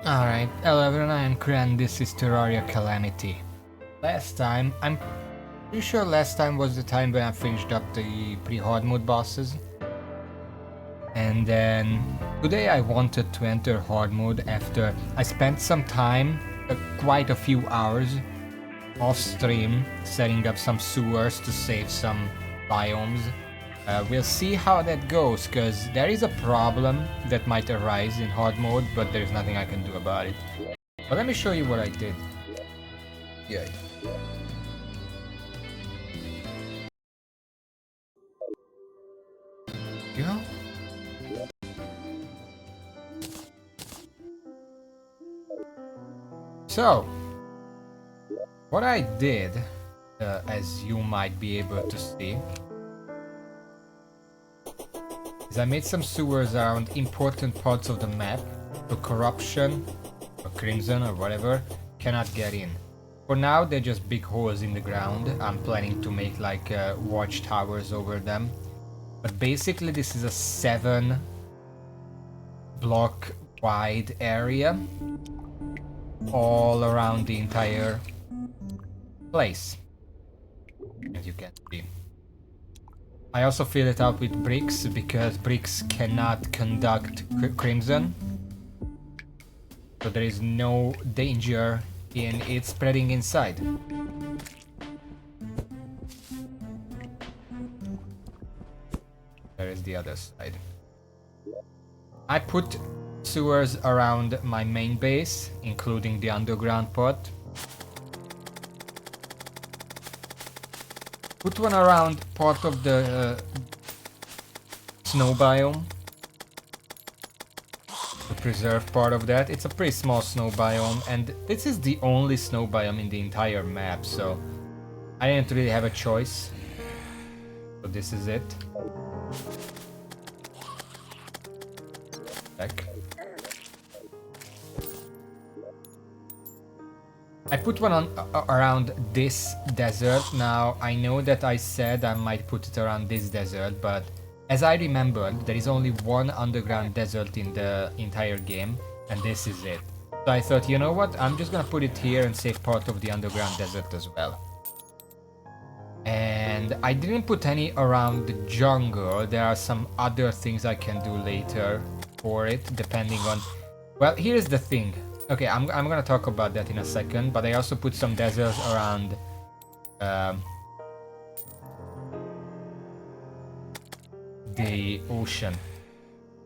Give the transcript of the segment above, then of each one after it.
Alright, hello everyone, I am Kren, this is Terraria Calamity. I'm pretty sure last time was the time when I finished up the Pre-Hardmode bosses. And then today I wanted to enter hard mode after I spent some time, quite a few hours, off stream, setting up some sewers to save some biomes. We'll see how that goes, because there is a problem that might arise in hard mode, but there's nothing I can do about it. But let me show you what I did. Yeah. Go. So, what I did, as you might be able to see, is I made some sewers around important parts of the map, so corruption, or crimson, or whatever, cannot get in. For now, they're just big holes in the ground. I'm planning to make like watchtowers over them. But basically, this is a 7-block wide area all around the entire place, as you can see. I also fill it out with bricks because bricks cannot conduct crimson, so there is no danger in it spreading inside. There is the other side. I put sewers around my main base, including the underground part. Put one around part of the snow biome, to preserve part of that. It's a pretty small snow biome, and this is the only snow biome in the entire map, so I didn't really have a choice. So this is it. Back. I put one on around this desert. Now, I know that I said I might put it around this desert, but as I remembered, there is only one underground desert in the entire game, and this is it. So I thought, you know what, I'm just gonna put it here and save part of the underground desert as well. And I didn't put any around the jungle. There are some other things I can do later for it, depending on... Well, here's the thing. Okay, I'm gonna talk about that in a second, but I also put some deserts around the ocean.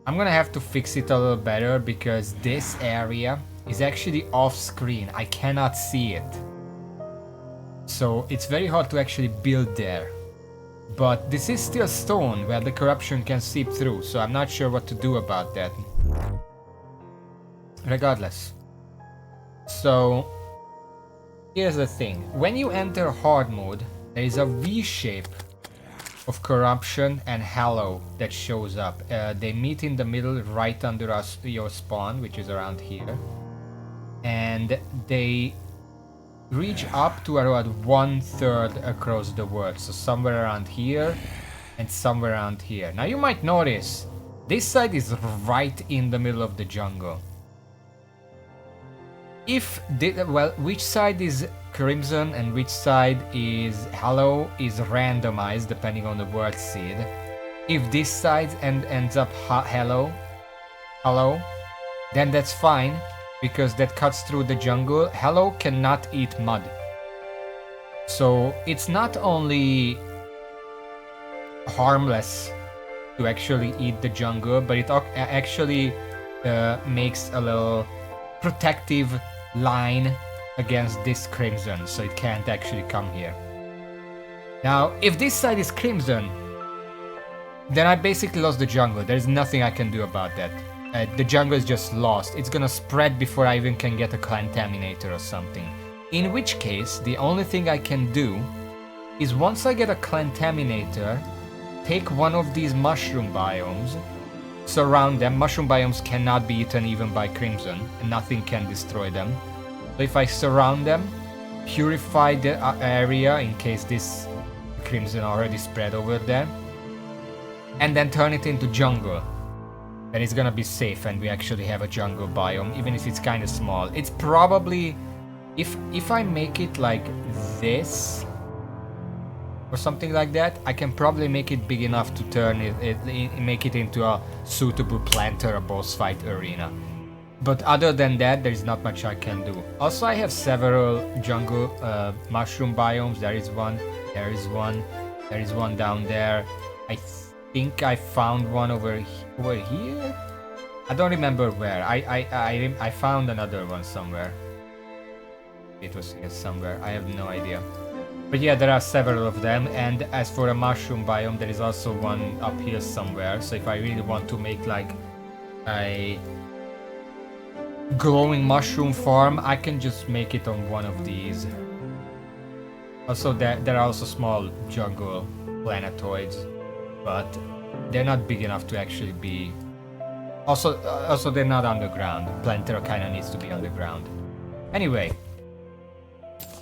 I'm gonna have to fix it a little better because this area is actually off screen. I cannot see it. So it's very hard to actually build there. But this is still stone where the corruption can seep through, so I'm not sure what to do about that. Regardless. So, here's the thing. When you enter hard mode, there is a V-shape of corruption and hallow that shows up. They meet in the middle right under your spawn, which is around here. And they reach up to around 1/3 across the world. So somewhere around here and somewhere around here. Now you might notice, this side is right in the middle of the jungle. Which side is crimson and which side is hallow is randomized depending on the word seed. If this side ends up hallow, then that's fine because that cuts through the jungle. Hallow cannot eat mud. So it's not only harmless to actually eat the jungle, but it actually makes a little protective line against this crimson, so it can't actually come here. Now, if this side is crimson, then I basically lost the jungle. There's nothing I can do about that. The jungle is just lost. It's gonna spread before I even can get a contaminator or something. In which case, the only thing I can do is once I get a contaminator, take one of these mushroom biomes, surround them. Mushroom biomes cannot be eaten even by crimson, and nothing can destroy them. So if I surround them, purify the area in case this crimson already spread over there, and then turn it into jungle. then it's gonna be safe and we actually have a jungle biome, even if it's kind of small. It's probably, if I make it like this or something like that, I can probably make it big enough to turn make it into a suitable planter or boss fight arena. But other than that, there's not much I can do. Also, I have several jungle mushroom biomes. There is one, there is one, there is one down there. I think I found one over here. I don't remember where. I found another one somewhere. It was here somewhere. I have no idea. But yeah, there are several of them. And as for a mushroom biome, there is also one up here somewhere. So if I really want to make like a glowing mushroom farm, I can just make it on one of these. Also, there are also small jungle planetoids, but they're not big enough to actually be. Also they're not underground. Planter kind of needs to be underground. Anyway,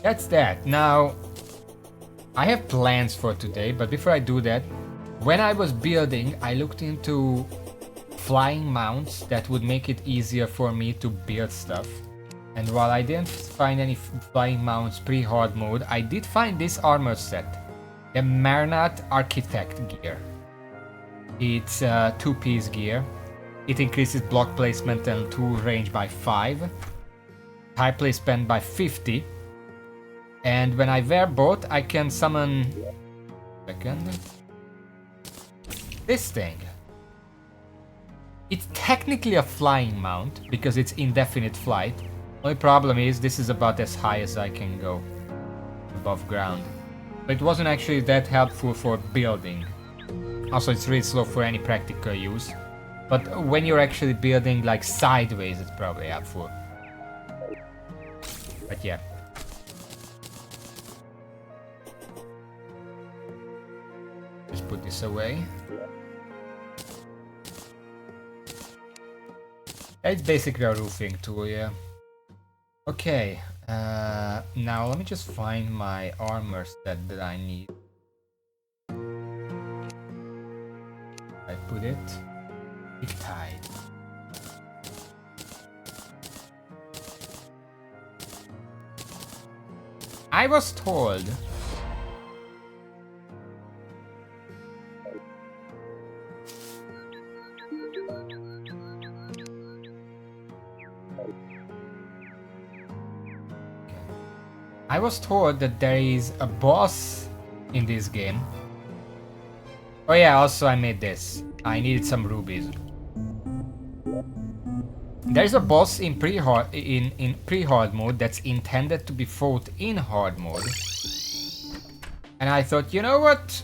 that's that. Now, I have plans for today, but before I do that, when I was building, I looked into flying mounts that would make it easier for me to build stuff. And while I didn't find any flying mounts pre-hard mode, I did find this armor set, the Marnat Architect gear. It's a 2-piece gear. It increases block placement and tool range by 5, high placement by 50, and when I wear both, I can summon this thing. It's technically a flying mount because it's indefinite flight. Only problem is this is about as high as I can go above ground. But it wasn't actually that helpful for building. Also, it's really slow for any practical use. But when you're actually building like sideways, it's probably helpful. But yeah. Just put this away. It's basically a roofing tool, yeah. Okay, now let me just find my armor set that I need. I put it tight. I was told that there is a boss in this game. Oh yeah, also I made this. I needed some rubies. There's a boss in pre-hard mode that's intended to be fought in hard mode. And I thought, you know what?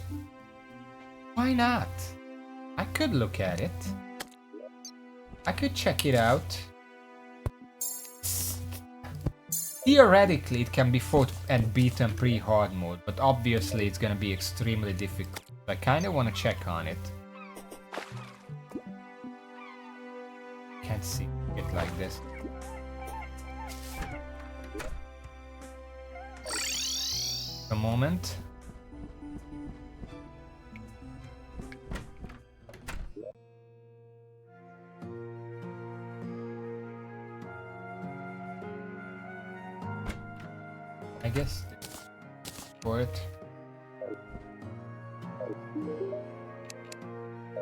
Why not? I could look at it. I could check it out. Theoretically, it can be fought and beaten pre-hard mode, but obviously it's gonna be extremely difficult. I kinda wanna check on it. Can't see it like this. A moment. I guess for it.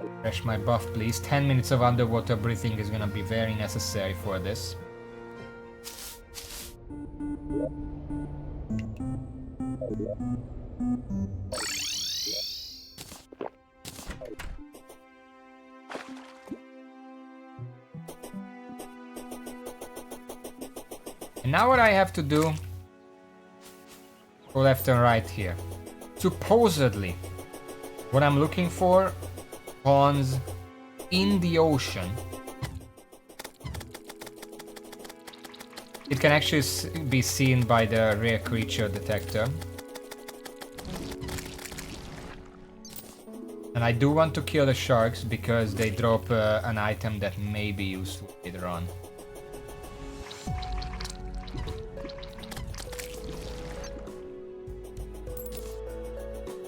Refresh my buff, please. 10 minutes of underwater breathing is gonna be very necessary for this. And now what I have to do, go left and right here. Supposedly, what I'm looking for spawns in the ocean. It can actually be seen by the rare creature detector. And I do want to kill the sharks because they drop an item that may be useful later on.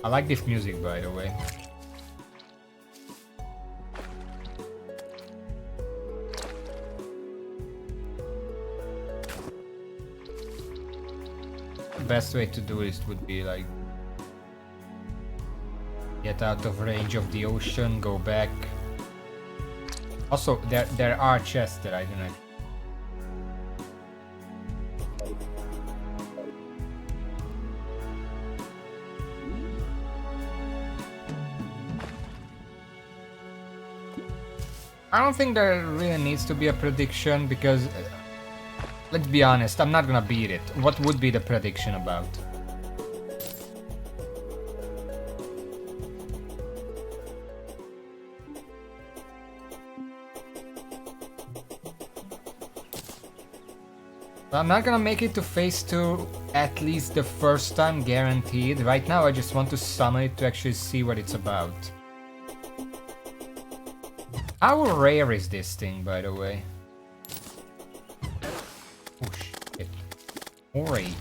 I like this music, by the way. best way to do this would be like get out of range of the ocean, go back. Also, there are chests that I do not. I don't think there really needs to be a prediction because, let's be honest, I'm not gonna beat it. What would be the prediction about? I'm not gonna make it to phase 2 at least the first time, guaranteed. Right now I just want to summon it to actually see what it's about. How rare is this thing, by the way? Oh shit. Alright.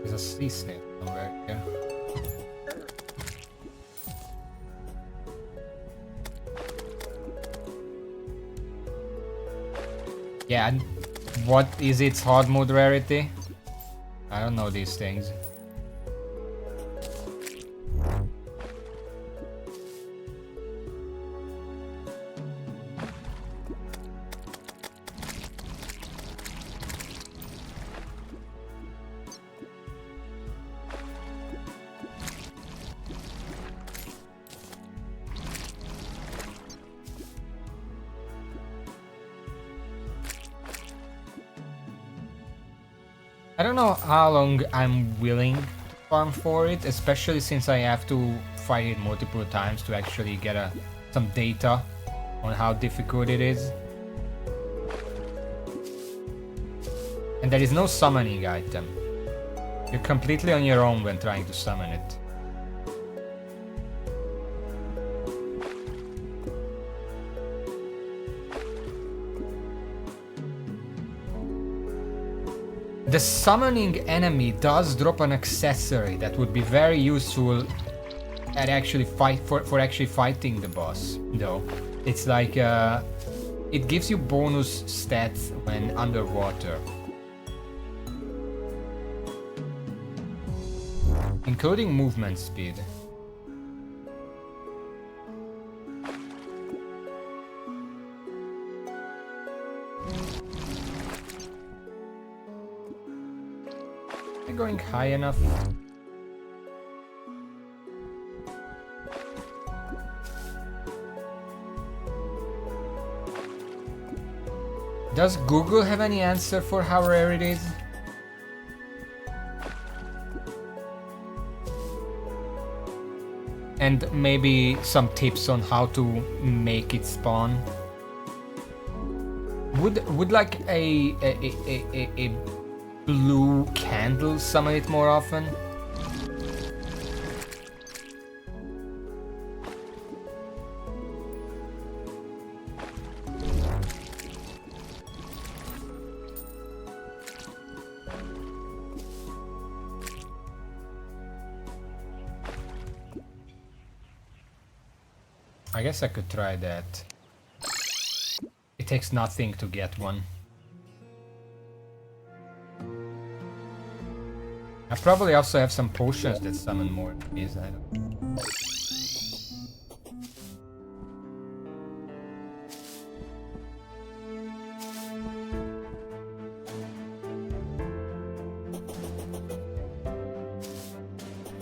There's a sea snail somewhere here. Yeah, and what is its hard mode rarity? I don't know these things. I don't know how long I'm willing to farm for it, especially since I have to fight it multiple times to actually get some data on how difficult it is. And there is no summoning item. You're completely on your own when trying to summon it. The summoning enemy does drop an accessory that would be very useful at actually for actually fighting the boss, though. It's like it gives you bonus stats when underwater, including movement speed. Going high enough? Does Google have any answer for how rare it is? And maybe some tips on how to make it spawn? Would like a blue candle summon it more often? I guess I could try that. It takes nothing to get one. I probably also have some potions that summon more of these. I don't know.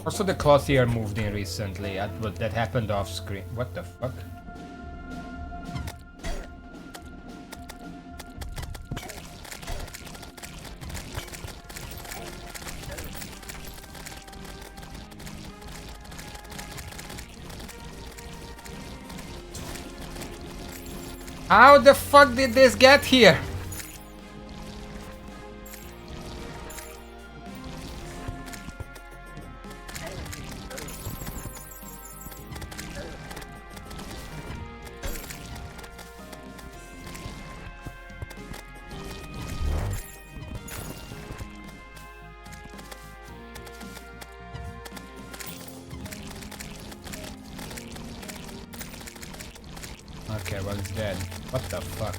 Also, the Clothier moved in recently. That happened off screen. What the fuck? How the fuck did this get here? Okay, well it's dead. What the fuck?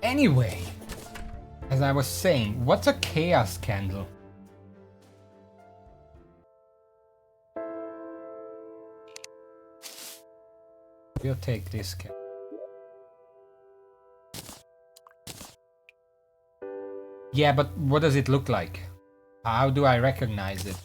Anyway, as I was saying, what's a chaos candle? We'll take this candle. Yeah, but what does it look like? How do I recognize it?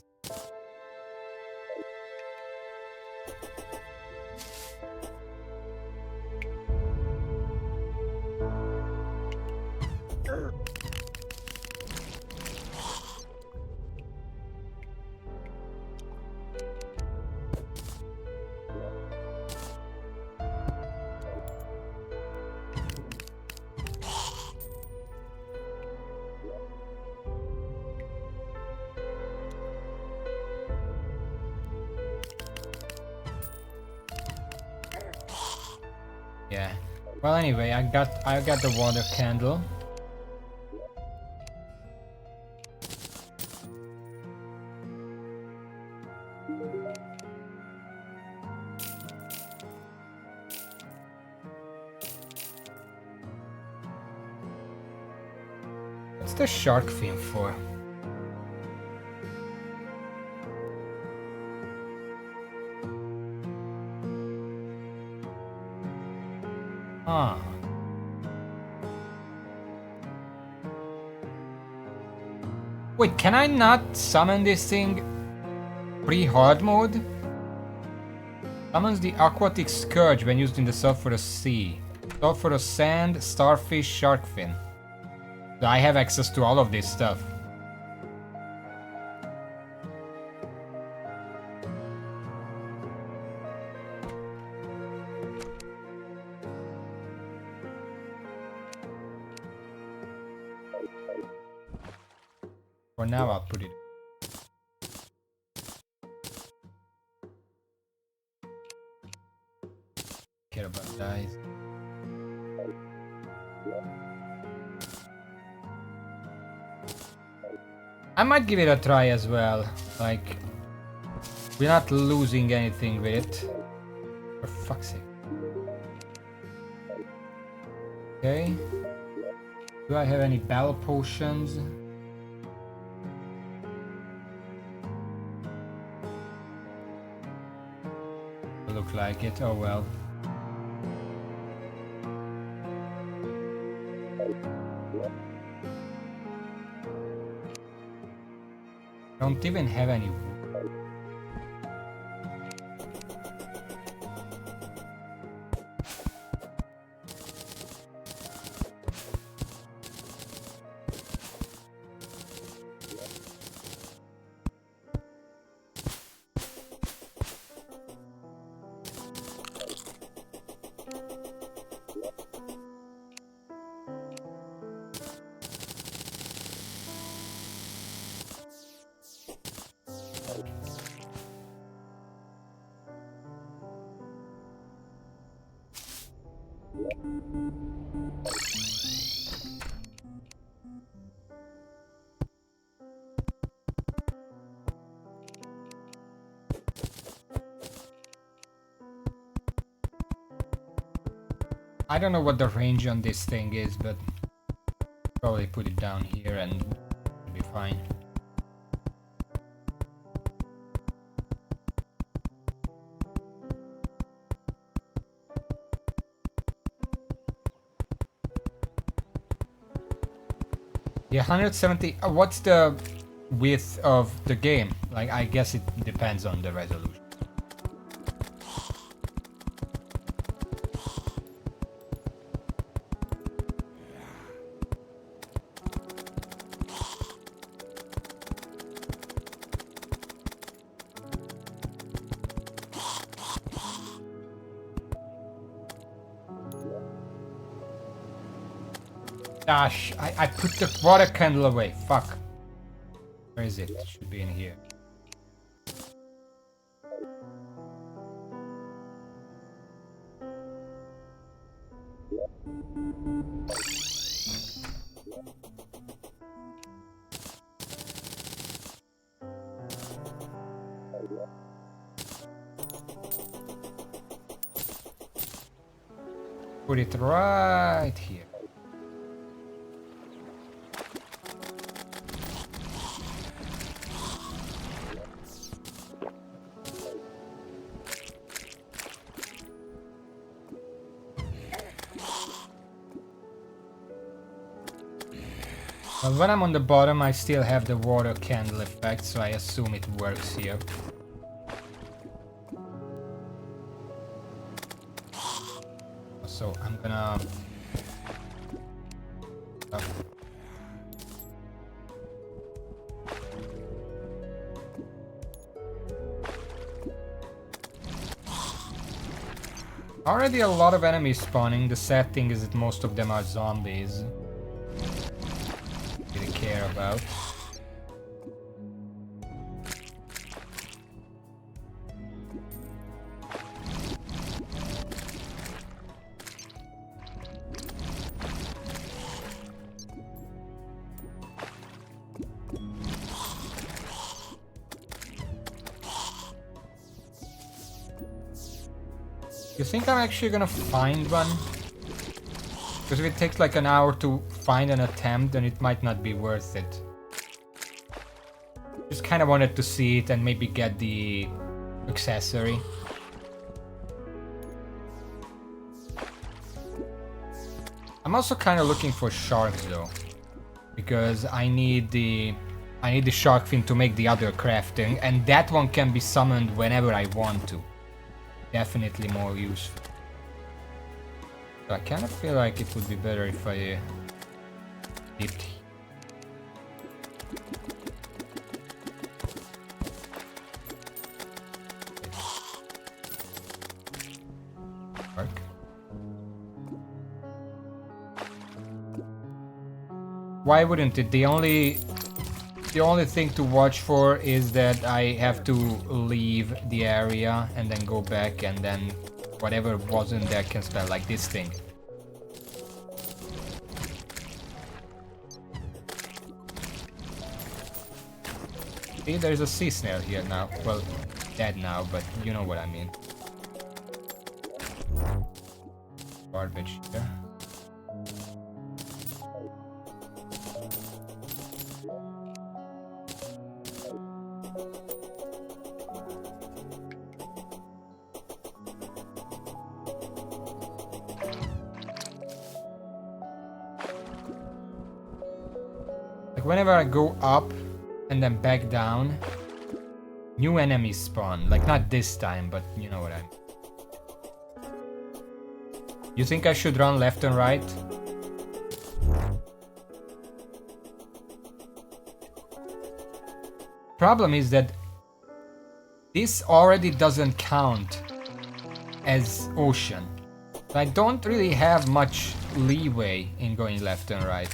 Yeah. Well, anyway, I got the water candle. What's the shark fin for? Ah. Wait, can I not summon this thing pre-hard mode? Summons the aquatic scourge when used in the sulfurous sea. Sulfurous sand, starfish, shark fin. So I have access to all of this stuff. For now, I'll put it. Care about dice. I might give it a try as well. Like, we're not losing anything with it. For fuck's sake. Okay. Do I have any battle potions? Look like it. Oh well. Don't even have any. I don't know what the range on this thing is, but probably put it down here and it'll be fine. Yeah, 170. What's the width of the game? Like, I guess it depends on the resolution. Gosh, I put the water candle away. Fuck. Where is it? It should be in here. Put it right here. Well, when I'm on the bottom, I still have the water candle effect, so I assume it works here. So I'm gonna... Already a lot of enemies spawning. The sad thing is that most of them are zombies. Really care about. You think I'm actually gonna find one? Because if it takes like an hour to find an attempt, then it might not be worth it. Just kind of wanted to see it and maybe get the accessory. I'm also kind of looking for sharks though, because I need the shark fin to make the other crafting, and that one can be summoned whenever I want to. Definitely more useful. So I kind of feel like it would be better if I dipped. Work. Why wouldn't it? The only thing to watch for is that I have to leave the area and then go back, and then whatever wasn't there can spell, like this thing. See, there's a sea snail here now. Well, dead now, but you know what I mean. Garbage here. Whenever I go up and then back down, new enemies spawn. Like, not this time, but you know what I mean. You think I should run left and right? Problem is that this already doesn't count as ocean. I don't really have much leeway in going left and right.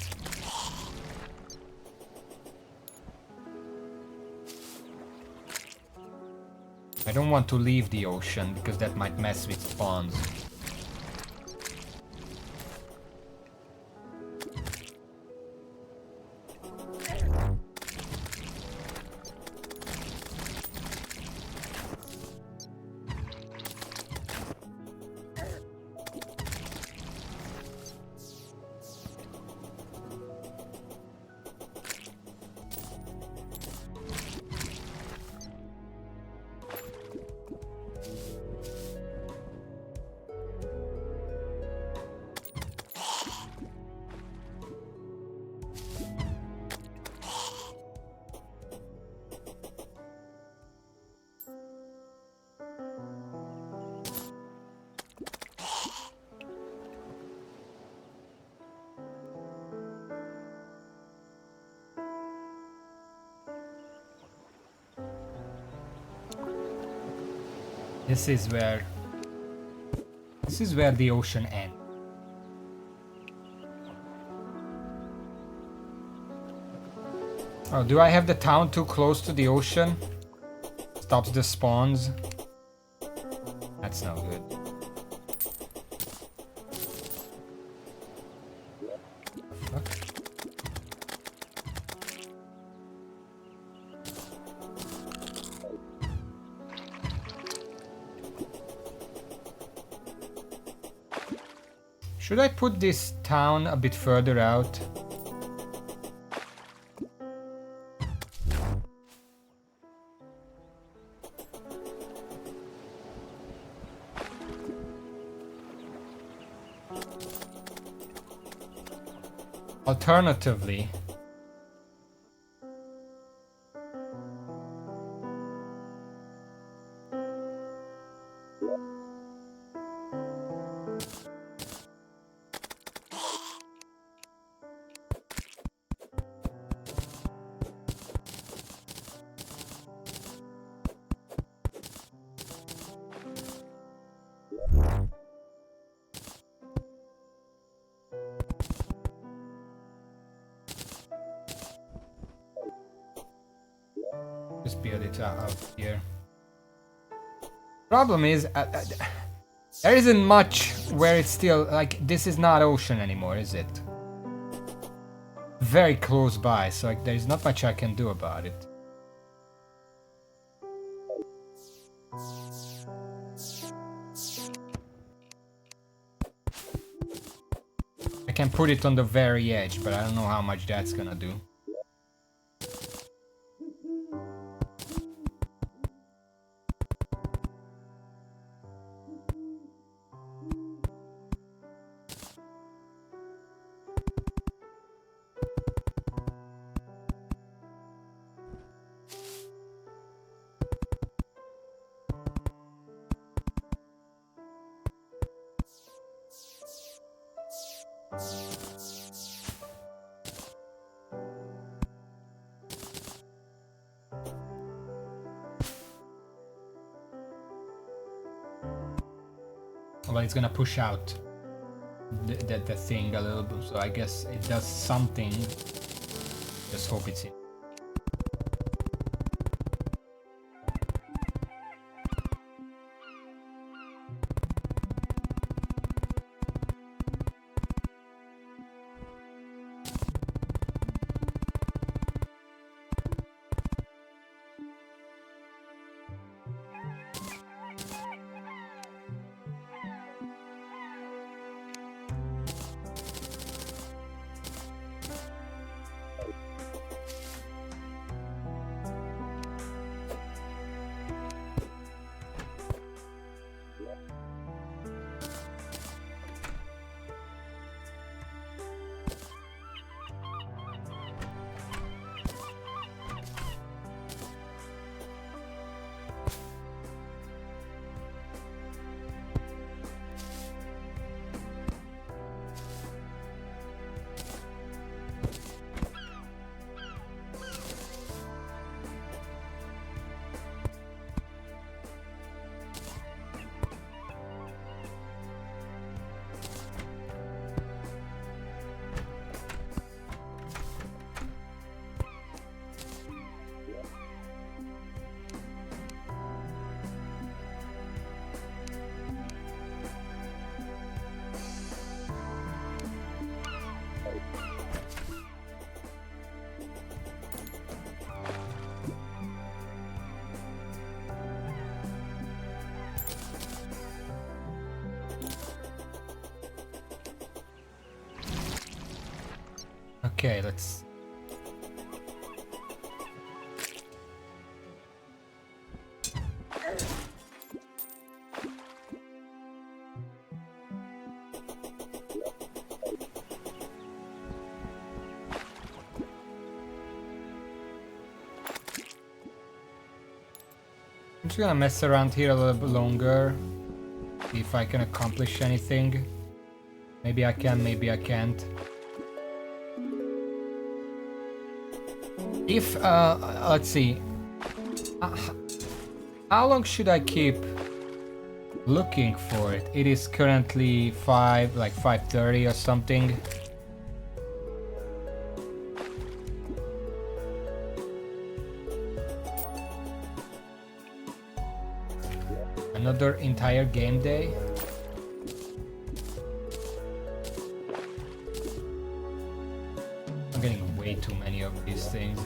I don't want to leave the ocean because that might mess with spawns. This is where the ocean ends. Oh, do I have the town too close to the ocean? Stops the spawns. That's no good. Fuck. Should I put this town a bit further out? Alternatively, just build it out here. Problem is, there isn't much where it's still, like, this is not ocean anymore, is it? Very close by, so like, there's not much I can do about it. I can put it on the very edge, but I don't know how much that's gonna do. Well, it's gonna push out the thing a little bit, so I guess it does something. Just hope it's in. Okay, let's... I'm just gonna mess around here a little bit longer, see if I can accomplish anything. Maybe I can, maybe I can't. If, let's see, how long should I keep looking for it? It is currently 5:30 or something. another entire game day. I'm getting way too many of these things.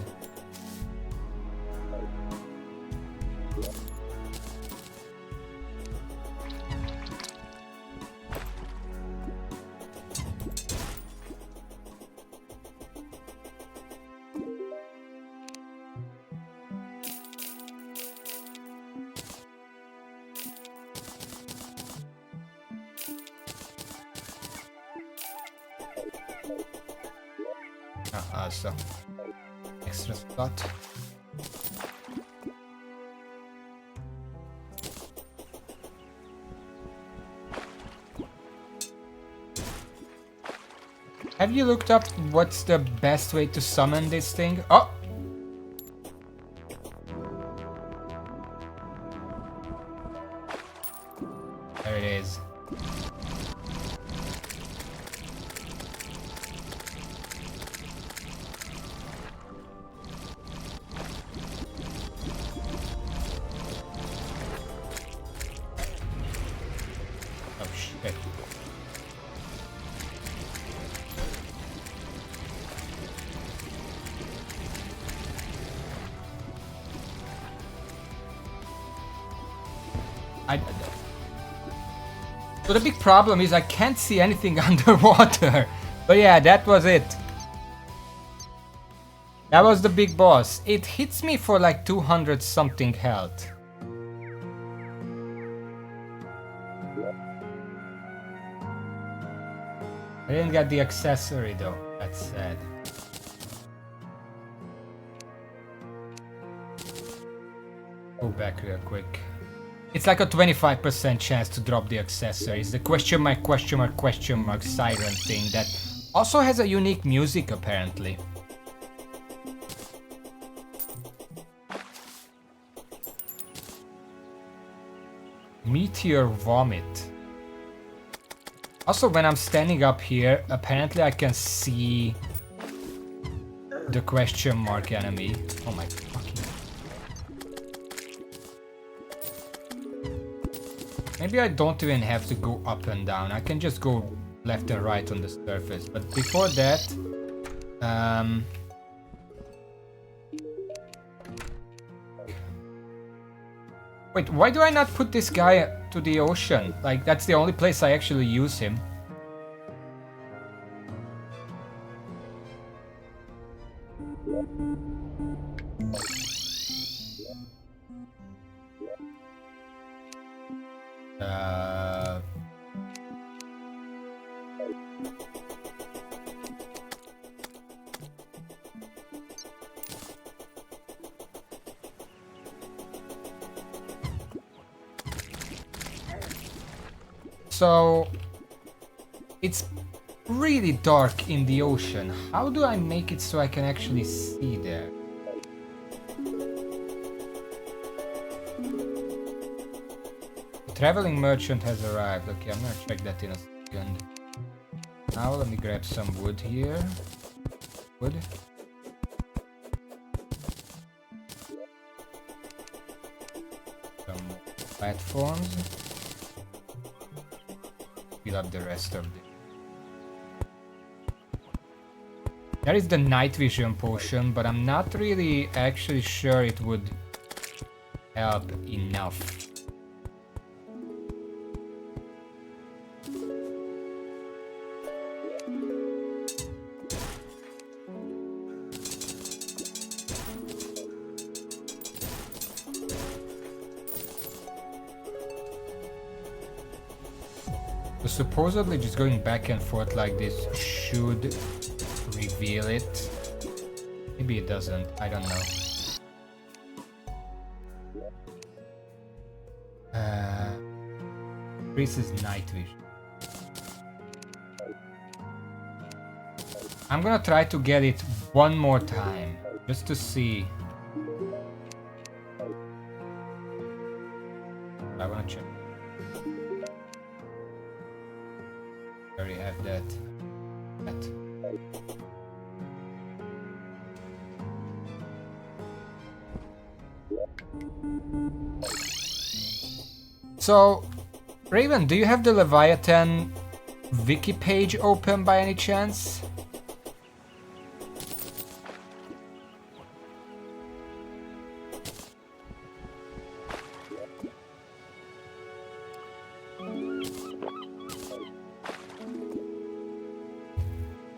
So extra slot. Have you looked up what's the best way to summon this thing? Oh! There it is. So the big problem is I can't see anything underwater. But yeah, that was it. That was the big boss. It hits me for like 200 something health. I didn't get the accessory though, that's sad. Go back real quick. It's like a 25% chance to drop the accessories. The question mark siren thing that also has a unique music apparently. Meteor vomit. Also, when I'm standing up here, apparently I can see the question mark enemy. Oh my fucking... Maybe I don't even have to go up and down. I can just go left and right on the surface. But before that... Wait, why do I not put this guy to the ocean? Like, that's the only place I actually use him. So, it's really dark in the ocean. How do I make it so I can actually see there? The traveling merchant has arrived. Okay, I'm gonna check that in a second. Now let me grab some wood here. Wood. Some platforms. Fill up the rest of it. There is the night vision potion, but I'm not really actually sure it would help enough. So supposedly just going back and forth like this should reveal it. Maybe it doesn't, I don't know. Increases night vision. I'm gonna try to get it one more time, just to see. I wanna check. I already have that. So, Raven, do you have the Leviathan wiki page open by any chance?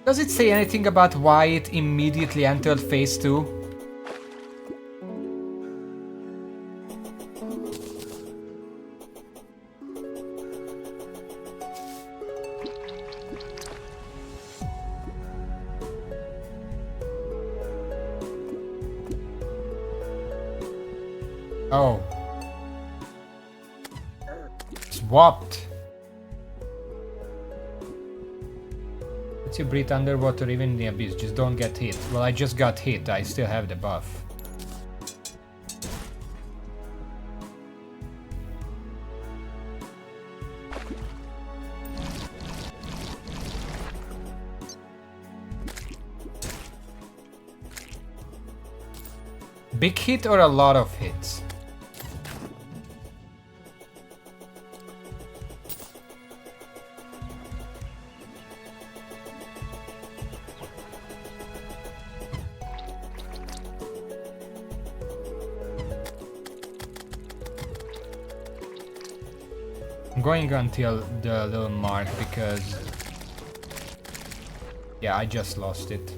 Does it say anything about why it immediately entered phase 2? Oh. Swapped. Lets you breathe underwater even in the abyss. Just don't get hit. Well, I just got hit. I still have the buff. Big hit or a lot of hits? I'm going until the little mark because... yeah, I just lost it.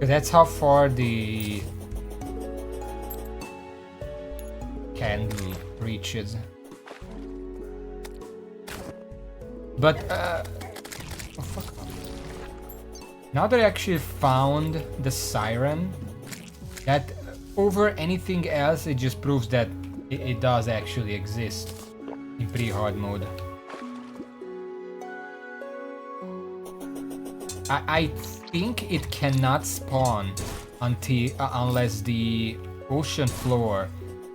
That's how far the candle reaches. But, oh fuck. Now that I actually found the siren, that over anything else, it just proves that it does actually exist in pre-hard mode. I think it cannot spawn unless the ocean floor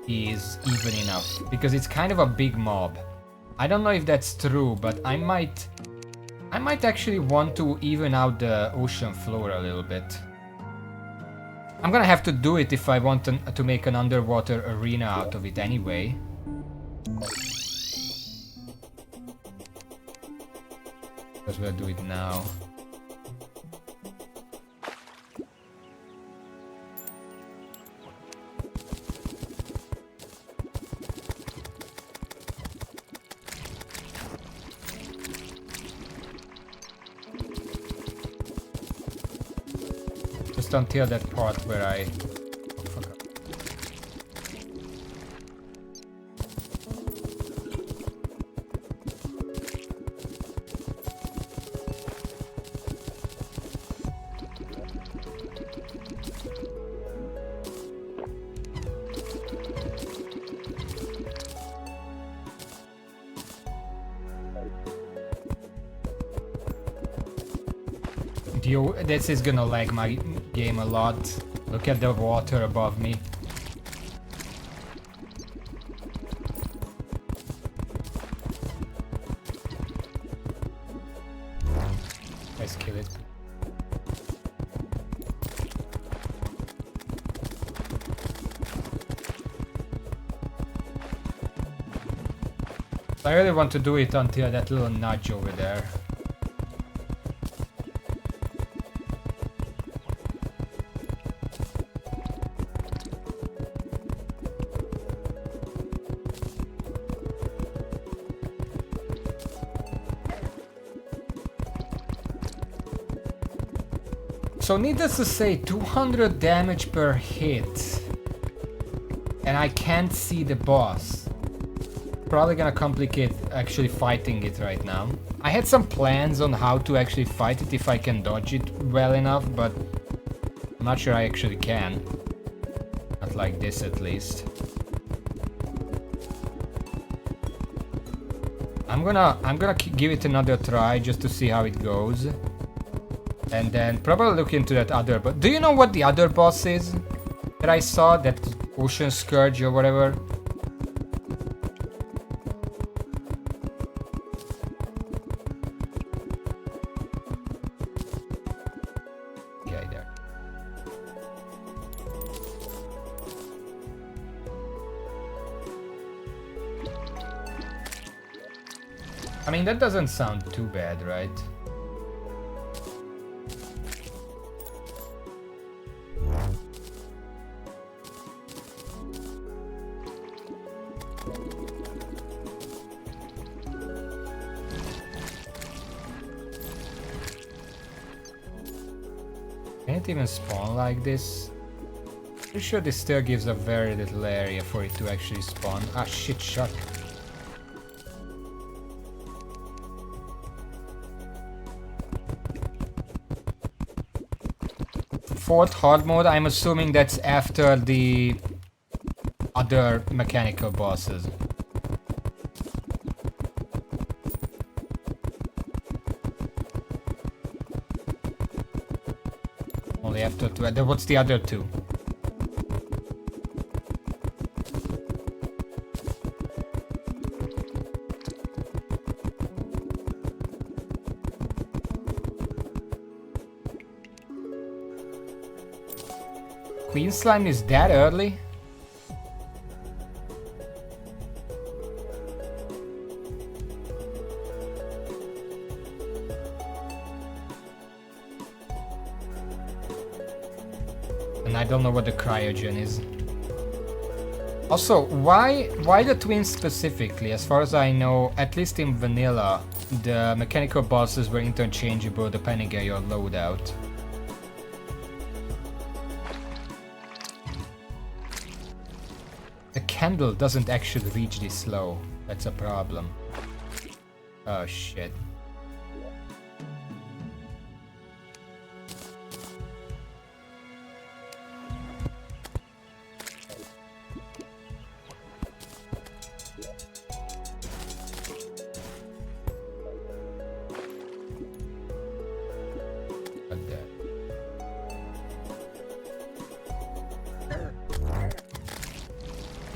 is even enough, because it's kind of a big mob. I don't know if that's true, but I might actually want to even out the ocean floor a little bit. I'm gonna have to do it if I want to make an underwater arena out of it anyway. Because we'll do it now. Just until that part where I... oh, fuck up. This is gonna lag my game a lot. Look at the water above me. Let's kill it. I really want to do it until that little nudge over there. So needless to say, 200 damage per hit. And I can't see the boss. Probably gonna complicate actually fighting it right now. I had some plans on how to actually fight it if I can dodge it well enough, but I'm not sure I actually can. Not like this at least. I'm gonna give it another try just to see how it goes. And then probably look into that other, but do you know what the other boss is that I saw? That Ocean Scourge or whatever? Guy there. I mean, that doesn't sound too bad, right? Can it even spawn like this? Pretty sure this still gives a very little area for it to actually spawn. Ah, shit, shuck. Fourth hard mode, I'm assuming that's after the other mechanical bosses. Only after 12. What's the other two? Queen Slime is that early? And I don't know what the cryogen is. Also, why the twins specifically? As far as I know, at least in vanilla, the mechanical bosses were interchangeable depending on your loadout. The candle doesn't actually reach this low. That's a problem. Oh shit.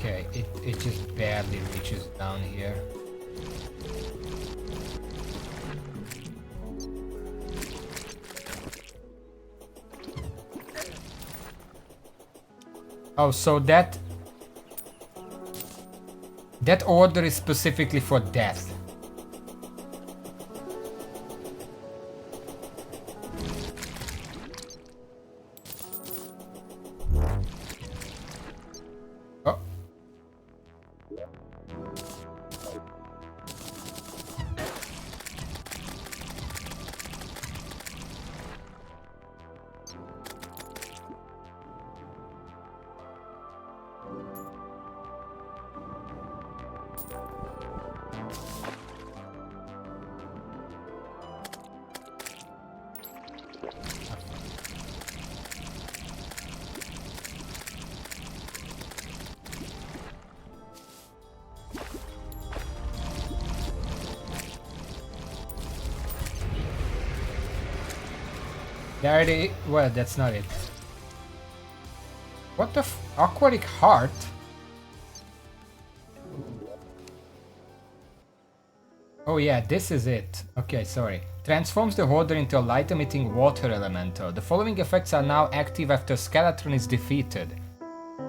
Okay, it just barely reaches down here. Oh, so that order is specifically for death. Oh. There it is. Well, that's not it. What the aquatic heart? Oh yeah, this is it. Okay, sorry. Transforms the Hoarder into a light-emitting water elemental. The following effects are now active after Skeletron is defeated.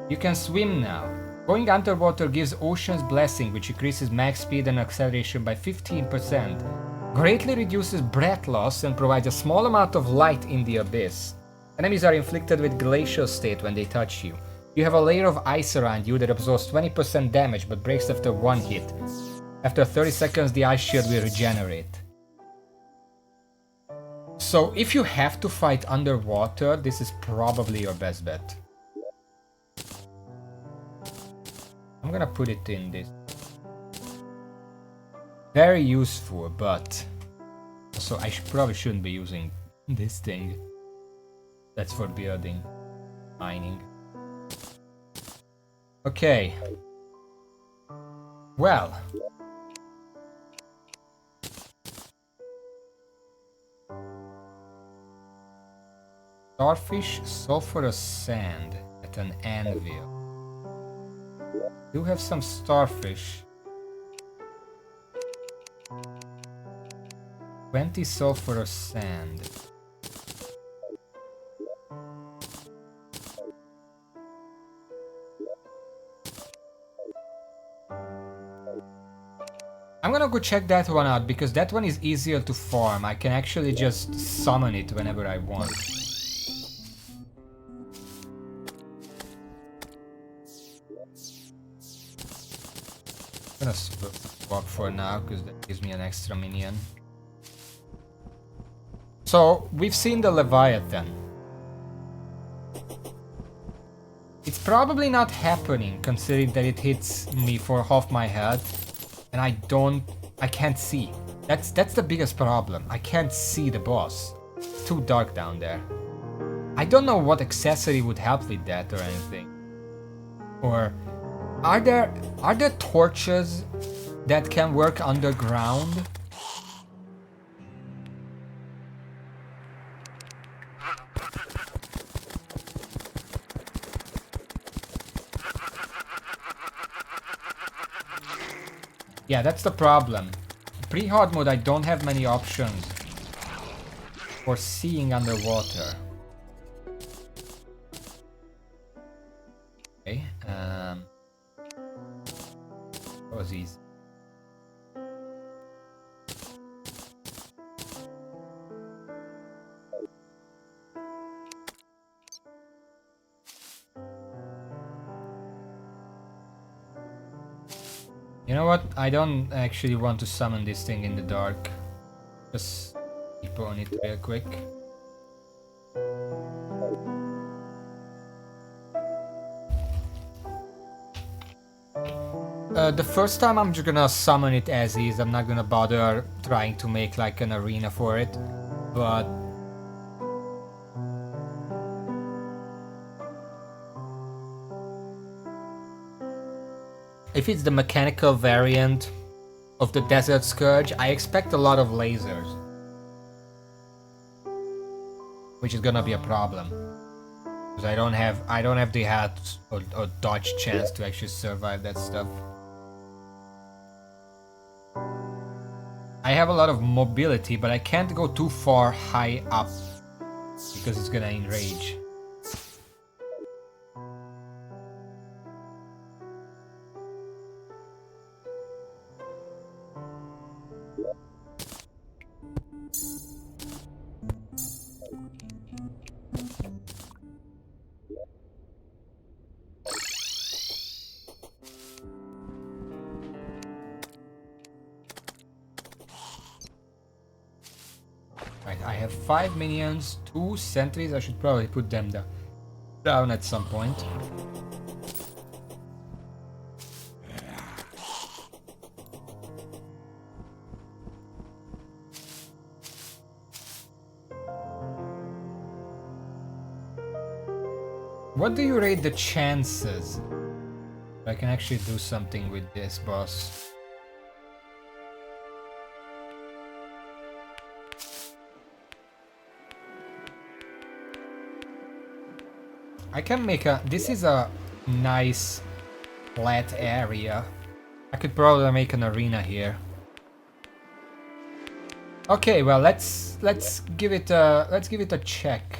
You can swim now. Going underwater gives Ocean's Blessing, which increases max speed and acceleration by 15%. Greatly reduces breath loss and provides a small amount of light in the abyss. Enemies are inflicted with glacial state when they touch you. You have a layer of ice around you that absorbs 20% damage but breaks after one hit. After 30 seconds, the ice shield will regenerate. So if you have to fight underwater, this is probably your best bet. I'm gonna put it in this. Very useful, but also I probably shouldn't be using this thing. That's for building, mining. Okay. Well. Starfish, sulfurous sand at an anvil. Do have some starfish. 20 sulfurous sand. I'm gonna go check that one out because that one is easier to farm. I can actually just summon it whenever I want. I'm gonna swap for now because that gives me an extra minion. So we've seen the Leviathan. It's probably not happening considering that it hits me for half my health. And I can't see. That's the biggest problem. I can't see the boss. It's too dark down there. I don't know what accessory would help with that or anything. Or are there torches that can work underground? Yeah, that's the problem. Pre-hard mode, I don't have many options for seeing underwater. Okay, that was easy. You know what? I don't actually want to summon this thing in the dark. Just keep on it real quick. The first time I'm just gonna summon it as is. I'm not gonna bother trying to make like an arena for it. But if it's the mechanical variant of the Desert Scourge, I expect a lot of lasers. Which is gonna be a problem. Because I don't have the health or dodge chance to actually survive that stuff. I have a lot of mobility, but I can't go too far high up. Because it's gonna enrage. Right, I have 5 minions, 2 sentries. I should probably put them down at some point. What do you rate the chances I can actually do something with this boss? I can make this is a nice flat area. I could probably make an arena here. Okay, well let's give it a check.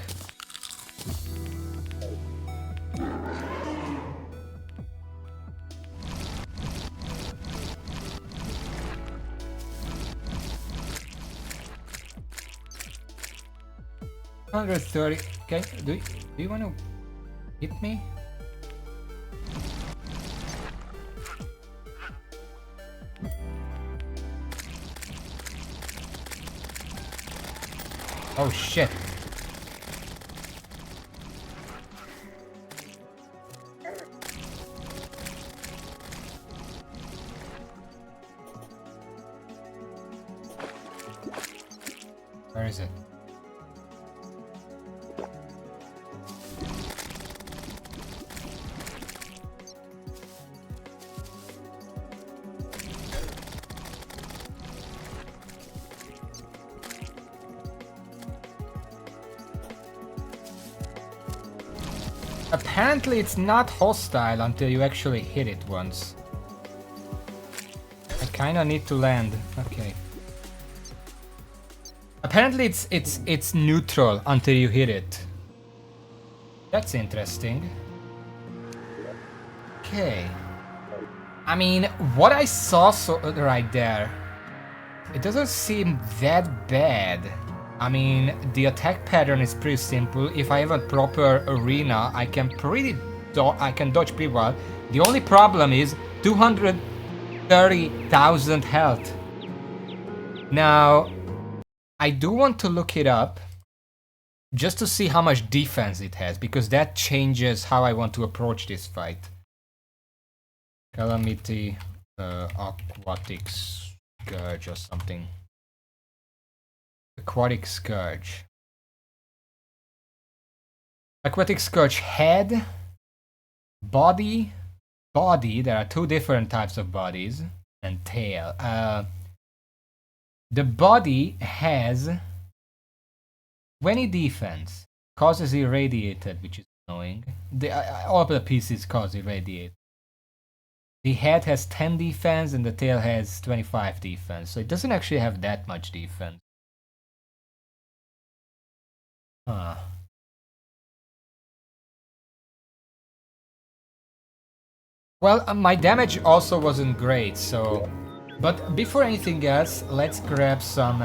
$130. Okay, do you want to hit me? Oh shit. Where is it? Apparently it's not hostile until you actually hit it once. I kinda need to land. Okay. Apparently it's neutral until you hit it. That's interesting. Okay. I mean, what I saw right there, it doesn't seem that bad. I mean, the attack pattern is pretty simple. If I have a proper arena, I can dodge pretty well. The only problem is 230,000 health. Now, I do want to look it up just to see how much defense it has, because that changes how I want to approach this fight. Calamity, aquatic scourge or something. Aquatic scourge. Aquatic scourge head, body. There are two different types of bodies, and tail. The body has 20 defense, causes irradiated, which is annoying. All the pieces cause irradiated. The head has 10 defense and the tail has 25 defense, so it doesn't actually have that much defense. Huh. Well, my damage also wasn't great, so... But before anything else, let's grab some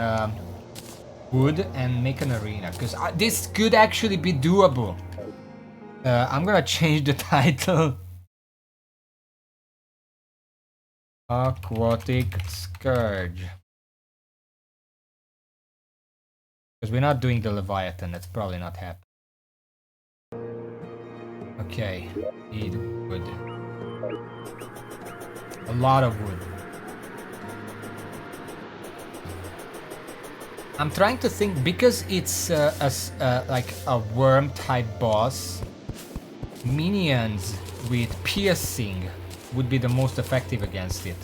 wood and make an arena, because this could actually be doable. I'm gonna change the title. Aquatic Scourge. Because we're not doing the Leviathan, that's probably not happening. Okay, need wood. A lot of wood. I'm trying to think, because it's like a worm type boss, minions with piercing would be the most effective against it.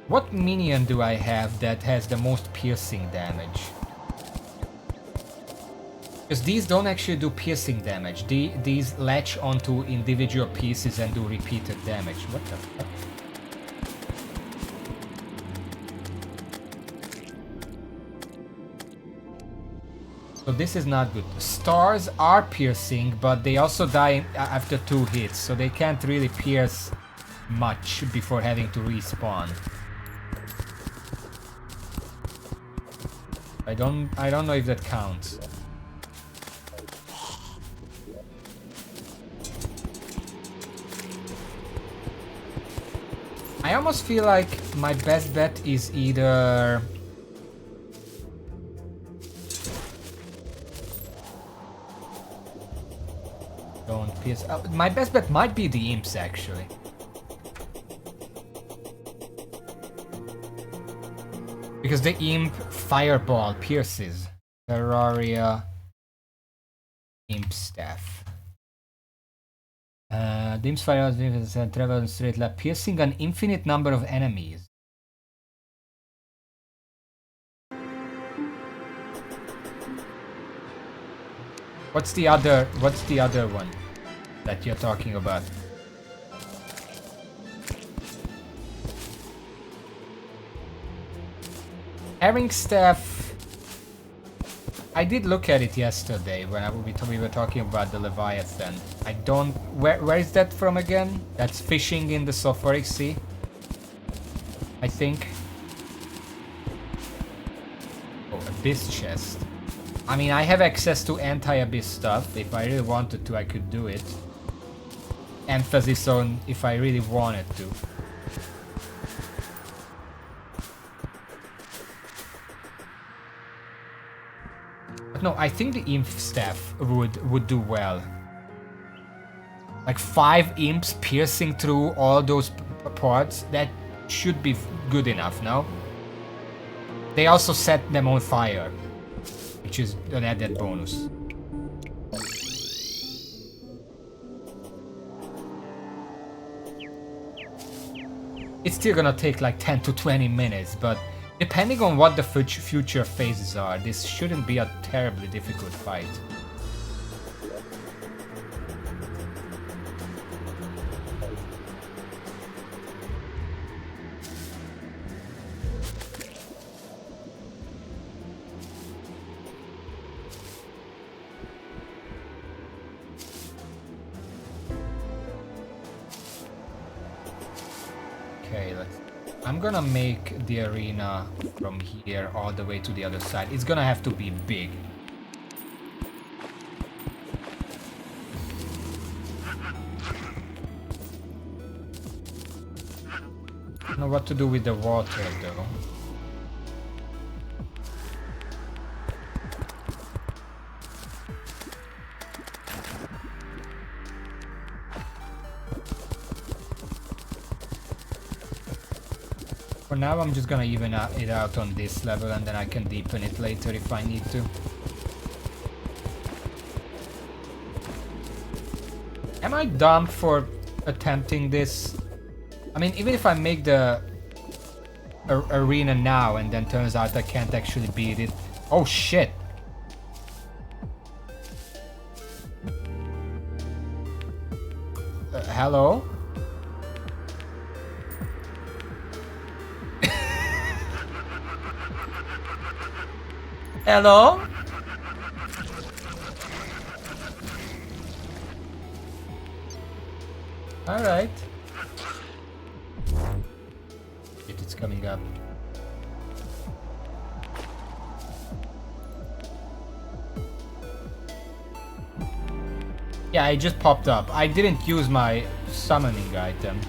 What minion do I have that has the most piercing damage? Because these don't actually do piercing damage. These latch onto individual pieces and do repeated damage. What the fuck? So this is not good. Stars are piercing, but they also die after 2 hits, so they can't really pierce much before having to respawn. I don't know if that counts. I almost feel like my best bet is either... Don't pierce... my best bet might be the imps, actually. Because the imp fireball pierces. Terraria imp staff. The imp's fireball travel in straight line, piercing an infinite number of enemies. What's the other one that you're talking about? Herring staff. I did look at it yesterday when we were talking about the Leviathan. I don't... Where is that from again? That's fishing in the sulfuric sea, I think. Oh, abyss chest. I mean, I have access to anti-abyss stuff. If I really wanted to, I could do it. Emphasis on if I really wanted to. But no, I think the imp staff would do well. Like 5 imps piercing through all those parts, that should be good enough, no? They also set them on fire, which is an added bonus. It's still gonna take like 10 to 20 minutes, but depending on what the future phases are, this shouldn't be a terribly difficult fight. Okay, I'm gonna make the arena from here all the way to the other side. It's gonna have to be big. I don't know what to do with the water though. For now, I'm just gonna even it out on this level, and then I can deepen it later if I need to. Am I dumb for attempting this? I mean, even if I make the arena now, and then turns out I can't actually beat it. Oh shit! Hello? Hello? Alright. It's coming up. Yeah, it just popped up. I didn't use my summoning item.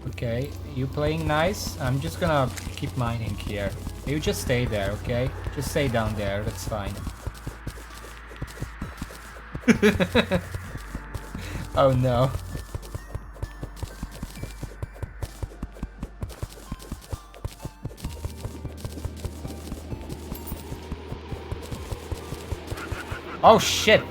Okay, you playing nice? I'm just gonna keep mining here. You just stay there, okay? Just stay down there, that's fine. Oh no. Oh shit!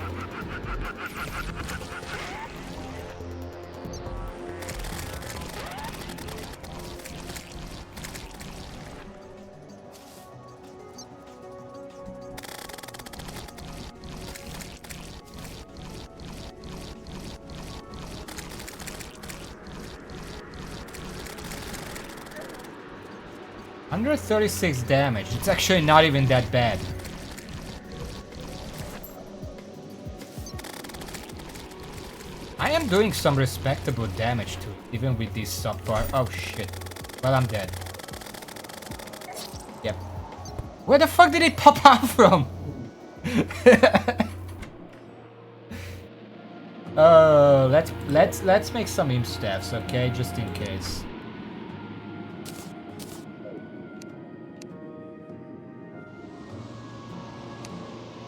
Under 36 damage. It's actually not even that bad. I am doing some respectable damage too, even with this subpar. Oh shit. Well, I'm dead. Yep. Where the fuck did it pop out from? Let's make some imp staffs, okay? Just in case.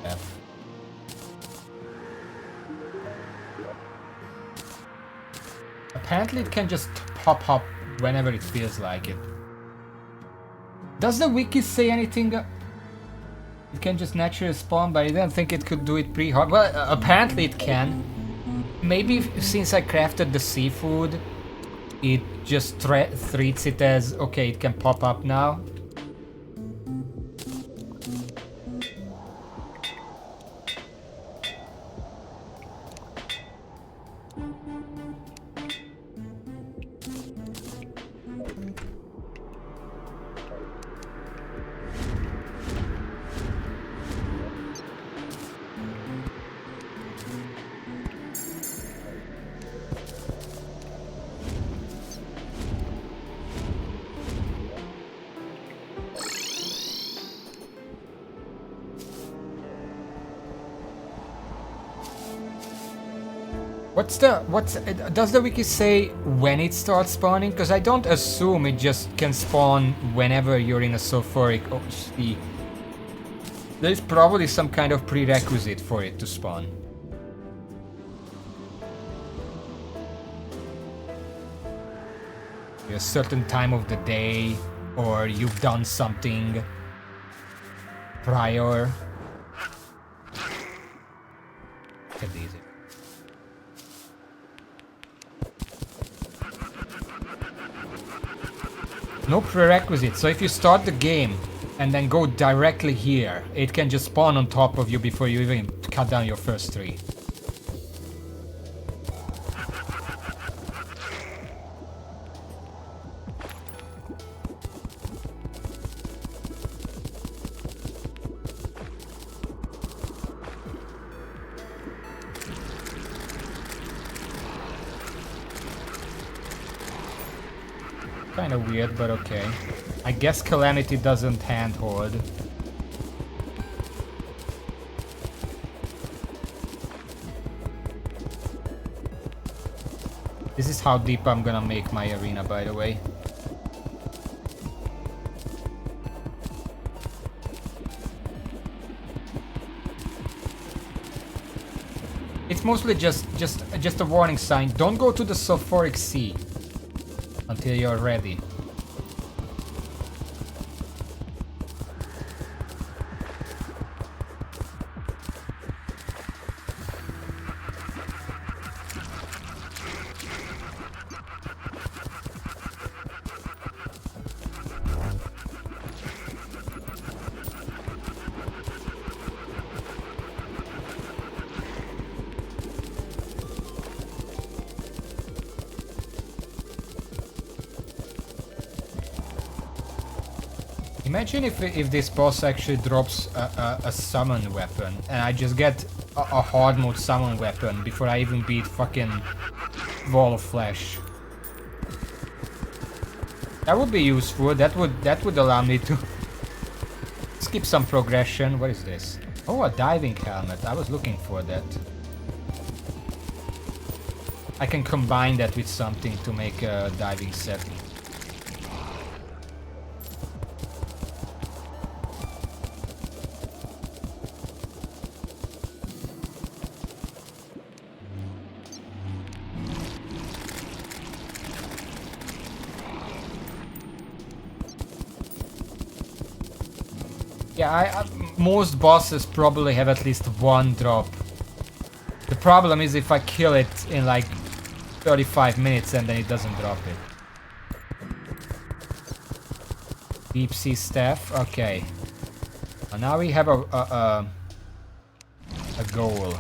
F. Apparently it can just pop up whenever it feels like it. Does the wiki say anything? It can just naturally spawn, but I don't think it could do it pre-hard. Well, apparently it can. Maybe since I crafted the seafood, it just treats it as, okay, it can pop up now. Does the wiki say when it starts spawning? Because I don't assume it just can spawn whenever you're in a sulfuric sea. There's probably some kind of prerequisite for it to spawn. A certain time of the day, or you've done something prior. Take it easy. No prerequisite, so if you start the game and then go directly here, it can just spawn on top of you before you even cut down your first tree. Kinda weird, but okay. I guess Calamity doesn't handhold. This is how deep I'm gonna make my arena, by the way. It's mostly just a warning sign. Don't go to the sulfuric sea until you're ready. Imagine if this boss actually drops a summon weapon and I just get a hard mode summon weapon before I even beat fucking Wall of Flesh. That would be useful. That would allow me to skip some progression. What is this? Oh, a diving helmet. I was looking for that. I can combine that with something to make a diving set. Yeah, most bosses probably have at least one drop. The problem is if I kill it in like 35 minutes and then it doesn't drop it. Deep sea staff, okay. And now we have a goal.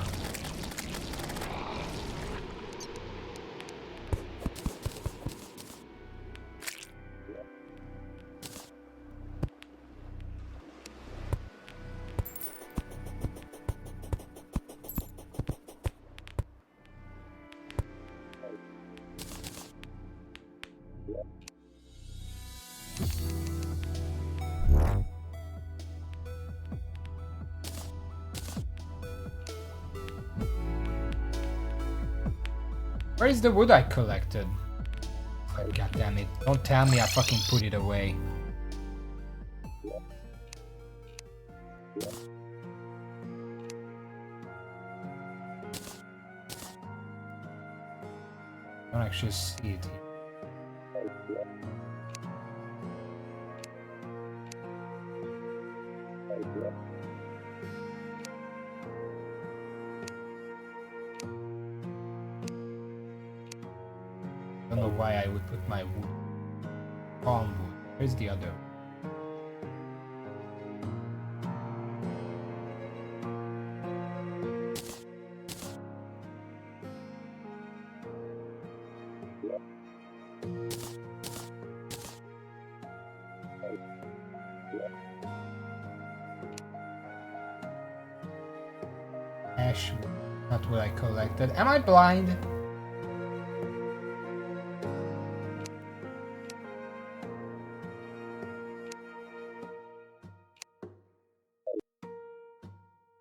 Where is the wood I collected? Oh, God damn it. Don't tell me I fucking put it away. I don't actually see it here. I don't know why I would put my wood. Palm wood. Where's the other? Ash wood. Not what I collected. Am I blind?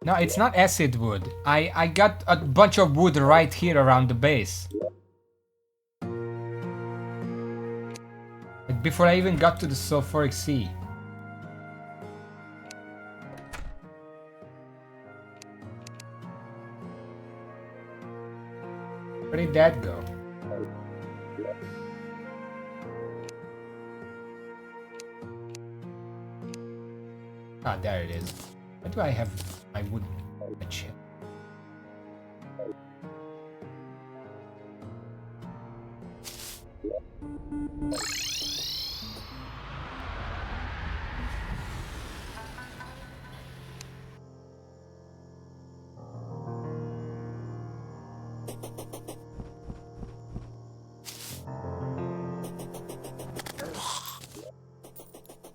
No, it's not acid wood. I got a bunch of wood right here around the base. Like before I even got to the sulfuric sea. Where did that go? Ah, there it is. Why do I have my wood chip?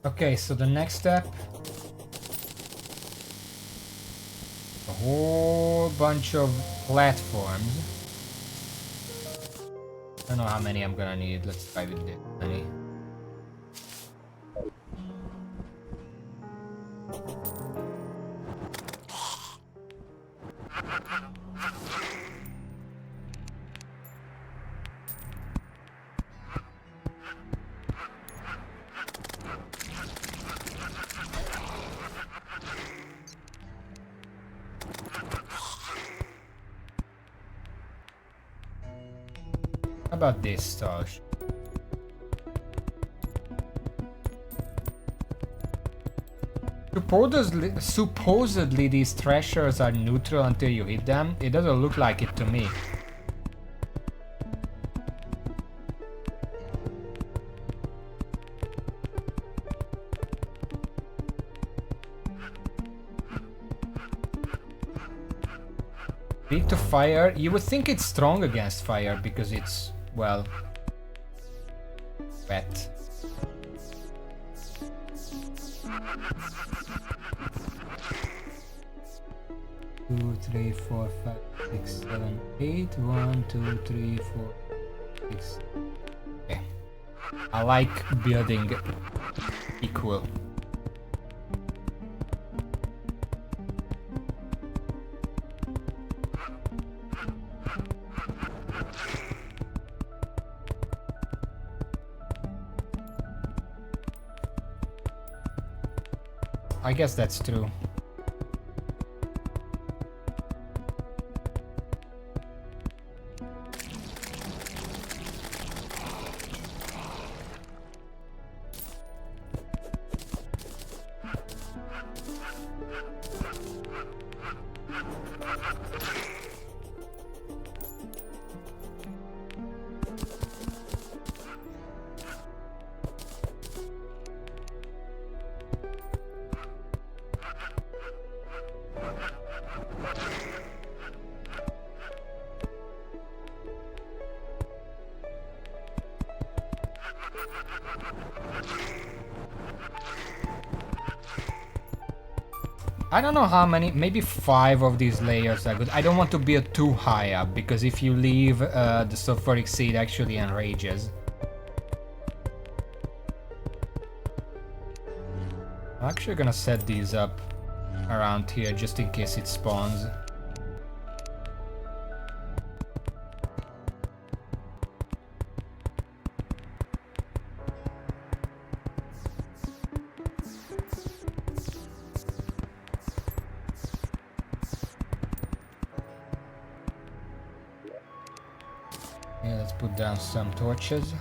Okay, so the next step. A whole bunch of platforms. I don't know how many I'm gonna need. Let's try with this many. How about this, Tosh? Supposedly these threshers are neutral until you hit them. It doesn't look like it to me. Weak to fire? You would think it's strong against fire because it's, well, wet. 2, 3, 4, 5, 6, 7, 8. 1, 2, 3, 4, 6. Okay. I like building equal. I guess that's true. I don't know how many, maybe 5 of these layers are good. I don't want to build too high up, because if you leave, the sulfuric seed actually enrages. I'm actually gonna set these up around here just in case it spawns. Yeah, let's put down some torches.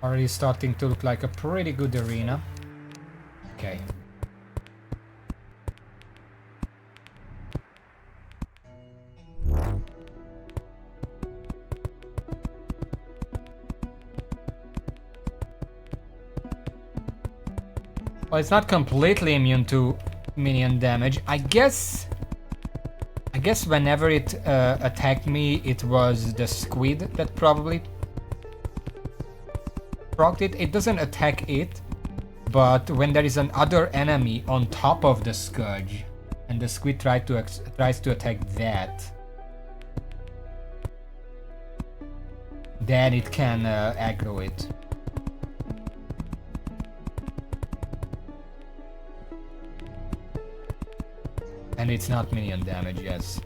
Already starting to look like a pretty good arena. Okay. Well, it's not completely immune to minion damage. I guess whenever it attacked me, it was the squid that probably procced it. It doesn't attack it, but when there is another enemy on top of the scourge, and the squid tries to attack that, then it can aggro it. And it's not minion damage, yes.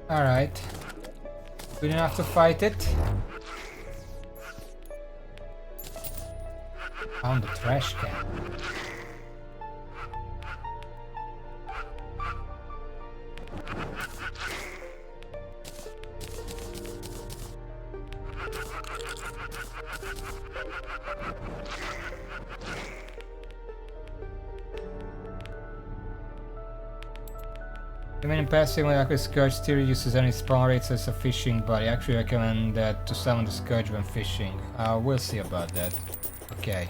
Alright. Good enough to fight it. Found the trash can. Remaining passive when active Scourge still reduces any spawn rates as a fishing body. I actually recommend that to summon the Scourge when fishing. We'll see about that. Okay.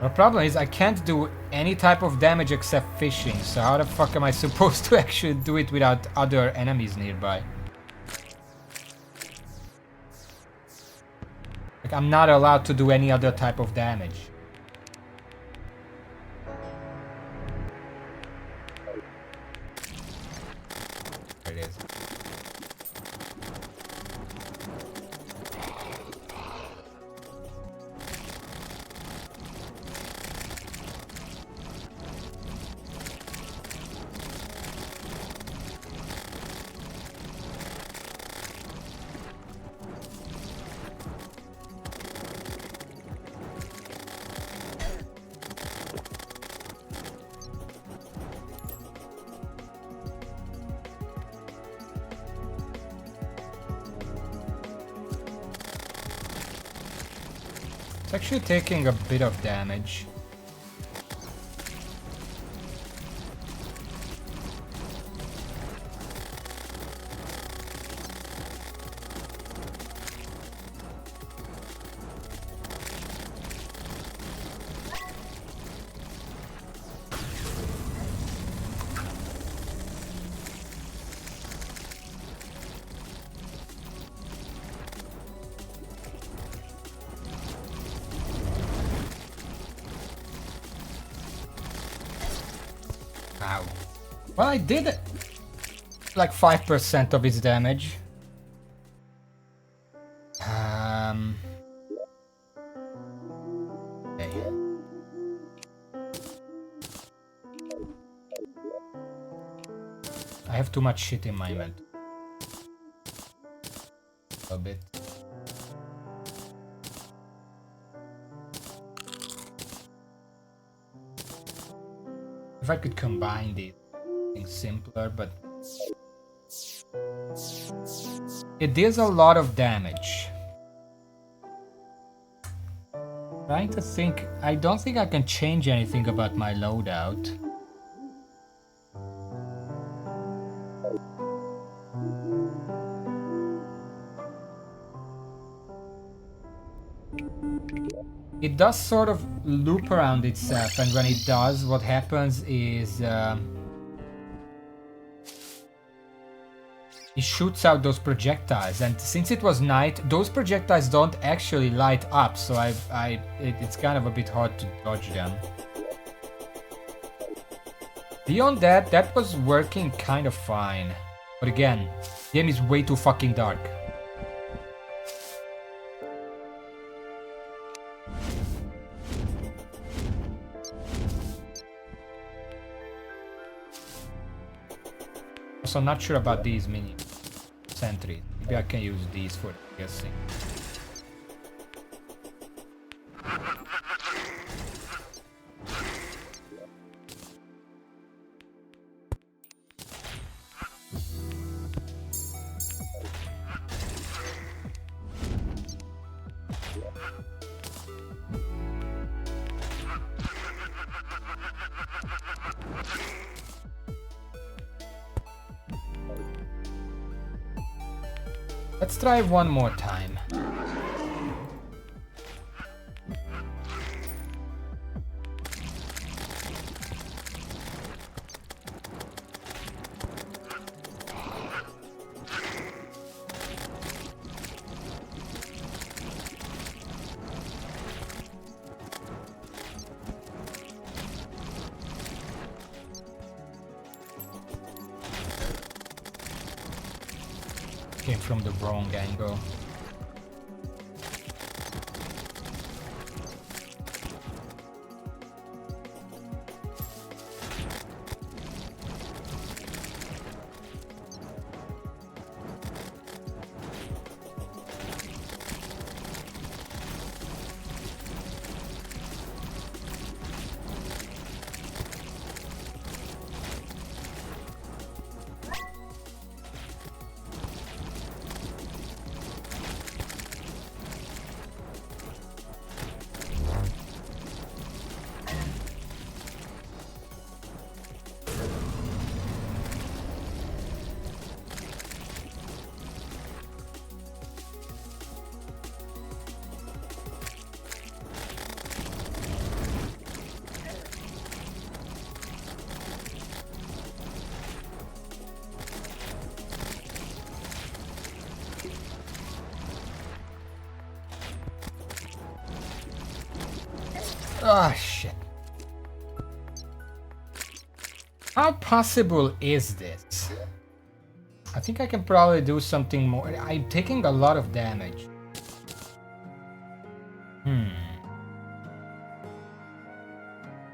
The problem is I can't do any type of damage except fishing, so how the fuck am I supposed to actually do it without other enemies nearby? Like, I'm not allowed to do any other type of damage. There it is. It's actually taking a bit of damage. Ow. Well, I did it. Like 5% of its damage. Okay. I have too much shit in my inventory. A bit. If I could combine these things simpler, but it deals a lot of damage. Trying to think, I don't think I can change anything about my loadout. It does sort of loop around itself, and when it does, what happens is it shoots out those projectiles, and since it was night, those projectiles don't actually light up, so it's kind of a bit hard to dodge them. Beyond that, that was working kind of fine. But again, the game is way too fucking dark. Also, I'm not sure about these mini sentries. Maybe I can use these for guessing. Let's try one more time. Came from the wrong angle. Ah, shit. How possible is this? I think I can probably do something more. I'm taking a lot of damage.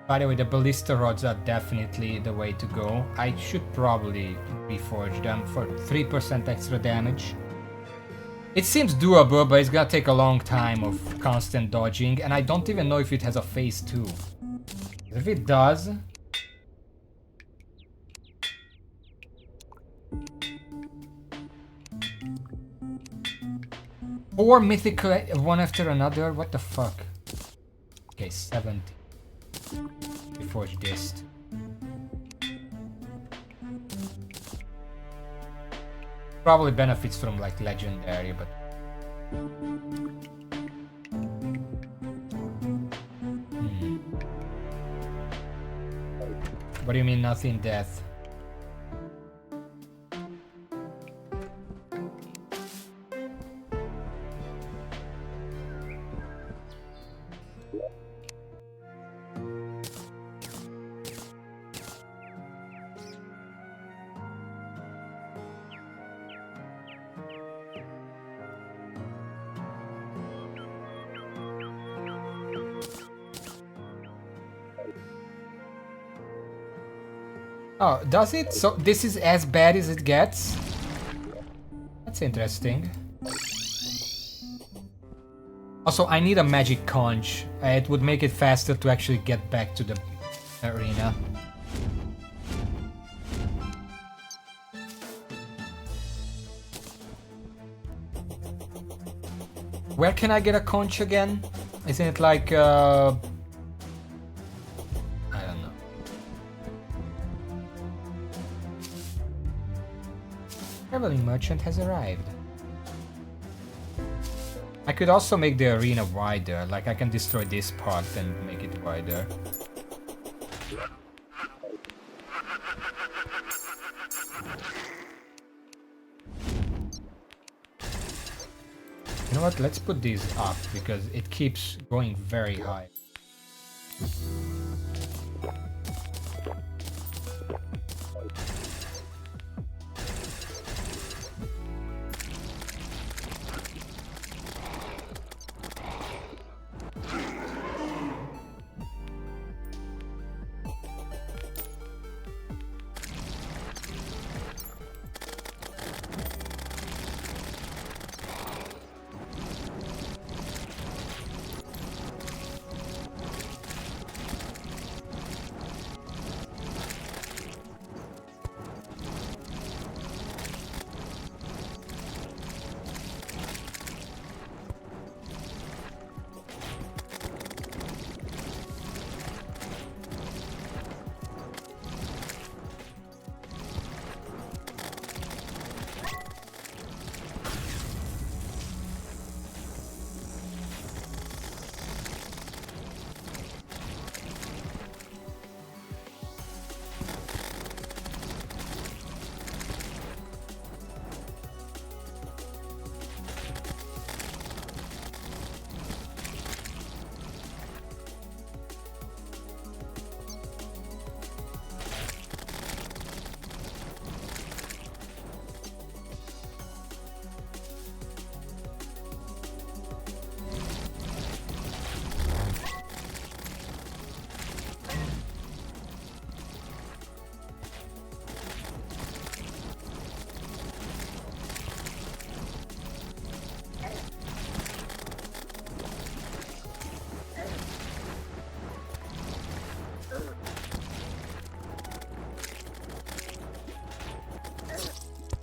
By the way, the ballista rods are definitely the way to go. I should probably reforge them for 3% extra damage. It seems doable, but it's gonna take a long time of constant dodging, and I don't even know if it has a phase 2. If it does... Or mythical one after another? What the fuck? Okay, 70. Reforge this. Probably benefits from like legendary, but... What do you mean nothing death? Oh, does it? So this is as bad as it gets? That's interesting. Also, I need a magic conch. It would make it faster to actually get back to the arena. Where can I get a conch again? Isn't it like I don't know. Traveling merchant has arrived. I could also make the arena wider, like I can destroy this part and make it wider. You know what, let's put these up because it keeps going very high.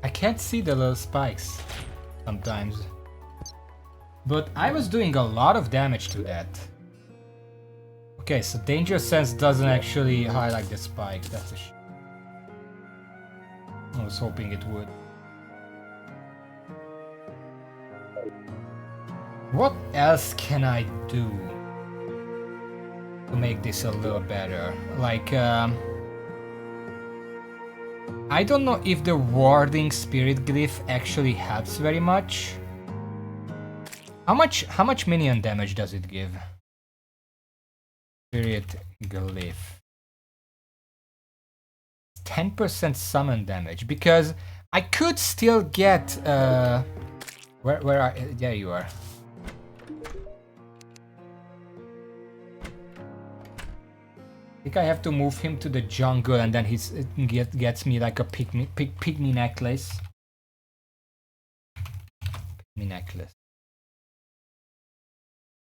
I can't see the little spikes sometimes. But I was doing a lot of damage to that. Okay, so Danger Sense doesn't actually highlight the spike. That's a I was hoping it would. What else can I do to make this a little better? Like, I don't know if the warding spirit glyph actually helps very much. How much minion damage does it give? Spirit Glyph. 10% summon damage, because I could still get where are there you are. I think I have to move him to the jungle, and then gets me like a pygmy necklace. Pygmy necklace.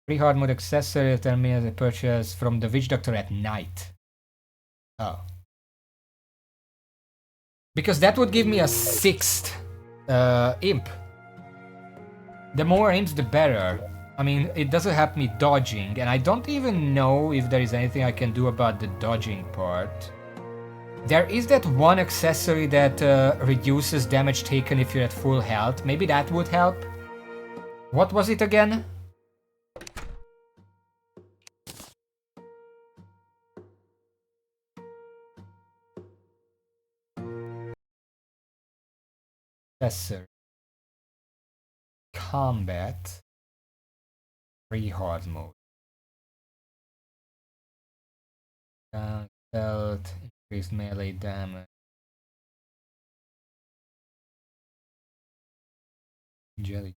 Pre-Hardmode accessory tell me as a purchase from the Witch Doctor at night. Oh. Because that would give me a 6th imp. The more imps, the better. I mean, it doesn't help me dodging, and I don't even know if there is anything I can do about the dodging part. There is that one accessory that reduces damage taken if you're at full health. Maybe that would help. What was it again? Accessory. Combat. Pre-Hardmode. Stealth. Increased melee damage. Jelly.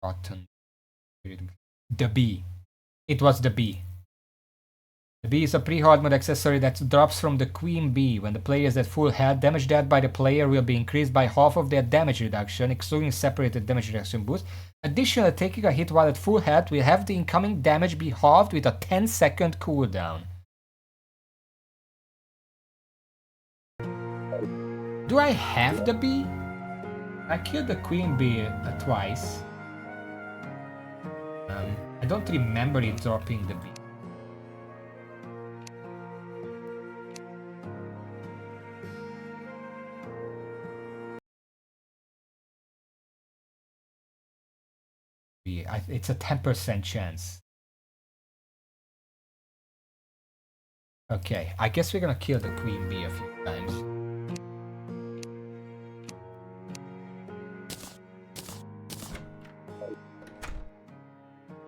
Cotton. The bee. It was the bee. The bee is a pre-Hardmode accessory that drops from the queen bee. When the player is at full health, damage dealt by the player will be increased by half of their damage reduction, excluding separated damage reduction boost. Additionally, taking a hit while at full health will have the incoming damage be halved with a 10-second cooldown. Do I have the bee? I killed the queen bee twice. I don't remember it dropping the bee. It's a 10% chance. Okay, I guess we're gonna kill the queen bee a few times.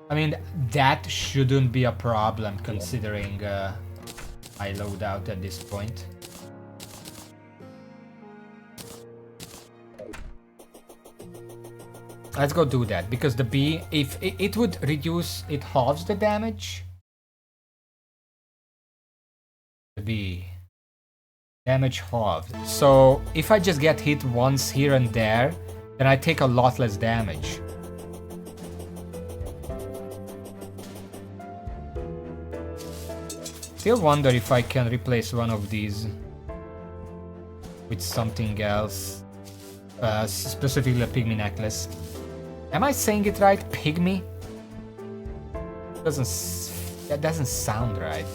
I mean, that shouldn't be a problem considering I load out at this point. Let's go do that, because the bee, if it would reduce, it halves the damage. The bee. Damage halved. So if I just get hit once here and there, then I take a lot less damage. Still wonder if I can replace one of these with something else. Specifically a pygmy necklace. Am I saying it right? Pygmy? That doesn't sound right.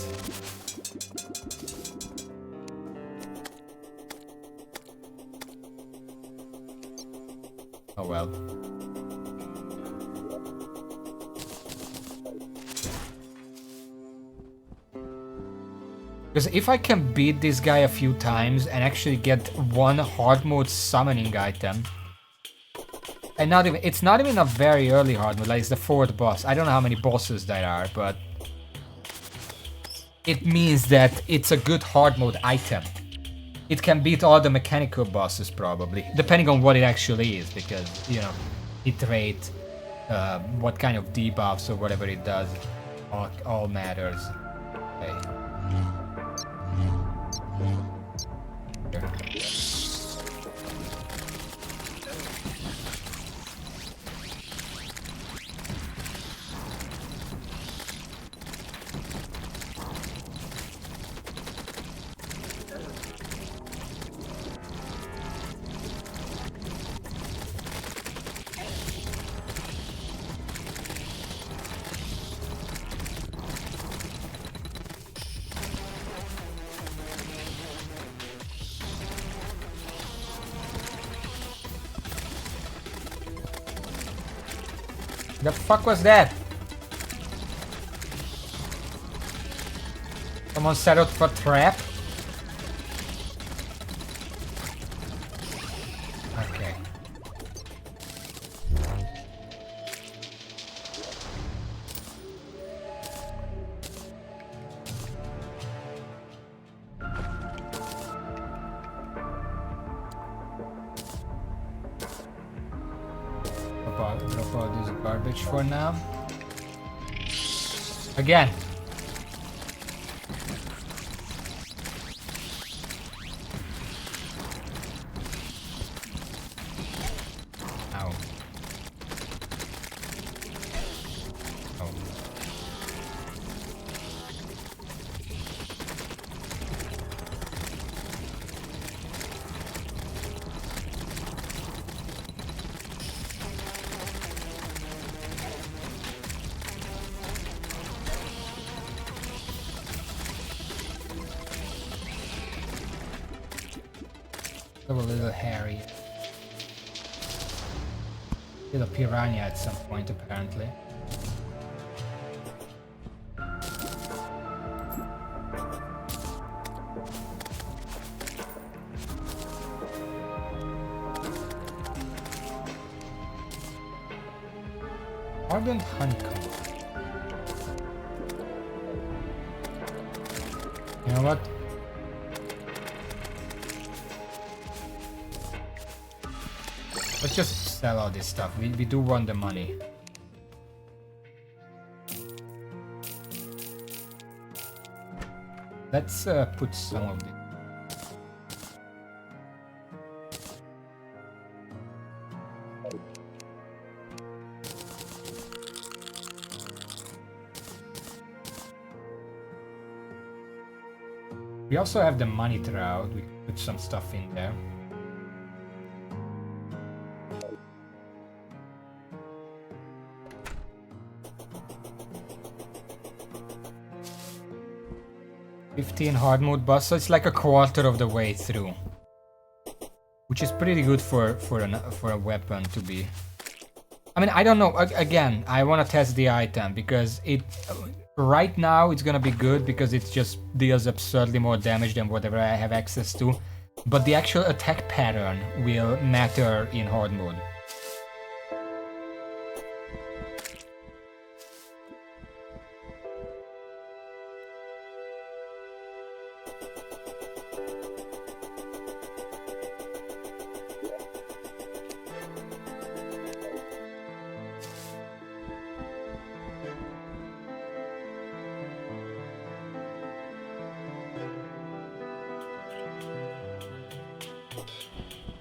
Oh well. Because if I can beat this guy a few times and actually get one hard mode summoning item, and it's not even a very early hard mode, like it's the 4th boss. I don't know how many bosses there are, but it means that it's a good hard mode item. It can beat all the mechanical bosses probably, depending on what it actually is, because, you know, hit rate, what kind of debuffs or whatever it does, all matters. Okay. The fuck was that? Someone set up a trap? Okay. drop out this garbage for now. Again. Ow. Oh. A little hairy. Little piranha at some point, apparently. Ardent honeycomb. You know what? Let's just sell all this stuff. We do want the money. Let's put some of this. We also have the money trout. We can put some stuff in there. Hard mode boss, so it's like a quarter of the way through, which is pretty good for a weapon to be. I mean, I don't know. Again, I want to test the item because it right now it's gonna be good because it just deals absurdly more damage than whatever I have access to. But the actual attack pattern will matter in hard mode.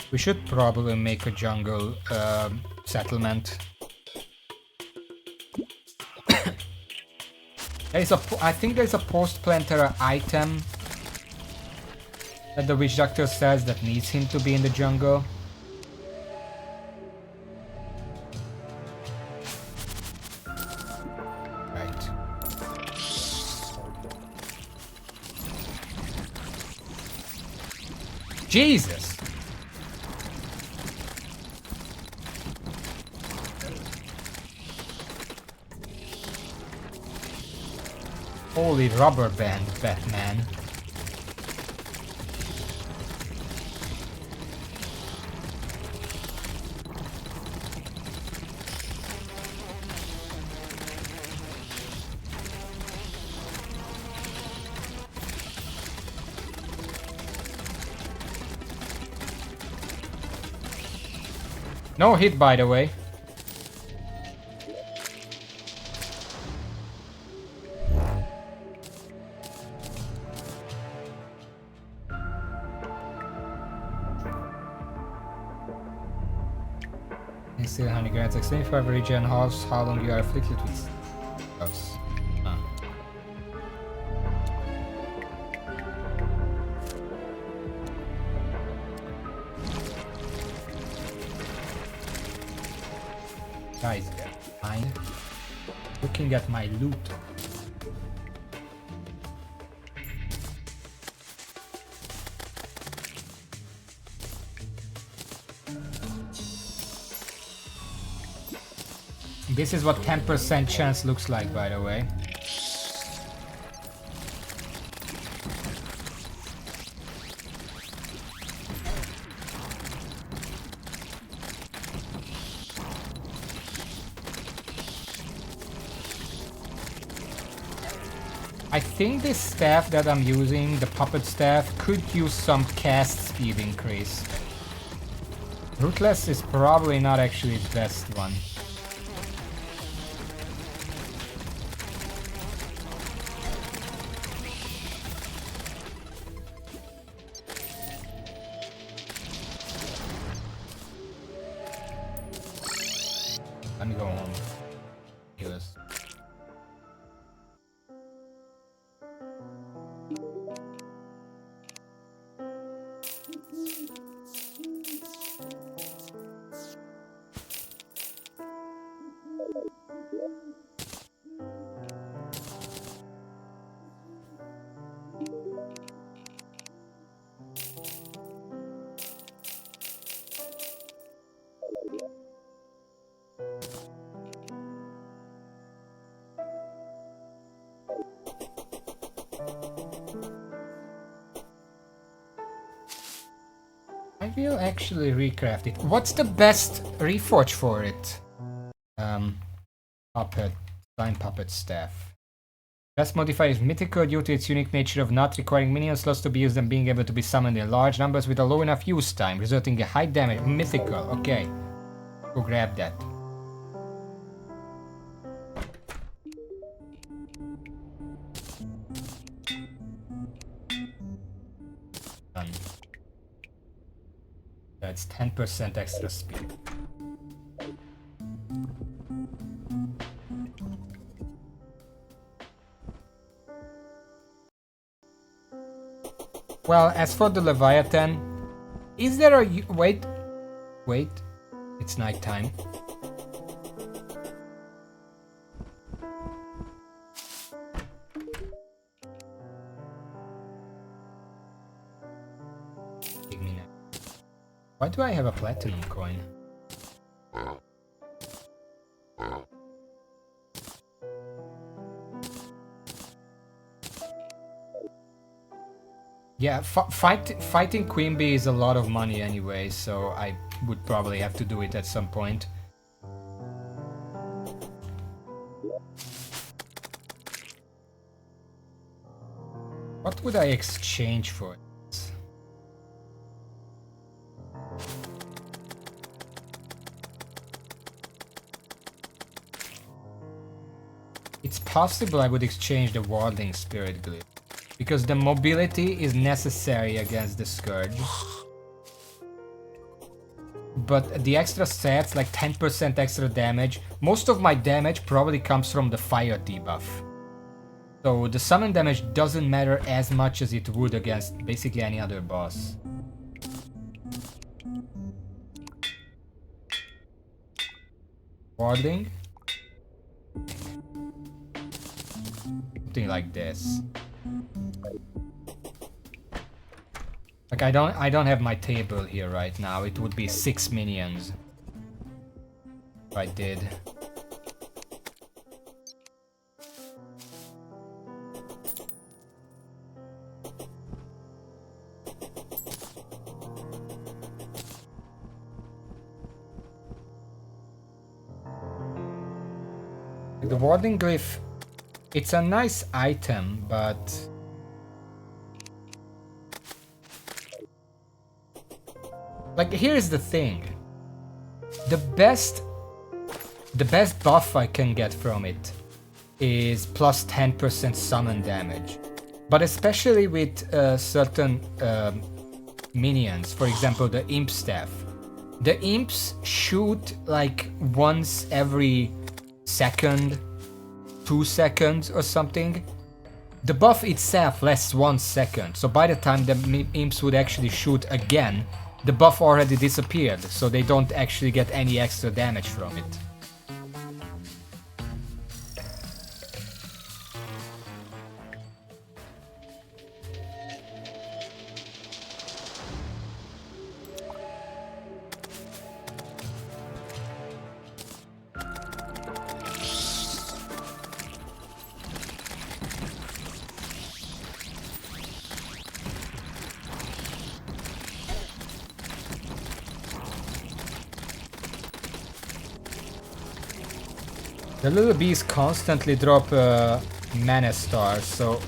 We should probably make a jungle settlement. I think there's a post-planter item that the witch doctor says that needs him to be in the jungle. Right. Jesus! Holy rubber band, Batman. No hit, by the way. Still honey grants like 75 region halves how long you are afflicted with stuffs. Guys, mind looking at my loot. This is what 10% chance looks like, by the way. I think this staff that I'm using, the puppet staff, could use some cast speed increase. Ruthless is probably not actually the best one. Let me go home. Yes. I will actually recraft it. What's the best reforge for it? Puppet, slime puppet staff. Best modifier is mythical due to its unique nature of not requiring minion slots to be used and being able to be summoned in large numbers with a low enough use time, resulting in high damage. Mythical, okay. Go grab that. Done. That's 10% extra speed. Well, as for the Leviathan, is there a... Wait. It's nighttime. Give me that. Why do I have a platinum coin? Yeah, fighting Queen Bee is a lot of money anyway, so I would probably have to do it at some point. What would I exchange for it? It's possible I would exchange the Warding Spirit Glyph, because the mobility is necessary against the Scourge. But the extra stats, like 10% extra damage, most of my damage probably comes from the fire debuff. So the summon damage doesn't matter as much as it would against basically any other boss. Warding? Something like this. Like I don't have my table here right now. It would be 6 minions if I did. The Warding Glyph, it's a nice item, but like here's the thing. The best buff I can get from it is plus 10% summon damage. But especially with certain minions, for example the Imp Staff. The Imps shoot like once every second, 2 seconds or something. The buff itself lasts 1 second, so by the time the Imps would actually shoot again, the buff already disappeared, so they don't actually get any extra damage from it. The little bees constantly drop mana stars, so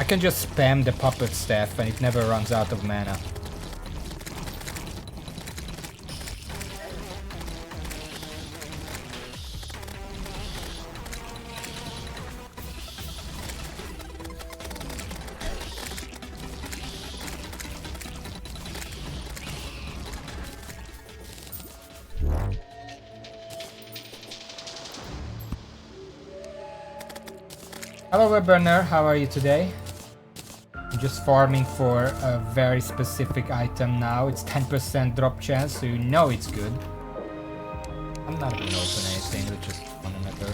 I can just spam the puppet staff and it never runs out of mana. Hello Webburner, how are you today? I'm just farming for a very specific item now. It's 10% drop chance, so you know it's good. I'm not gonna open anything, let's just on another.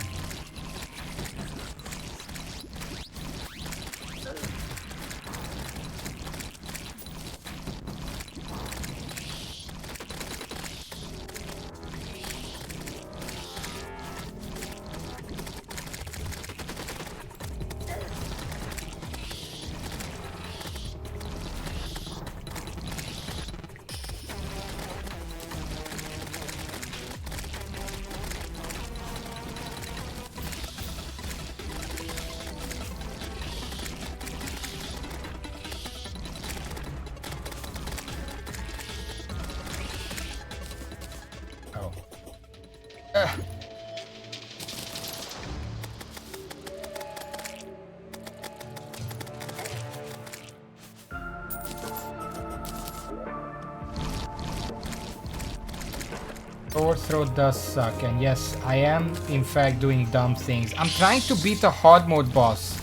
Overthrow does suck, and yes, I am in fact doing dumb things. I'm trying to beat a hard mode boss,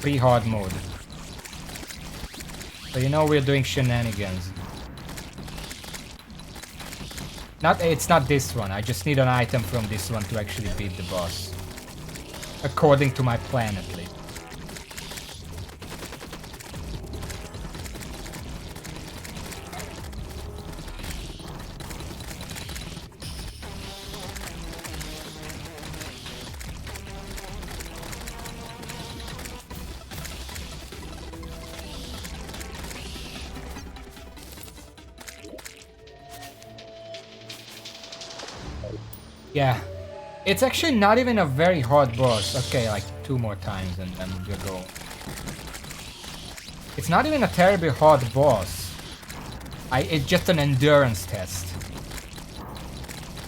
pre-hard mode. So you know we're doing shenanigans. It's not this one, I just need an item from this one to actually beat the boss. According to my plan at least. Yeah, it's actually not even a very hard boss. Okay, like 2 more times and then we'll go. It's not even a terribly hard boss. It's just an endurance test.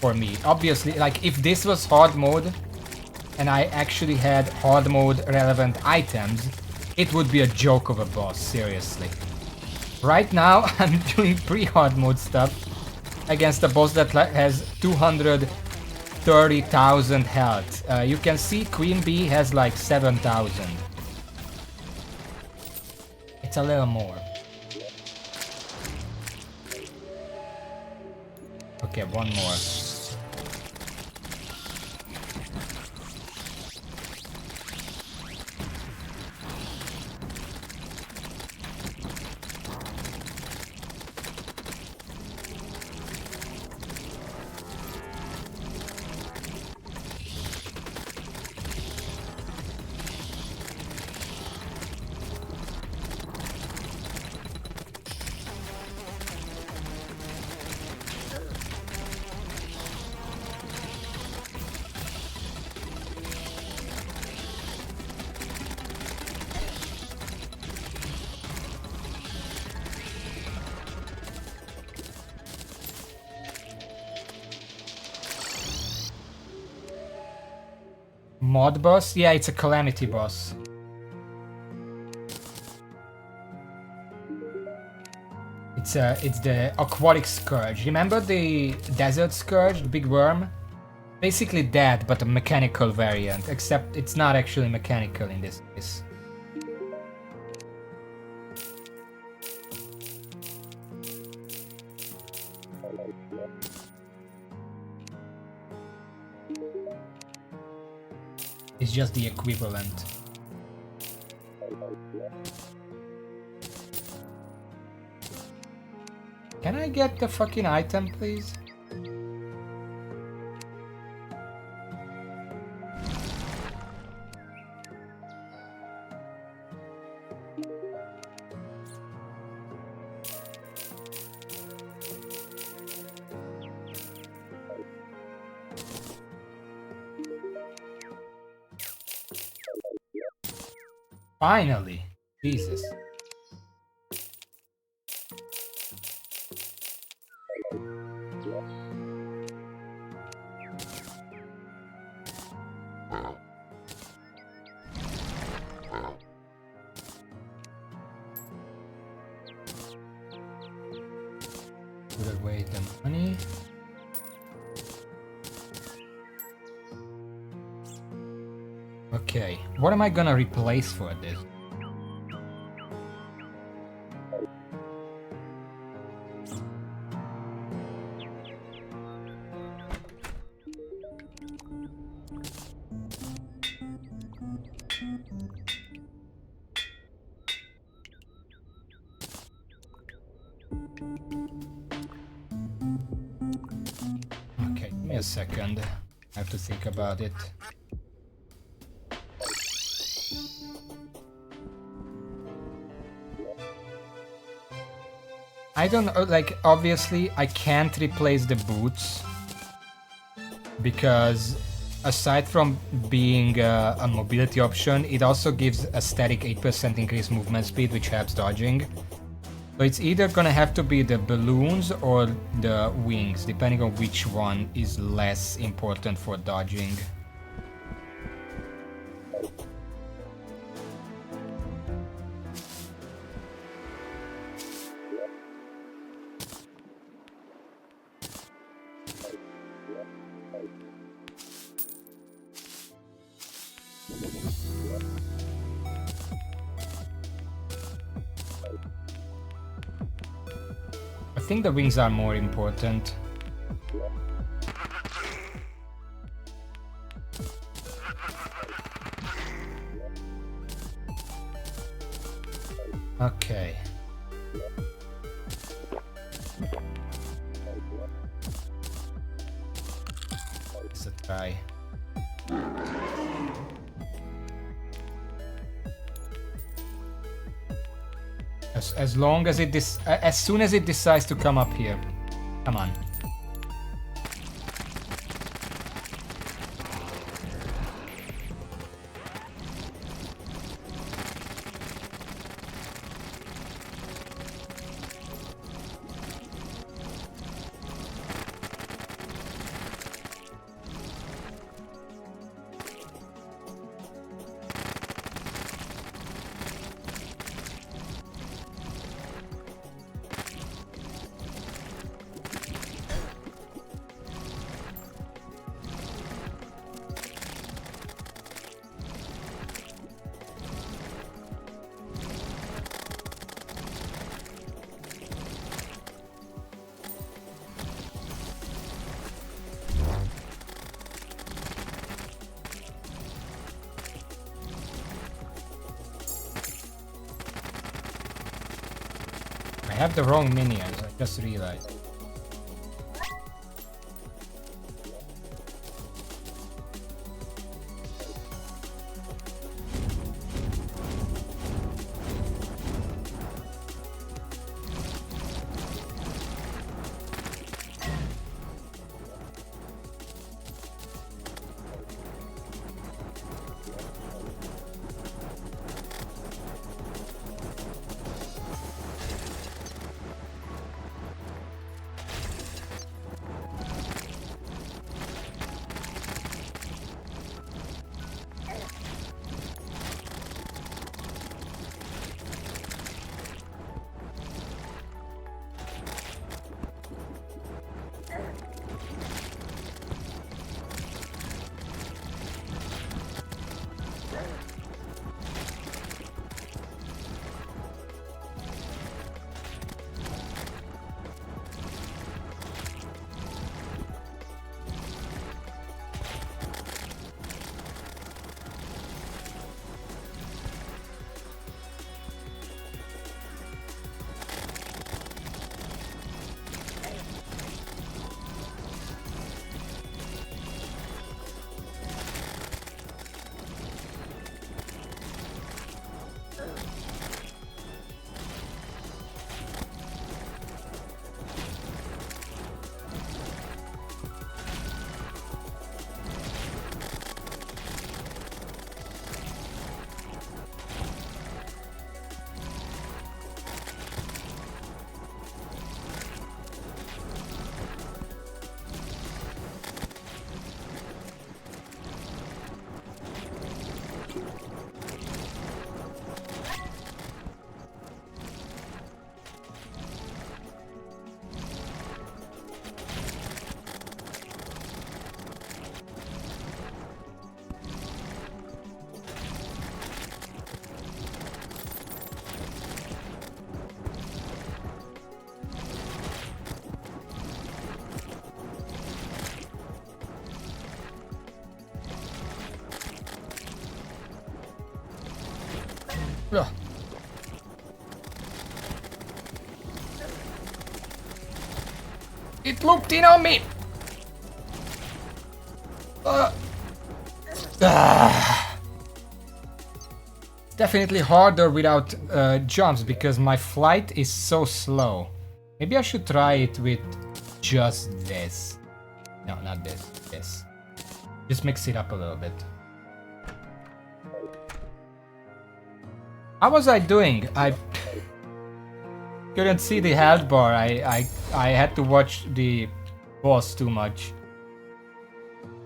For me. Obviously, like if this was hard mode and I actually had hard mode relevant items, it would be a joke of a boss, seriously. Right now, I'm doing pre-hard mode stuff against a boss that has 230,000 health. You can see Queen Bee has like 7,000. It's a little more. Okay, one more. Mod boss? Yeah, it's a Calamity boss. It's the Aquatic Scourge. Remember the Desert Scourge, the big worm? Basically that, but a mechanical variant, except it's not actually mechanical in this case. It's just the equivalent. Can I get the fucking item, please? Finally! Jesus. Put away the money. Okay, what am I gonna replace for this? Okay, give me a second. I have to think about it. I don't know, like, obviously I can't replace the boots because aside from being a mobility option, it also gives a static 8% increased movement speed, which helps dodging. So it's either gonna have to be the balloons or the wings, depending on which one is less important for dodging. I think the wings are more important. Okay. Let's try. As long as it as soon as it decides to come up here. Come on. I have the wrong minions, I just realized. Ugh. It looped in on me! Definitely harder without jumps because my flight is so slow. Maybe I should try it with just this. No, not this. This. Just mix it up a little bit. How was I doing? I couldn't see the health bar. I had to watch the boss too much.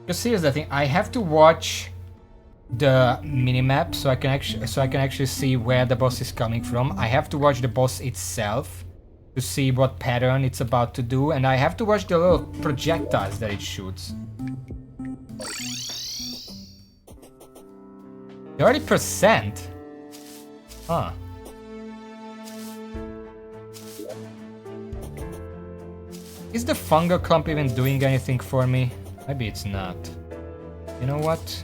Because here's the thing, I have to watch the minimap so I can actually see where the boss is coming from. I have to watch the boss itself to see what pattern it's about to do, and I have to watch the little projectiles that it shoots. 30%? Huh. Is the fungal clump even doing anything for me? Maybe it's not. You know what?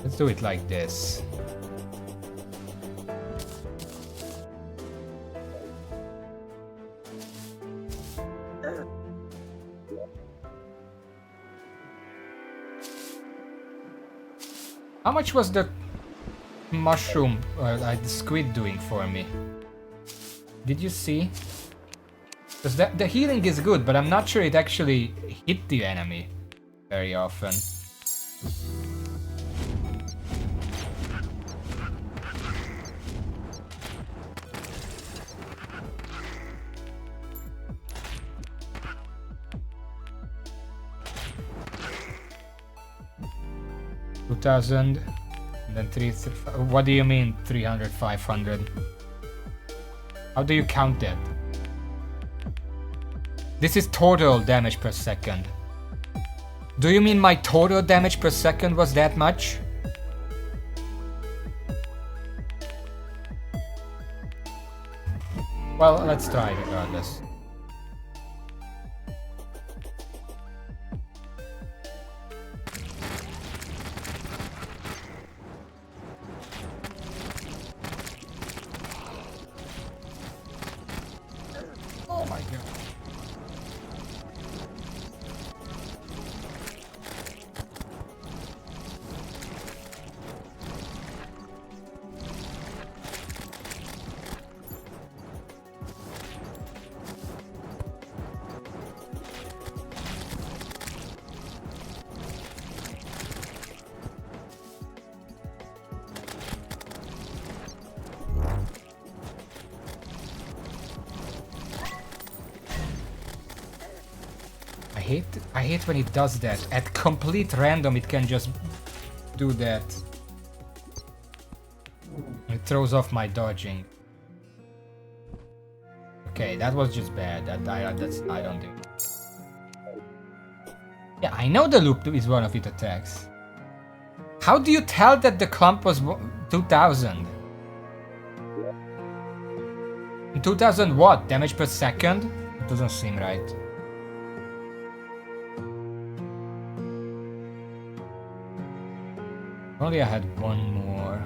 Let's do it like this. How much was the mushroom, the squid doing for me? Did you see? Because the healing is good, but I'm not sure it actually hit the enemy very often. $2,000 and then 3. What do you mean 300, 500? How do you count that? This is total damage per second. Do you mean my total damage per second was that much? Well, let's try regardless. Oh my god. I hate when it does that. At complete random it can just do that. It throws off my dodging. Okay, that was just bad. I don't think. Yeah, I know the loop is one of its attacks. How do you tell that the clump was 2000? 2000 what? Damage per second? It doesn't seem right. Only I had one more.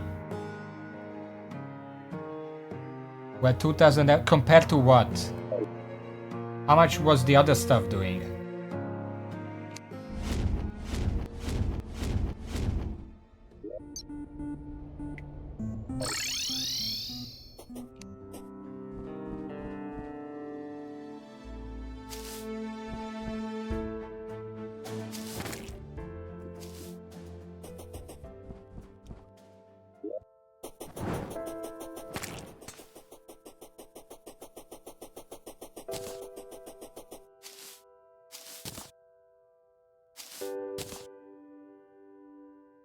Well, 2000 compared to what? How much was the other stuff doing?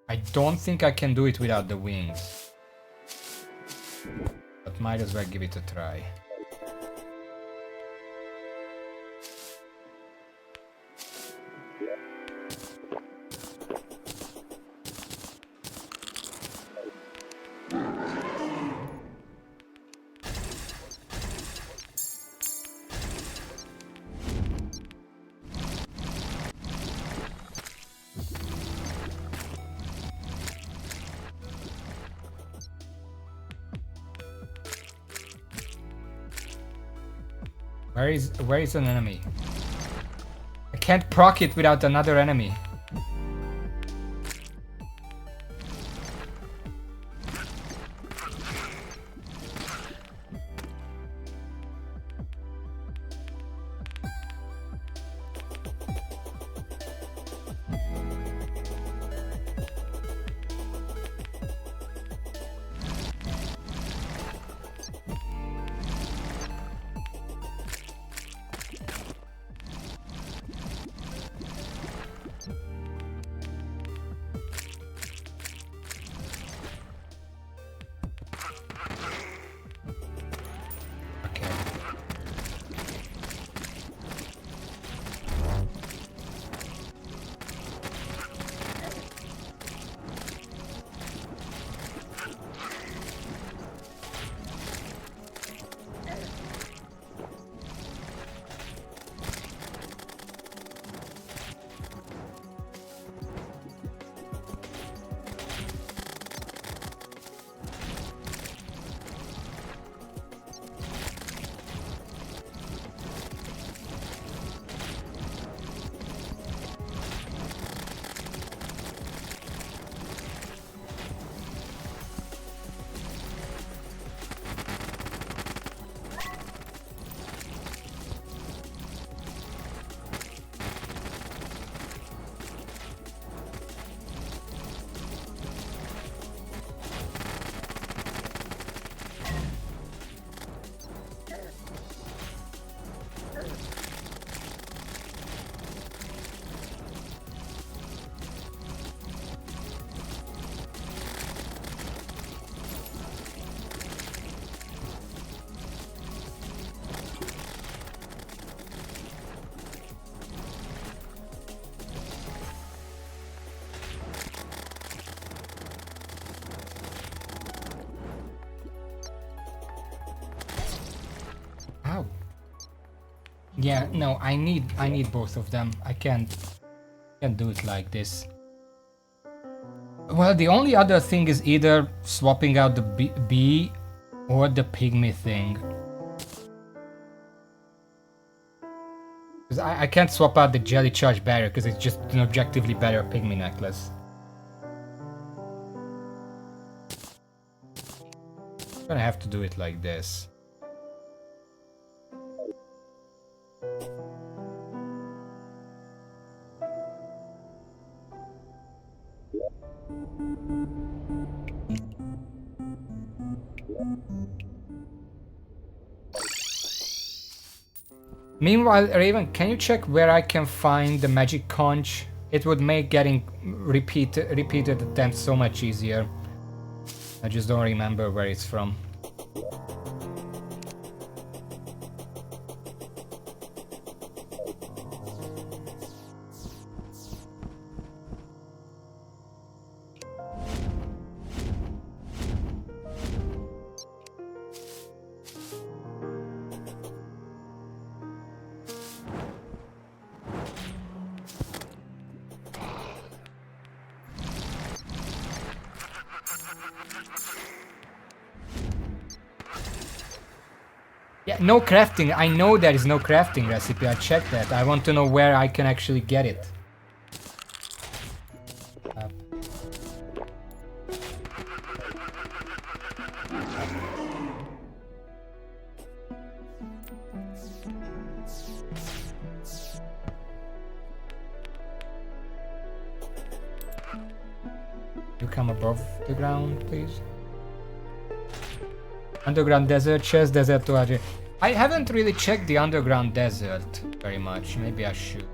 I don't think I can do it without the wings. But might as well give it a try. Where is an enemy? I can't proc it without another enemy. Yeah, no, I need both of them. I can't do it like this. Well, the only other thing is either swapping out the bee or the pygmy thing. Because I can't swap out the jelly charge barrier because it's just an objectively better pygmy necklace. I'm gonna have to do it like this. Meanwhile, Raven, can you check where I can find the magic conch? It would make getting repeated attempts so much easier. I just don't remember where it's from. Yeah, no crafting. I know there is no crafting recipe. I checked that. I want to know where I can actually get it. You come above the ground, please. Underground desert chest, desert to I haven't really checked the underground desert very much. Maybe I should.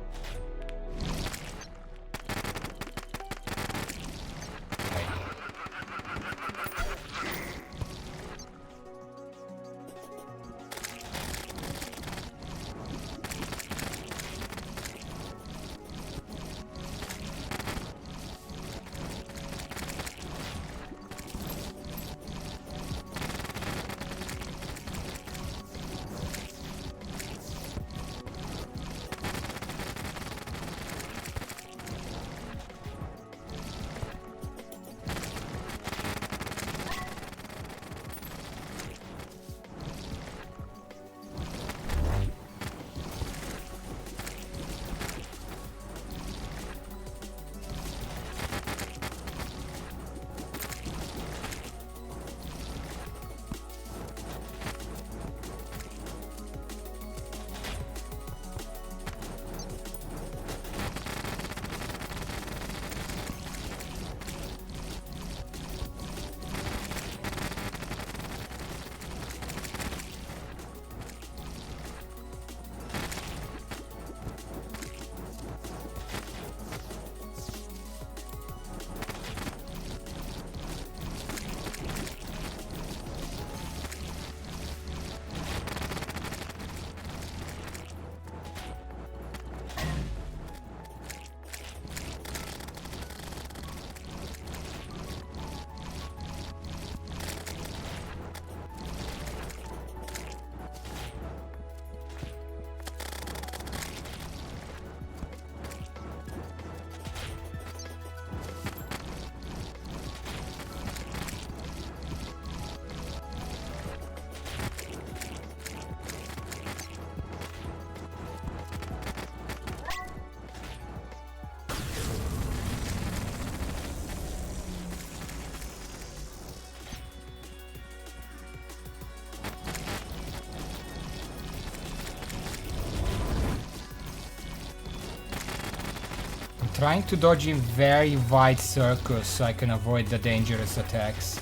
trying to dodge in very wide circles so I can avoid the dangerous attacks.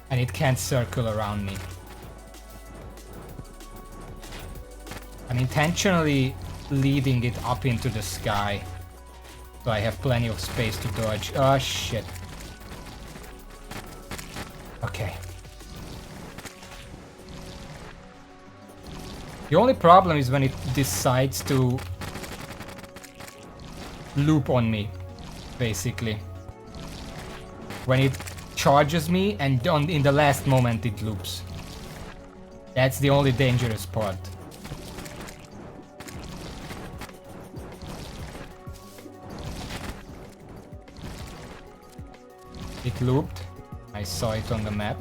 And it can't circle around me. I'm intentionally leading it up into the sky, so I have plenty of space to dodge. Oh shit. Okay. The only problem is when it decides to loop on me, basically. When it charges me and in the last moment it loops. That's the only dangerous part. It looped. I saw it on the map.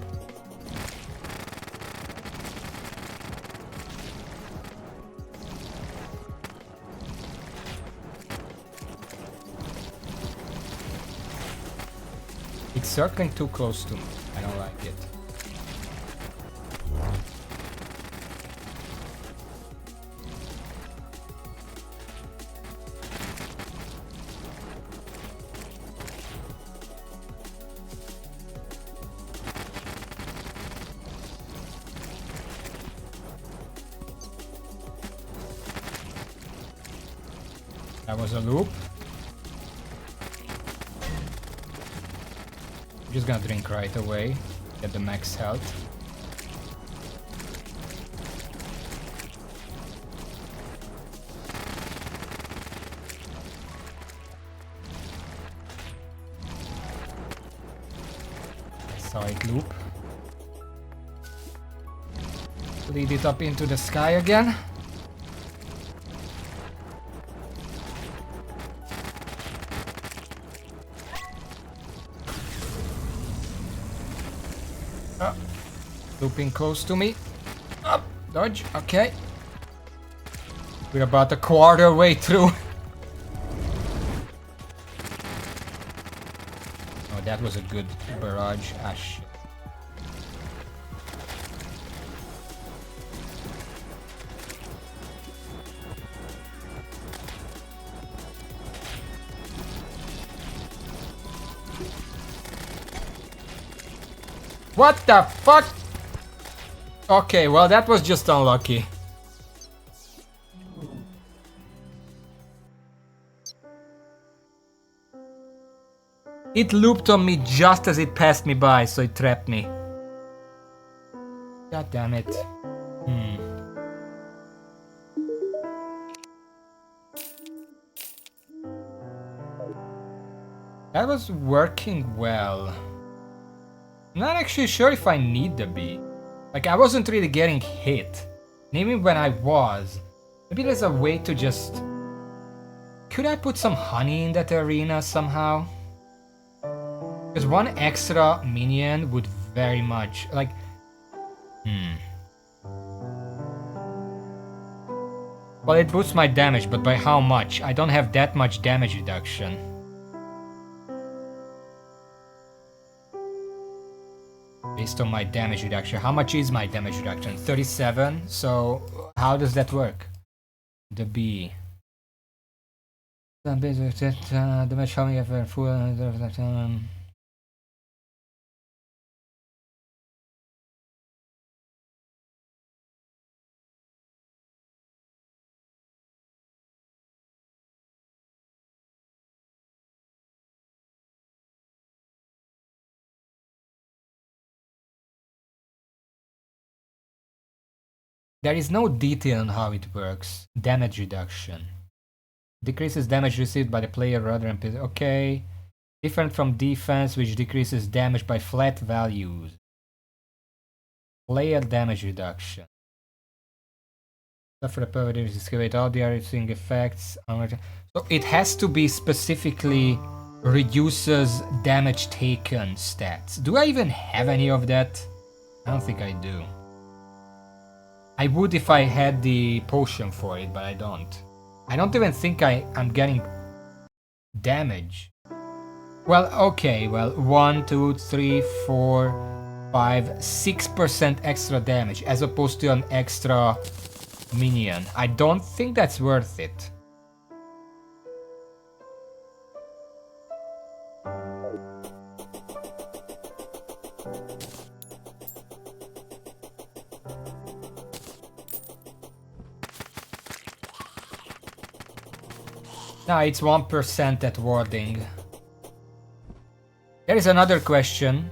It's circling too close to me. I don't like it. That was a loop. I'm just gonna drink right away, get the max health. I saw it loop. Lead it up into the sky again. Looping close to me. Up, dodge, okay. We're about a quarter way through. Oh, that was a good barrage. Ah, shit. What the fuck? Okay, well that was just unlucky. It looped on me just as it passed me by, so it trapped me. God damn it. That was working well. I'm not actually sure if I need the bee. Like, I wasn't really getting hit. And even when I was, maybe there's a way to just... Could I put some honey in that arena somehow? Because one extra minion would very much... Like... Well, it boosts my damage, but by how much? I don't have that much damage reduction. Based on my damage reduction. How much is my damage reduction? 37. So how does that work? The B. Damage how many ever full. There is no detail on how it works. Damage reduction. Decreases damage received by the player rather than... Okay. Different from defense, which decreases damage by flat values. Player damage reduction. Suffer a power damage, excavate all the other effects. So it has to be specifically reduces damage taken stats. Do I even have any of that? I don't think I do. I would if I had the potion for it, but I don't. I don't even think I'm getting damage. Well, okay, well, 1, 2, 3, 4, 6% extra damage as opposed to an extra minion. I don't think that's worth it. No, it's 1% at warding. There is another question.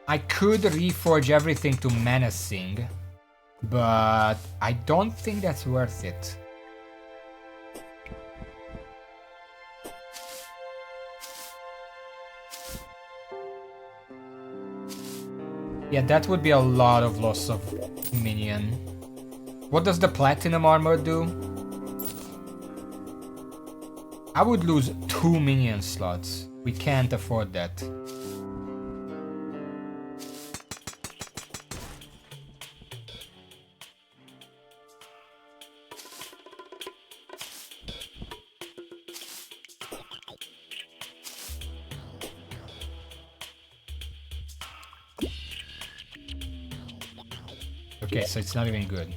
I could reforge everything to menacing, but I don't think that's worth it. Yeah, that would be a lot of loss of minion. What does the platinum armor do? I would lose 2 minion slots. We can't afford that. Okay, so it's not even good.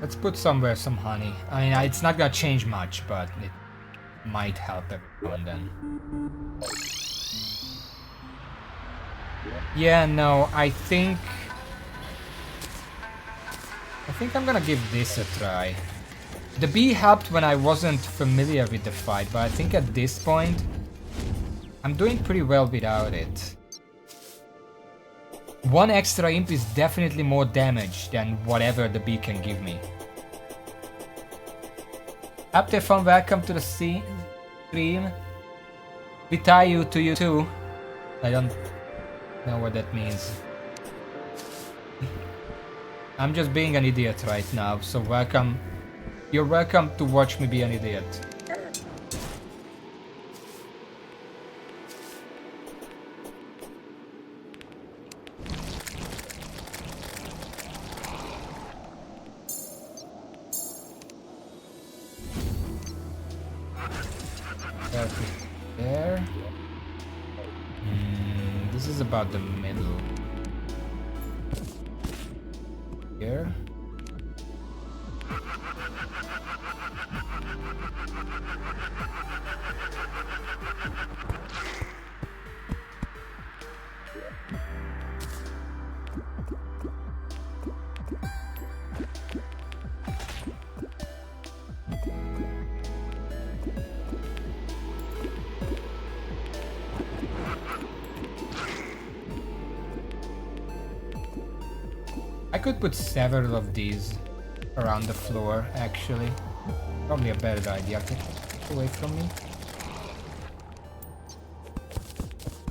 Let's put somewhere some honey. I mean, it's not gonna change much, but it might help every now and then. Yeah, no, I think I'm gonna give this a try. The bee helped when I wasn't familiar with the fight, but I think at this point, I'm doing pretty well without it. 1 extra imp is definitely more damage than whatever the bee can give me. Aptefun, welcome to the stream. We tie you to you too. I don't know what that means. I'm just being an idiot right now, so welcome. You're welcome to watch me be an idiot. There. This is about the middle. Here. I could put several of these around the floor, actually. Probably a better idea. Get away from me.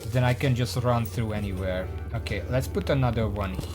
Then I can just run through anywhere. Okay, let's put another one here.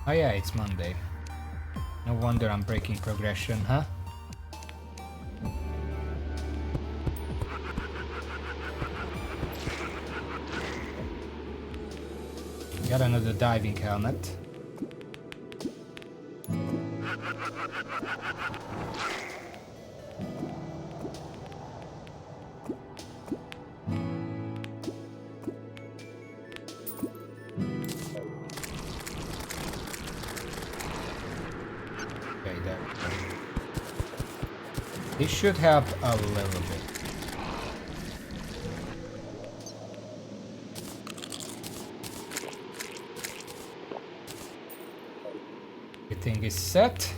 Oh yeah, it's Monday. No wonder I'm breaking progression, huh? Got another diving helmet. Okay, there. This should help a little bit. Everything is set.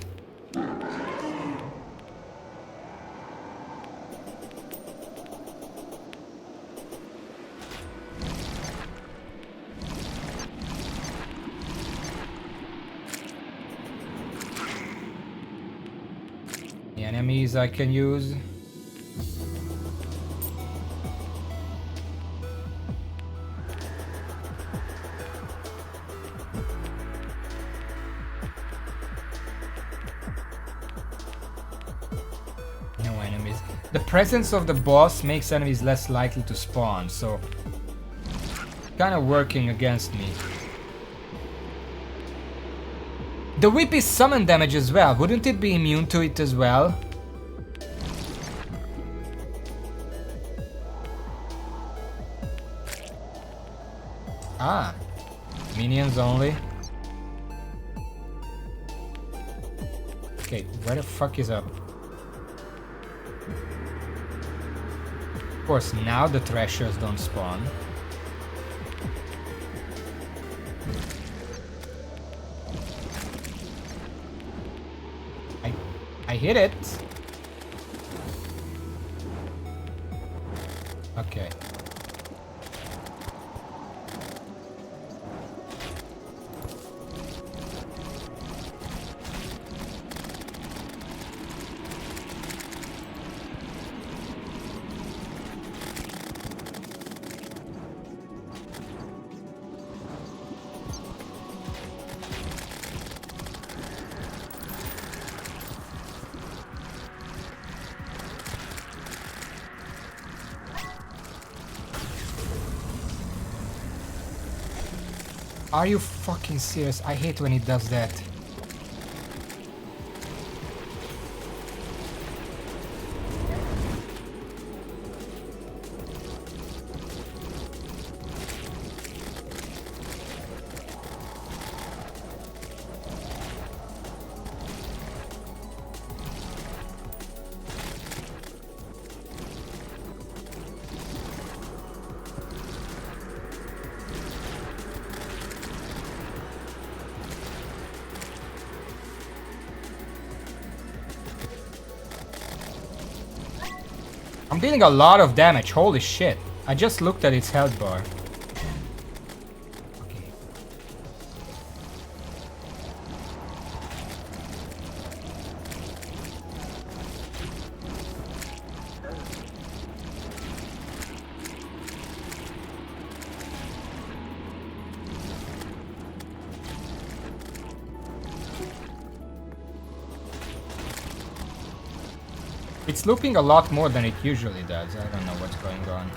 The enemies I can use. No enemies. The presence of the boss makes enemies less likely to spawn, so kind of working against me. The whip is summon damage as well. Wouldn't it be immune to it as well? Ah, minions only. Okay, where the fuck is up? Of course, now the threshers don't spawn. I hit it. Okay. Are you fucking serious? I hate when it does that. I'm dealing a lot of damage, holy shit. I just looked at its health bar. Okay. It's looping a lot more than it usually does. I don't know what's going on.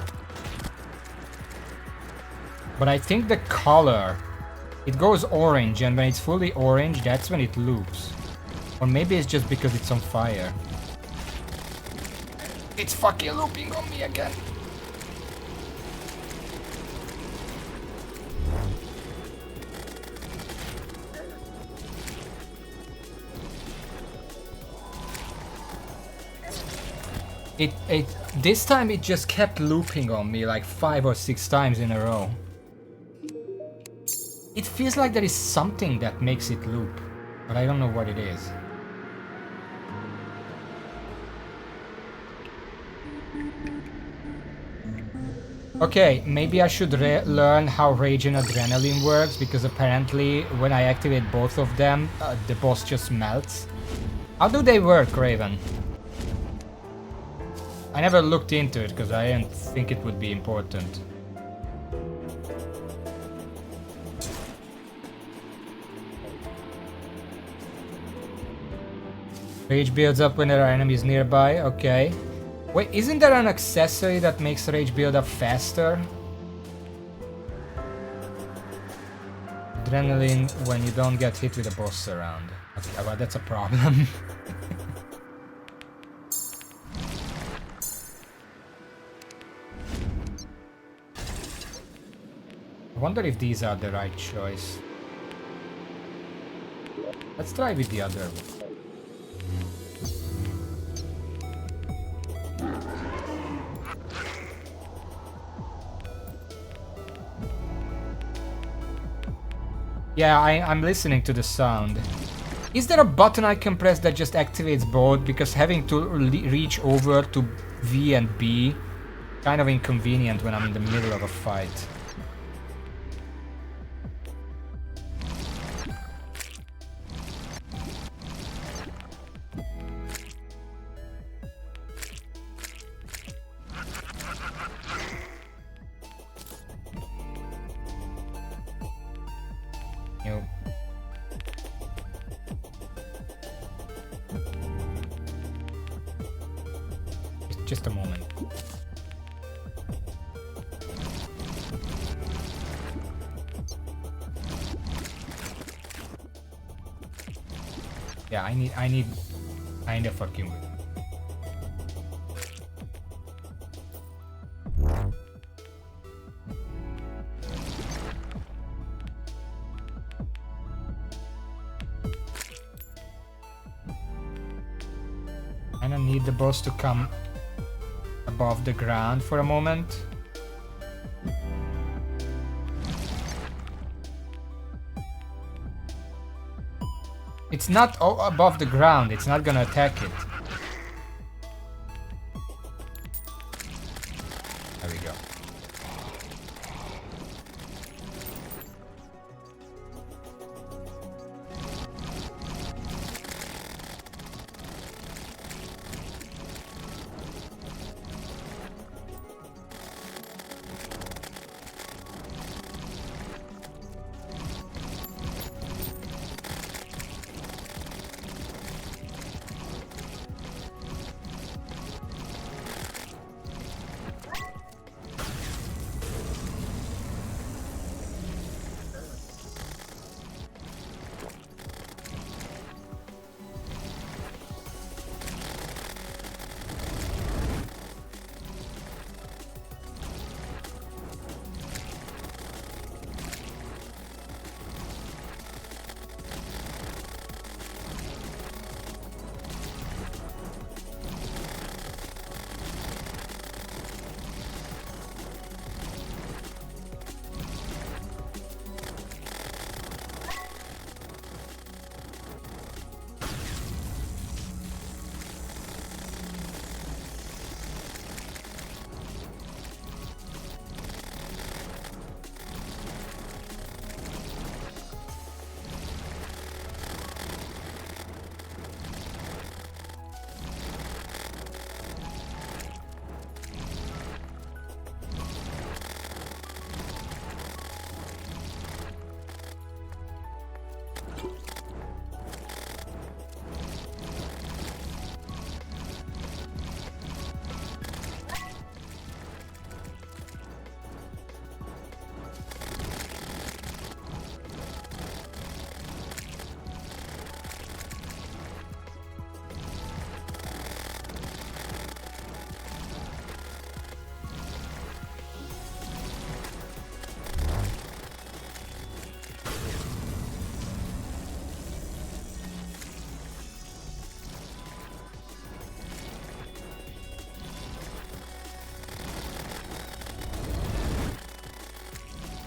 But I think the color, it goes orange, and when it's fully orange, that's when it loops. Or maybe it's just because it's on fire. It's fucking looping on me again. This time it just kept looping on me like 5 or 6 times in a row. It feels like there is something that makes it loop, but I don't know what it is. Okay, maybe I should learn how Rage and Adrenaline works, because apparently when I activate both of them, the boss just melts. How do they work, Raven? I never looked into it because I didn't think it would be important. Rage builds up when there are enemies nearby. Okay. Wait, isn't there an accessory that makes rage build up faster? Adrenaline when you don't get hit with a boss around. Okay, well, that's a problem. I wonder if these are the right choice. Let's try with the other one. Yeah, I'm listening to the sound. Is there a button I can press that just activates both? Because having to reach over to V and B, kind of inconvenient when I'm in the middle of a fight. Just a moment. Yeah, I need kinda fucking with it. Kinda need the boss to come above the ground for a moment. It's not above the ground, it's not gonna attack it. There we go.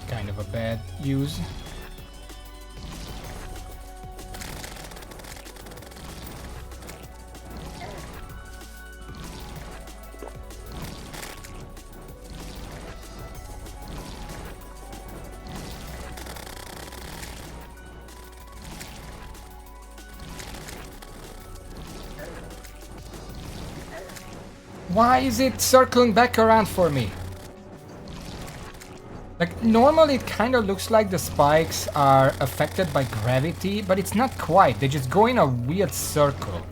Kind of a bad use. Why is it circling back around for me? Like, normally it kind of looks like the spikes are affected by gravity, but it's not quite. They just go in a weird circle.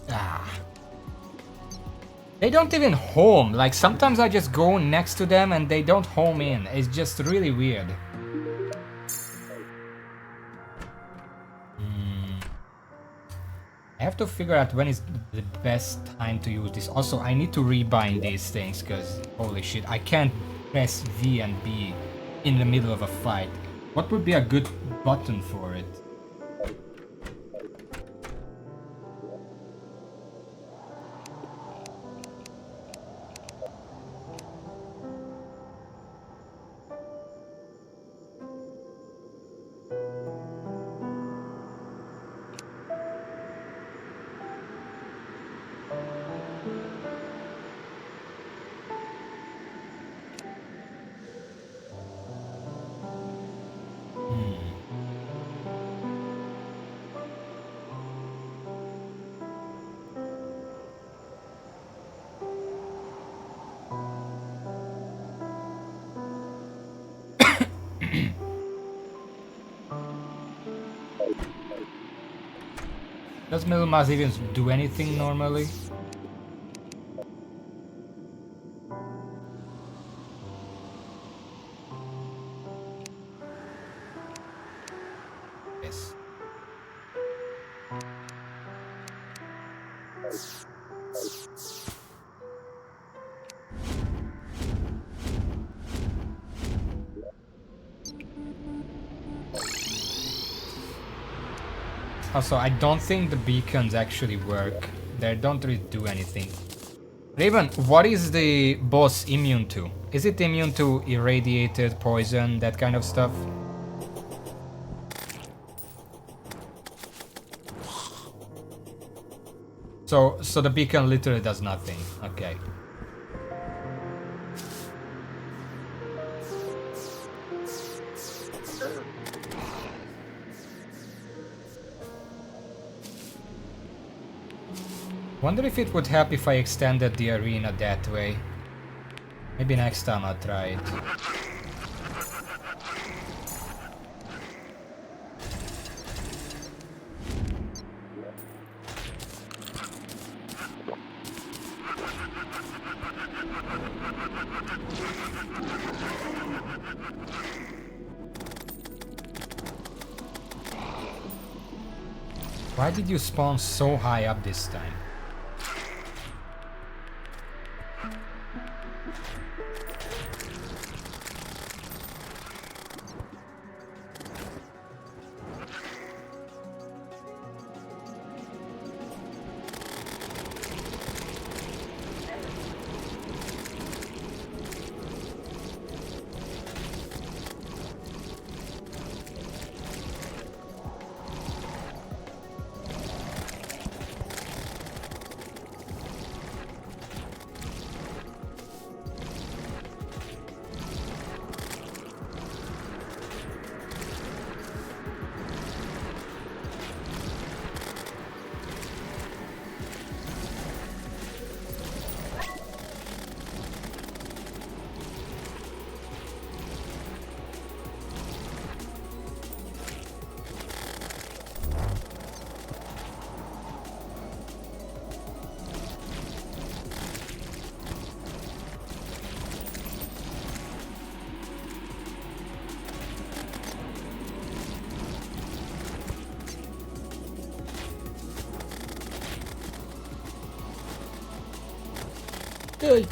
Ah. They don't even home. Like, sometimes I just go next to them and they don't home in. It's just really weird. I have to figure out when is the best time to use this. Also, I need to rebind these things because, holy shit, I can't press V and B in the middle of a fight. What would be a good button for it? Does Milmaz even do anything normally? Yes. Also, I don't think the beacons actually work. They don't really do anything. Raven, what is the boss immune to? Is it immune to irradiated poison, that kind of stuff? So the beacon literally does nothing. Okay. Wonder if it would help if I extended the arena that way. Maybe next time I'll try it. Why did you spawn so high up this time? Good.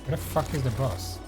Where the fuck is the boss?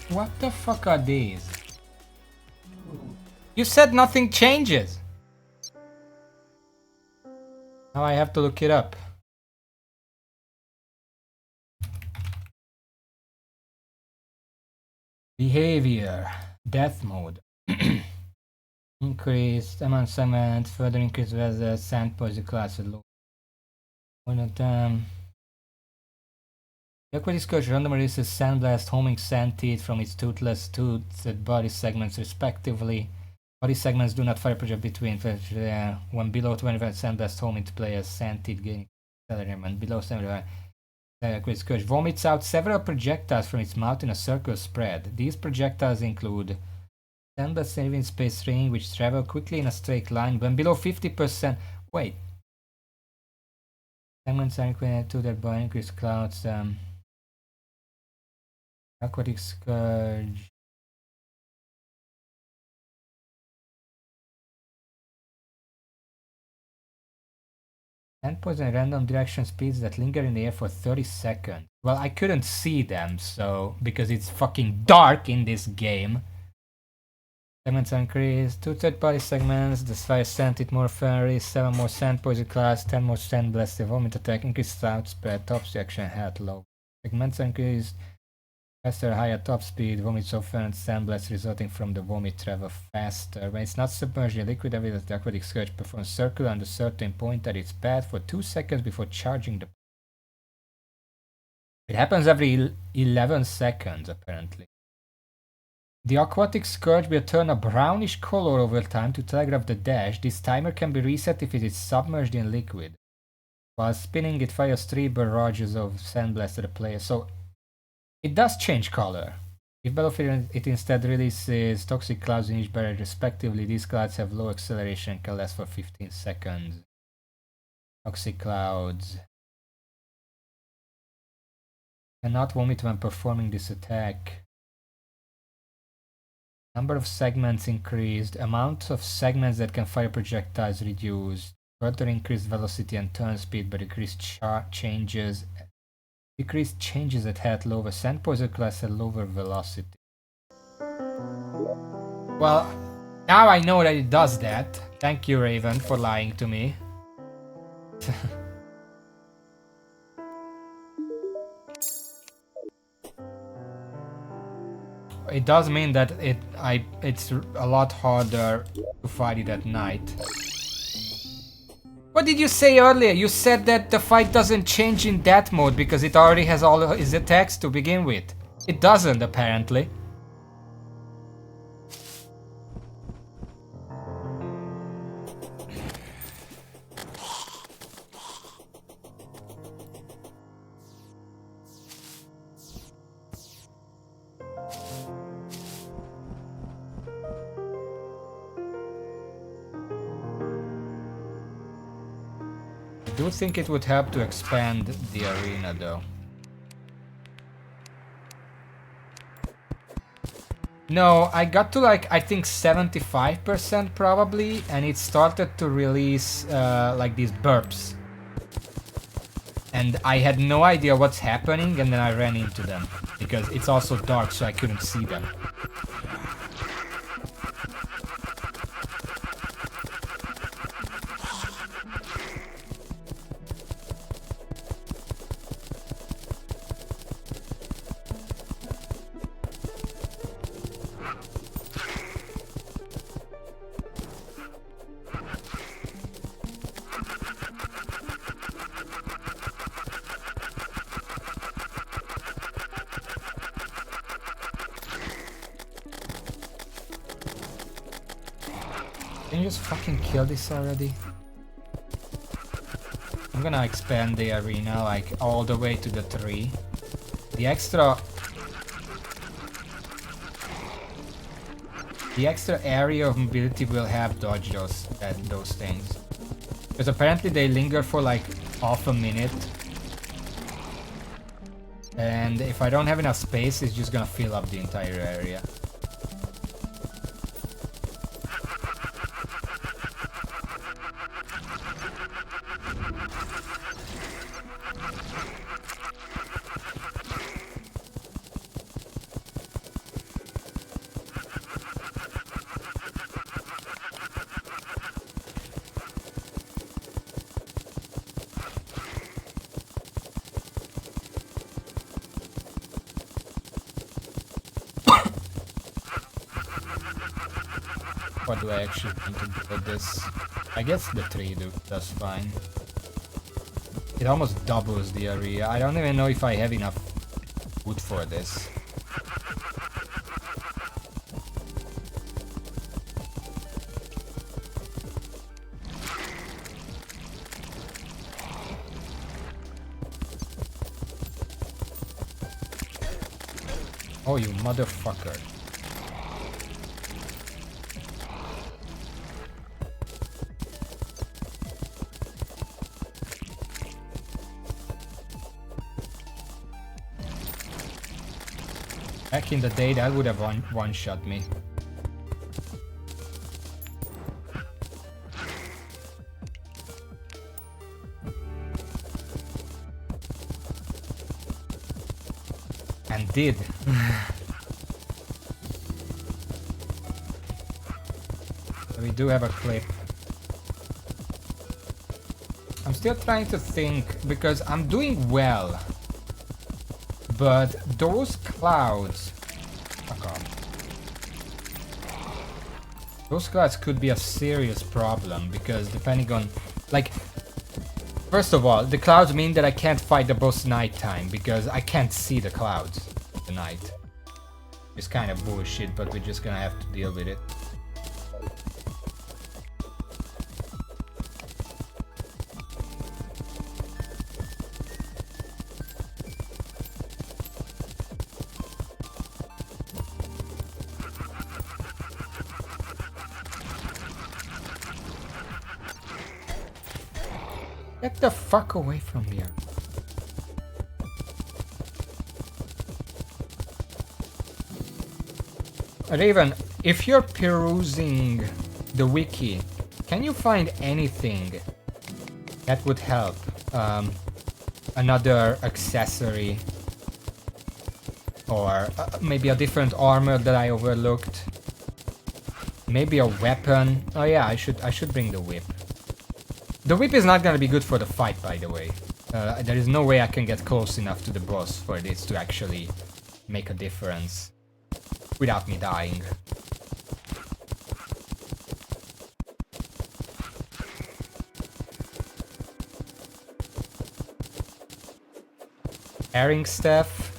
What the fuck are these? You said nothing changes! Now I have to look it up. Behavior. Death mode. Increased amount segment, further increased weather, sand poison class at low. One of them. The aquatic scourge randomly releases sandblast, homing sand teeth from its toothless toothed body segments respectively. Body segments do not fire project between when below 25 sandblast home into players sand teeth gaining accelerament below 75. The aquatic scourge vomits out several projectiles from its mouth in a circle spread. These projectiles include sandblast saving space ring which travel quickly in a straight line when below 50%. Wait. Segments are equivalent to that by increased clouds. Aquatic scourge. Sand poison random direction speeds that linger in the air for 30 seconds. Well, I couldn't see them, so because it's fucking dark in this game. Segments are increased. 2 third-party segments. The fire sand it more fairy. 7 more sand poison class. 10 more sand blast vomit attack. Increased cloud spread. Top reaction health low. Segments are increased. Faster, higher top speed, vomit so and sandblast resulting from the vomit travel faster. When it's not submerged in liquid evidence, the aquatic scourge performs circle on a certain point at its path for 2 seconds before charging the. It happens every 11 seconds, apparently. The aquatic scourge will turn a brownish color over time to telegraph the dash. This timer can be reset if it is submerged in liquid. While spinning, it fires 3 barrages of sandblast at the player. So it does change color. If battlefield it instead releases toxic clouds in each barrage respectively, these clouds have low acceleration and can last for 15 seconds. Toxic clouds cannot vomit when performing this attack. Number of segments increased. Amount of segments that can fire projectiles reduced. Further increased velocity and turn speed but decreased changes Decrease changes at head lower sand poison class at lower velocity. Well, now I know that it does that. Thank you, Raven, for lying to me. It does mean that it's a lot harder to fight it at night. What did you say earlier? You said that the fight doesn't change in that mode because it already has all his attacks to begin with. It doesn't, apparently. I do think it would help to expand the arena, though. No, I got to like, I think 75% probably, and it started to release like these burps. And I had no idea what's happening, and then I ran into them. Because it's also dark, so I couldn't see them. Can you just fucking kill this already? I'm gonna expand the arena like all the way to the tree. The extra area of mobility will have dodge those things. Because apparently they linger for like half a minute. And if I don't have enough space, it's just gonna fill up the entire area. What do I actually want to do with this? I guess the tree does fine. It almost doubles the area. I don't even know if I have enough wood for this. Oh, you motherfucker. Back in the day, that would have one-shot me. And did. We do have a clip. I'm still trying to think, because I'm doing well. But those clouds... Fuck off. Those clouds could be a serious problem, because depending on... Like, first of all, the clouds mean that I can't fight the boss nighttime, because I can't see the clouds at night. It's kind of bullshit, but we're just gonna have to deal with it. Get the fuck away from here. Raven, if you're perusing the wiki, can you find anything that would help? another accessory. Or maybe a different armor that I overlooked. Maybe a weapon. Oh yeah, I should bring the whip. The whip is not gonna be good for the fight, by the way. There is no way I can get close enough to the boss for this to actually make a difference without me dying. Herring staff.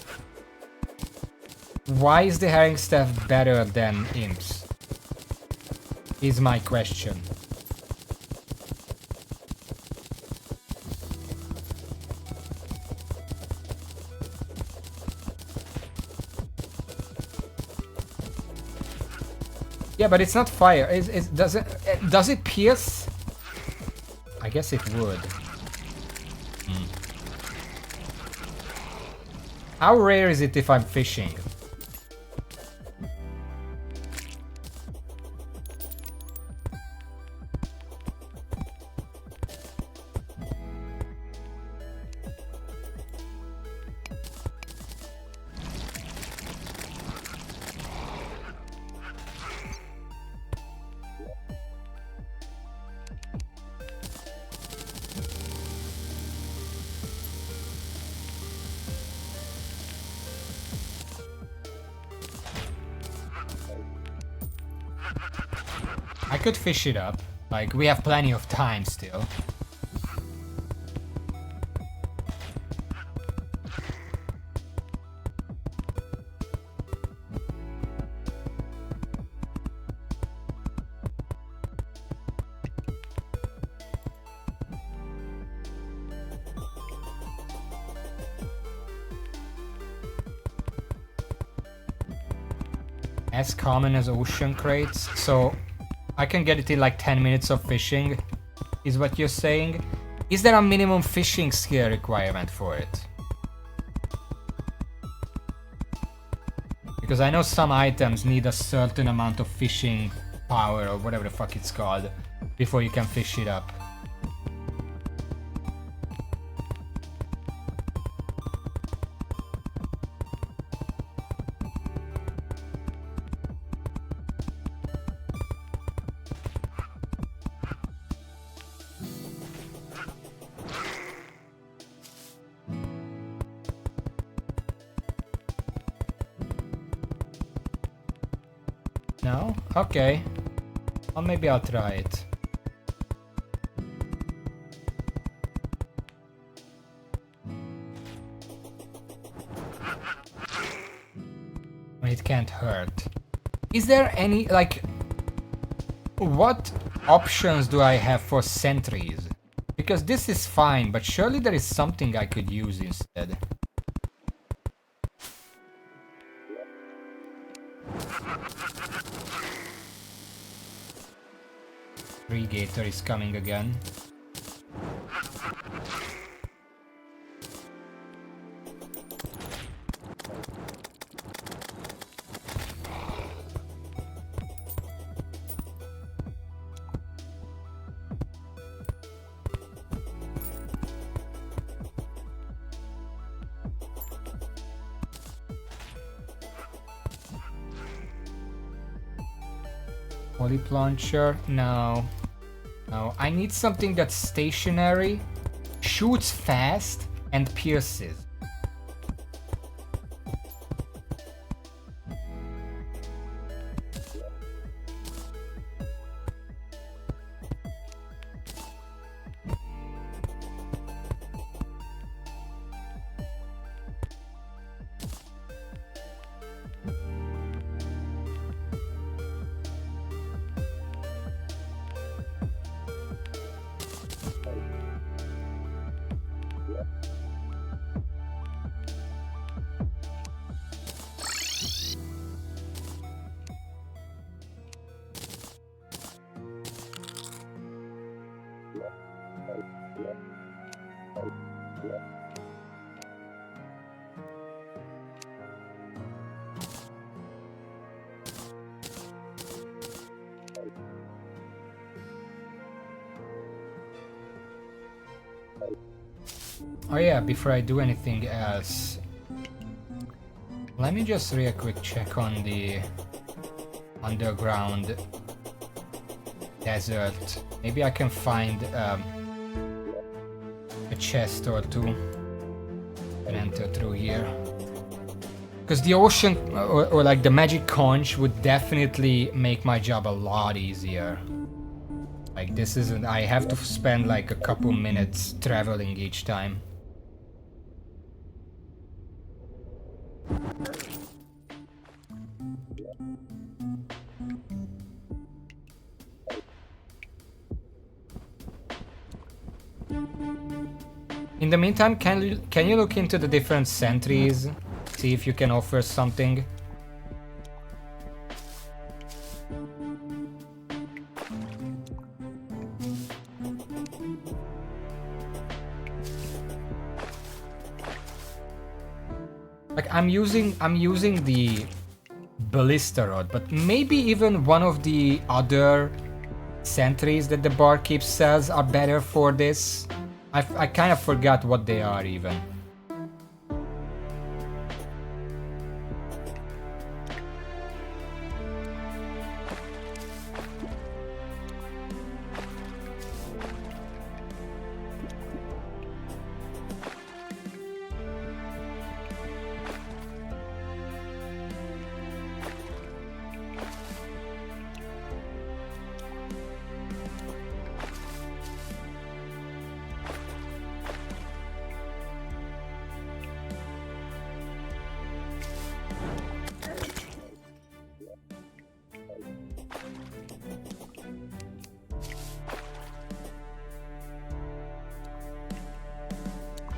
Why is the herring staff better than imps? Is my question. Yeah, but it's not fire. Does it pierce? I guess it would. How rare is it if I'm fishing? I could fish it up. Like, we have plenty of time still. As common as ocean crates, so I can get it in like 10 minutes of fishing, is what you're saying? Is there a minimum fishing skill requirement for it? Because I know some items need a certain amount of fishing power or whatever the fuck it's called before you can fish it up. No? Okay. Well, maybe I'll try it. It can't hurt. Is there any, like... What options do I have for sentries? Because this is fine, but surely there is something I could use instead. Regator is coming again. Polyp launcher? No. No, I need something that's stationary, shoots fast, and pierces. Oh yeah, before I do anything else, let me just real quick check on the underground desert. Maybe I can find a chest or two and enter through here. Because the ocean or like the magic conch would definitely make my job a lot easier. Like this isn't, I have to spend like a couple minutes traveling each time. In the meantime, can you look into the different sentries? See if you can offer something. Like I'm using the ballista rod, but maybe even one of the other sentries that the barkeep sells are better for this. I kind of forgot what they are even.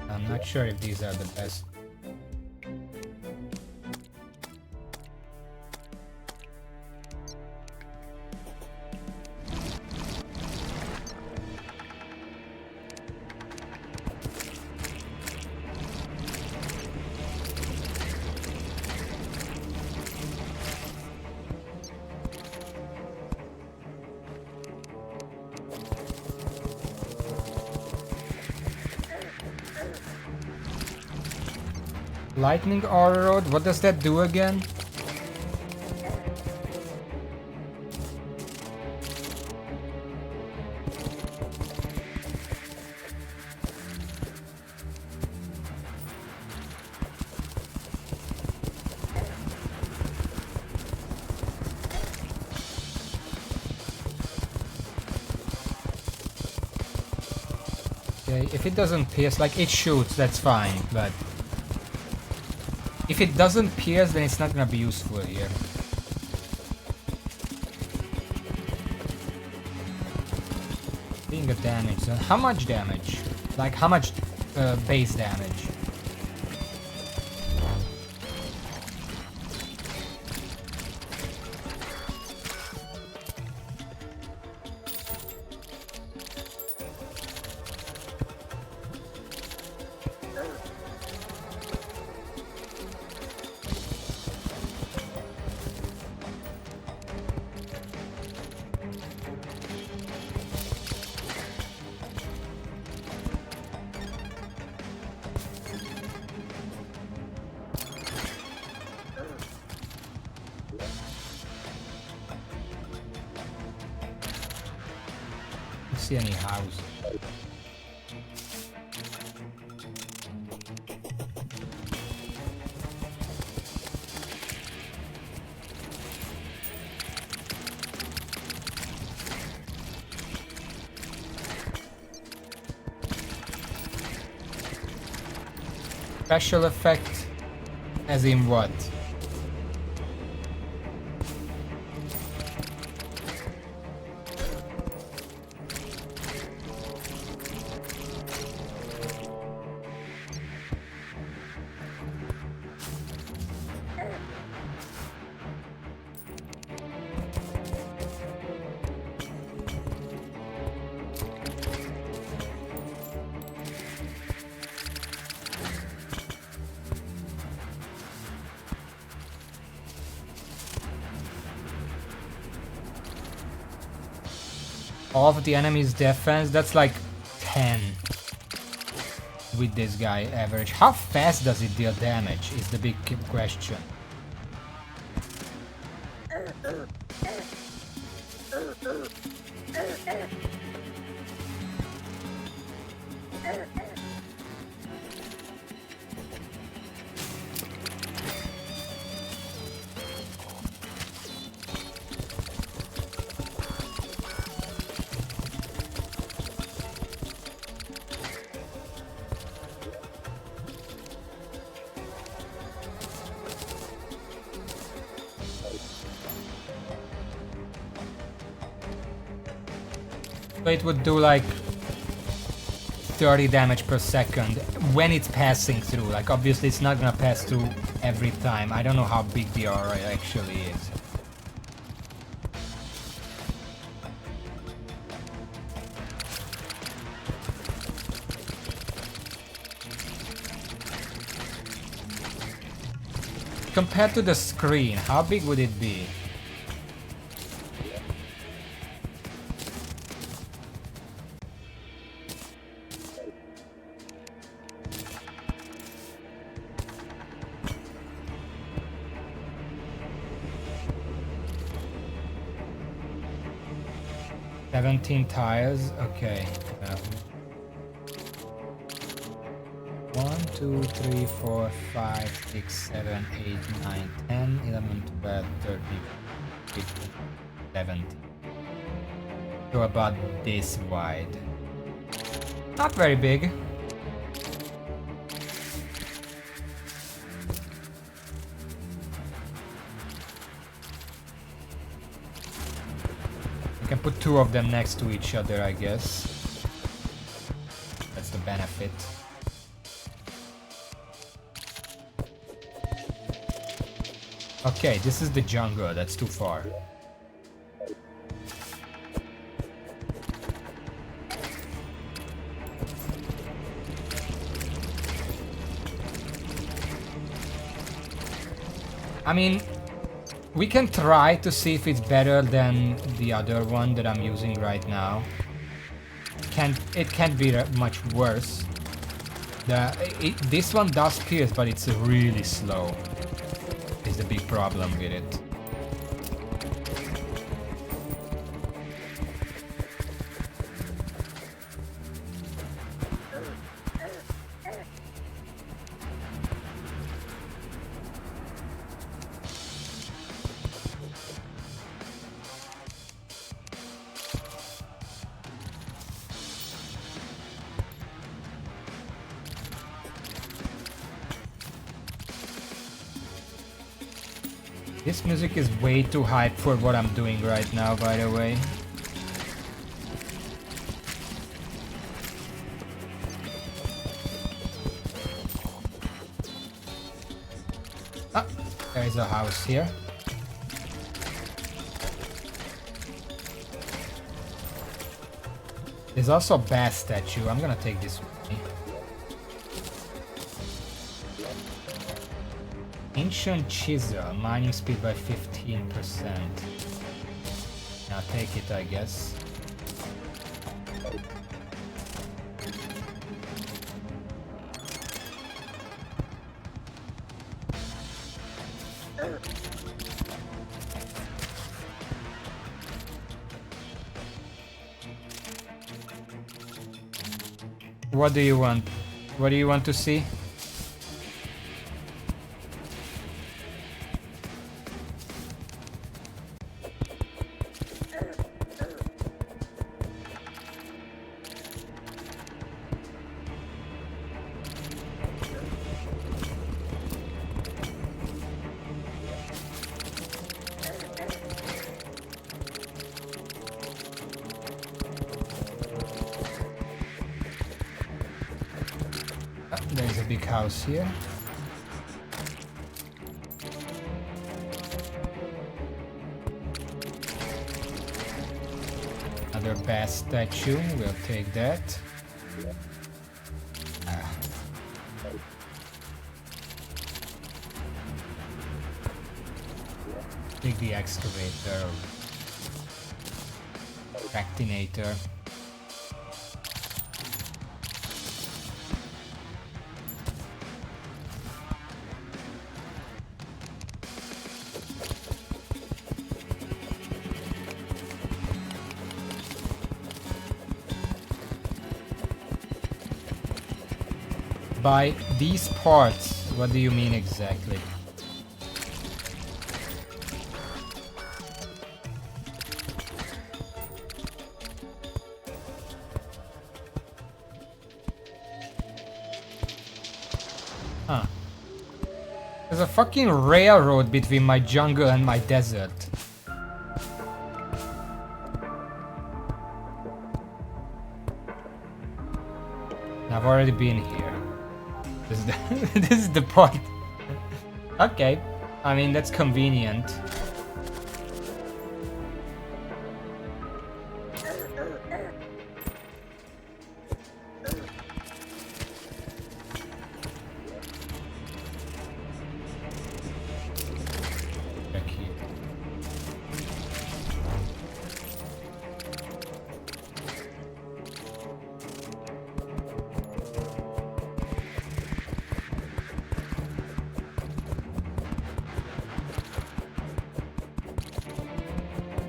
I'm not sure if these are the best. Lightning aura rod, what does that do again? Okay, if it doesn't pierce, like it shoots, that's fine, but if it doesn't pierce, then it's not gonna be useful here. Being a damage zone. How much damage? Like how much base damage? See any house. Special effect as in what? All of the enemy's defense, that's like 10. with this guy average. How fast does it deal damage is the big question. So it would do like 30 damage per second when it's passing through. Like obviously it's not gonna pass through every time. I don't know how big the aura actually is. Compared to the screen, how big would it be? Tires, okay. 1, 2, 3, 4, 5, 6, 7, 8, 9, 10, 11, 12, 13, 15, 17. So about this wide. Not very big. You can put two of them next to each other, I guess. That's the benefit. Okay, this is the jungle. That's too far. I mean, we can try to see if it's better than the other one that I'm using right now. It can't be much worse. This one does pierce, but it's really slow. Is the big problem with it. This music is way too hype for what I'm doing right now, by the way. Ah, there is a house here. There's also a bass statue. I'm gonna take this with me. Ancient chisel, mining speed by 15%. Now take it, I guess. What do you want? What do you want to see? There's a big house here. Another bass statue, we'll take that. Take the excavator. Tractinator. by these parts, what do you mean exactly? Huh. There's a fucking railroad between my jungle and my desert. I've already been here. This is the, this is the point. Okay. I mean, that's convenient.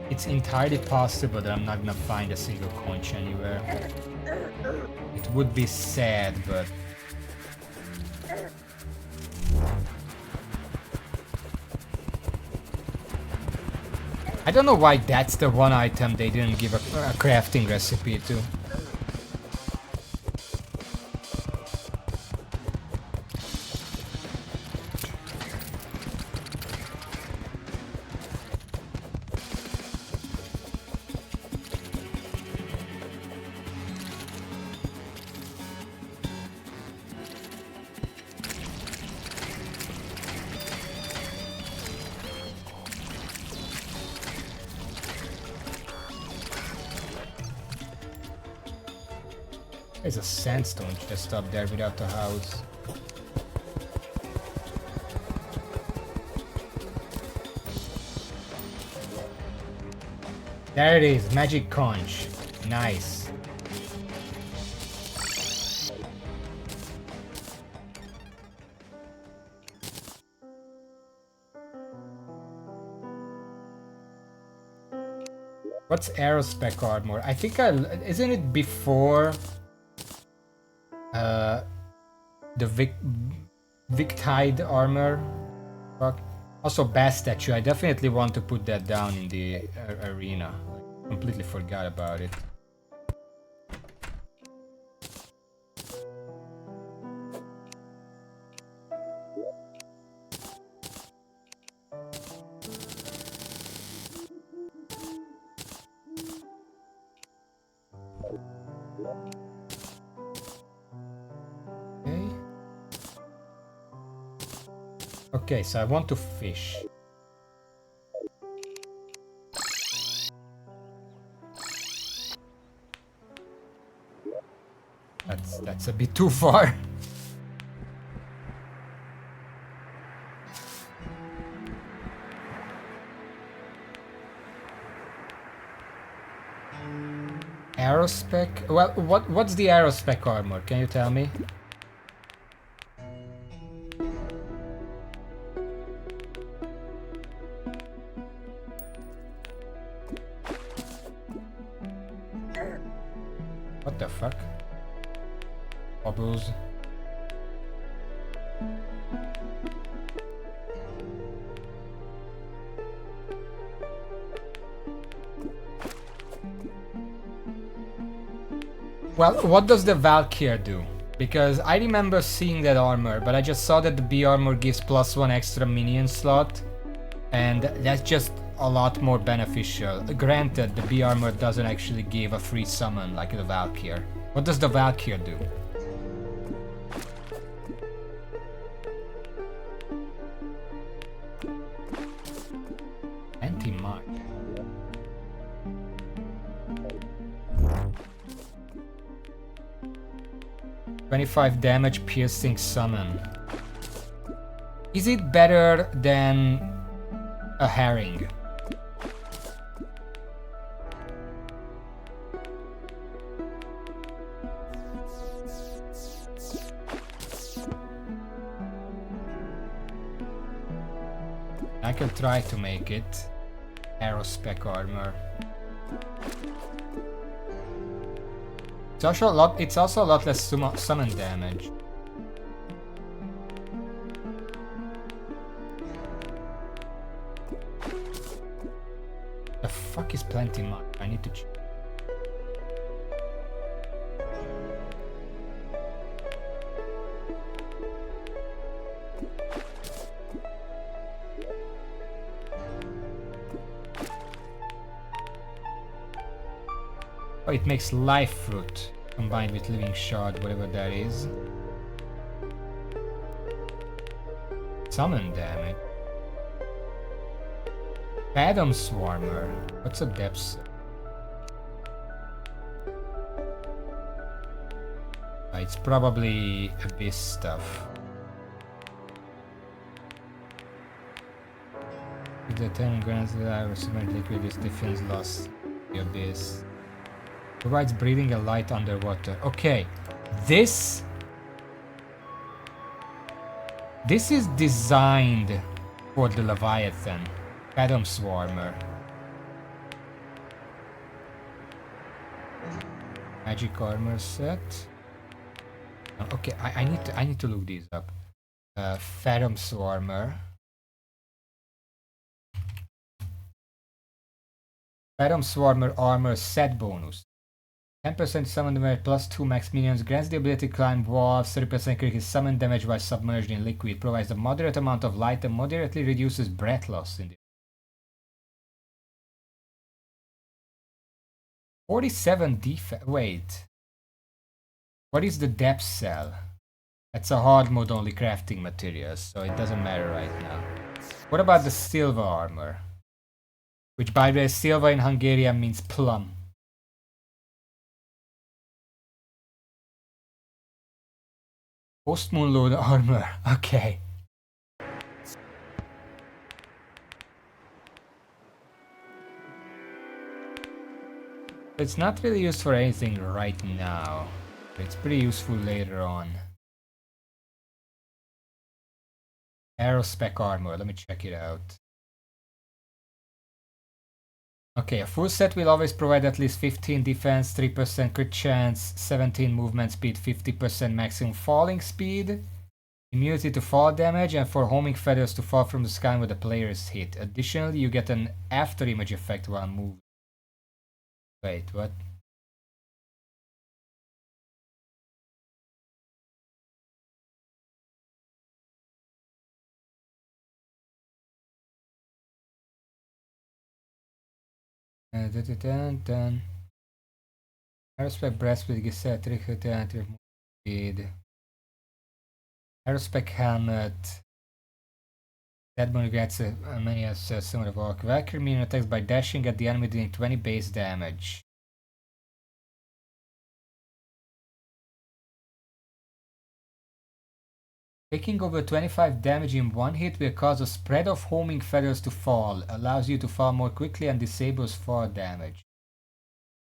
It's entirely possible that I'm not gonna find a single conch anywhere. It would be sad, but... I don't know why that's the one item they didn't give a crafting recipe to. There's a sandstone chest up there without a house. There it is, magic conch. Nice. What's aerospec armor? I think isn't it before the Victide armor? Fuck. Also bass statue. I definitely want to put that down in the arena. I completely forgot about it. Okay, so I want to fish. That's a bit too far. Aerospec? Well, what's the aerospec armor? Can you tell me? What the fuck? Bubbles. Well, what does the Valkyr do? Because I remember seeing that armor, but I just saw that the B armor gives +1 extra minion slot, and that's just a lot more beneficial. Granted, the B armor doesn't actually give a free summon like the Valkyr. What does the Valkyr do? Anti-mark. 25 damage piercing summon. Is it better than a herring? I can try to make it. Aerospec armor. It's also a lot less summon damage. luck is plenty much. I need to check. Oh, it makes life fruit combined with living shard, whatever that is. Summon damage. Phantom Swarmer. What's a depth? It's probably abyss stuff. If the 10 grants that I submit liquid is defense loss. The abyss. Provides breathing and light underwater. Okay. This is designed for the Leviathan. Phantom Swarmer. Magic armor set. Okay, I need to look these up. Phantom Swarmer. Phantom Swarmer armor set bonus. 10% summon damage plus 2 max minions. Grants the ability to climb walls. 30% critical summon damage while submerged in liquid. Provides a moderate amount of light and moderately reduces breath loss in the 47 defense. Wait. What is the depth cell? That's a hard mode only crafting materials, so it doesn't matter right now. What about the silver armor? Which, by the way, silver in Hungarian means plum. Post-moon load armor. Okay. It's not really used for anything right now. It's pretty useful later on. Aerospec armor. Let me check it out. Okay, a full set will always provide at least 15 defense, 3% crit chance, 17 movement speed, 50% maximum falling speed, immunity to fall damage, and for homing feathers to fall from the sky when the player is hit. Additionally, you get an after image effect while moving. Wait, what? Aerospec breastplate gives a trick speed. Aerospec helmet. That one gets many as similar to Valk. Valkyrie minion attacks by dashing at the enemy dealing 20 base damage. Taking over 25 damage in one hit will cause a spread of homing feathers to fall, allows you to fall more quickly and disables fall damage.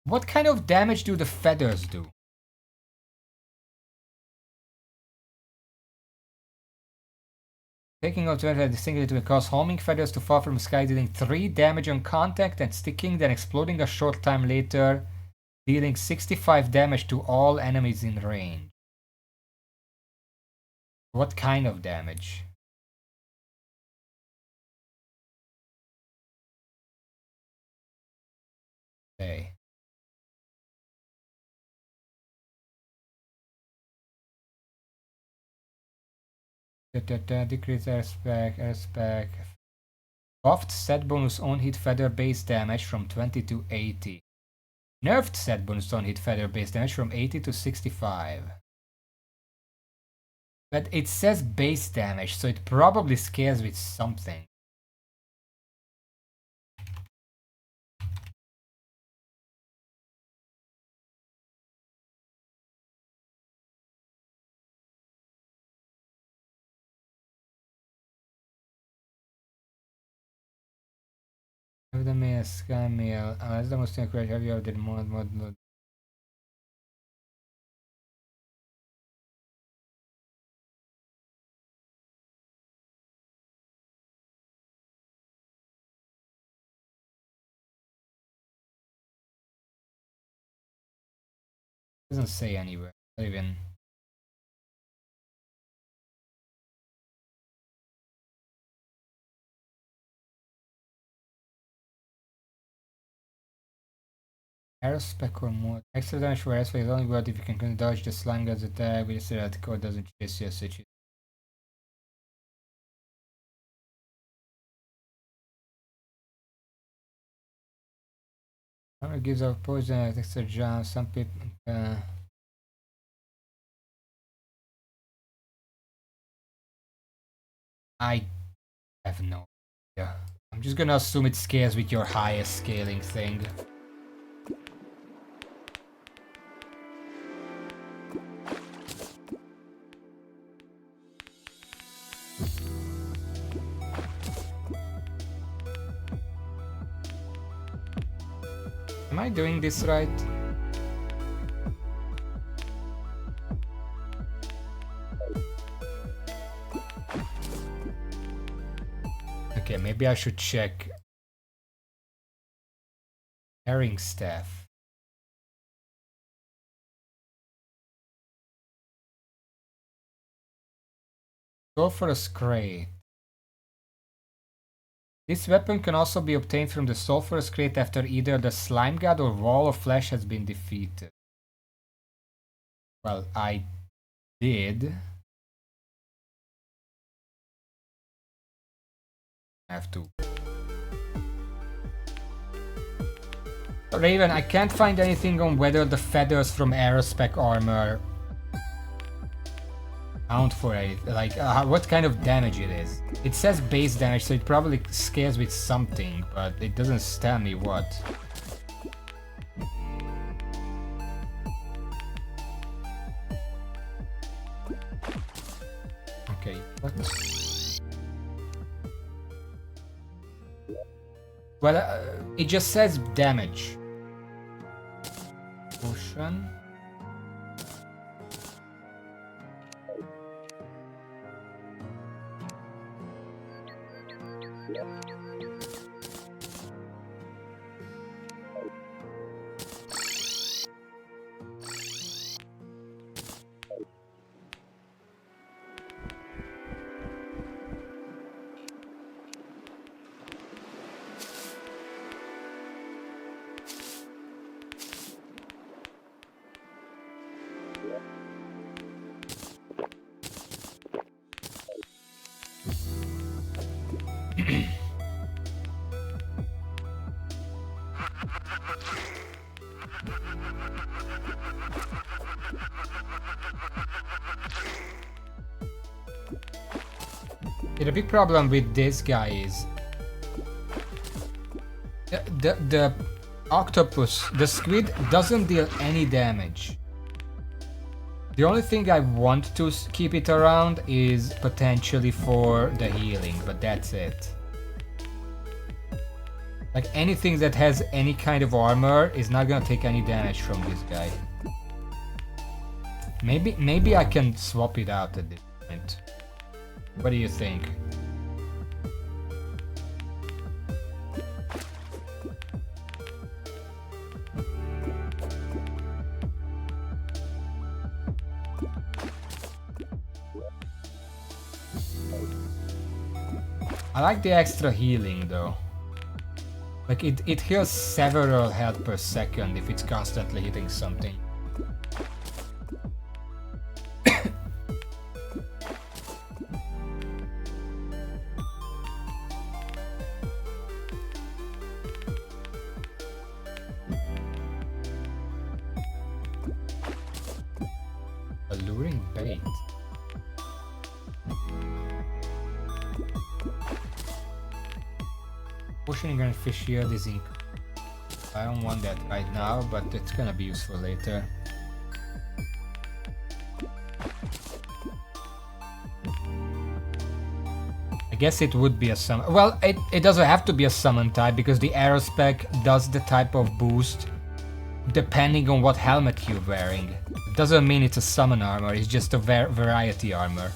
What kind of damage do the feathers do? Taking over 25 distinctly will cause homing feathers to fall from the sky, dealing 3 damage on contact and sticking, then exploding a short time later, dealing 65 damage to all enemies in range. What kind of damage? Okay. Decrease airspec. Buffed set bonus on hit feather base damage from 20 to 80. Nerfed set bonus on hit feather base damage from 80 to 65. But it says base damage, so it probably scales with something. Have the mail, sky mail. That's the most incorrect. Have you ever did mod? Doesn't say anywhere. Not even. Aerospec or more. Extra damage for aerospec is only worth if you can dodge the slime guard's attack, but it's that code doesn't chase you, so it armor gives off poison at extra jump. Some people. I have no idea. I'm just gonna assume it scales with your highest scaling thing. Am I doing this right? Okay, maybe I should check herring staff. Sulfurous crate. This weapon can also be obtained from the sulfurous crate after either the slime god or wall of flesh has been defeated. Well, I did have to. Raven, I can't find anything on whether the feathers from Aerospec armor count for anything, like what kind of damage it is. It says base damage, so it probably scales with something, but it doesn't tell me what. Okay, what? Well, it just says damage. Potion. The big problem with this guy is the octopus, the squid doesn't deal any damage. The only thing I want to keep it around is potentially for the healing, but that's it. Like anything that has any kind of armor is not gonna take any damage from this guy. Maybe I can swap it out at this point. What do you think? I like the extra healing though. Like it heals several health per second if it's constantly hitting something. Alluring bait. Pushing and fish shield is in. I don't want that right now, but it's gonna be useful later. I guess it would be a summon. Well, it doesn't have to be a summon type because the Aerospec does the type of boost depending on what helmet you're wearing. It doesn't mean it's a summon armor, it's just a variety armor.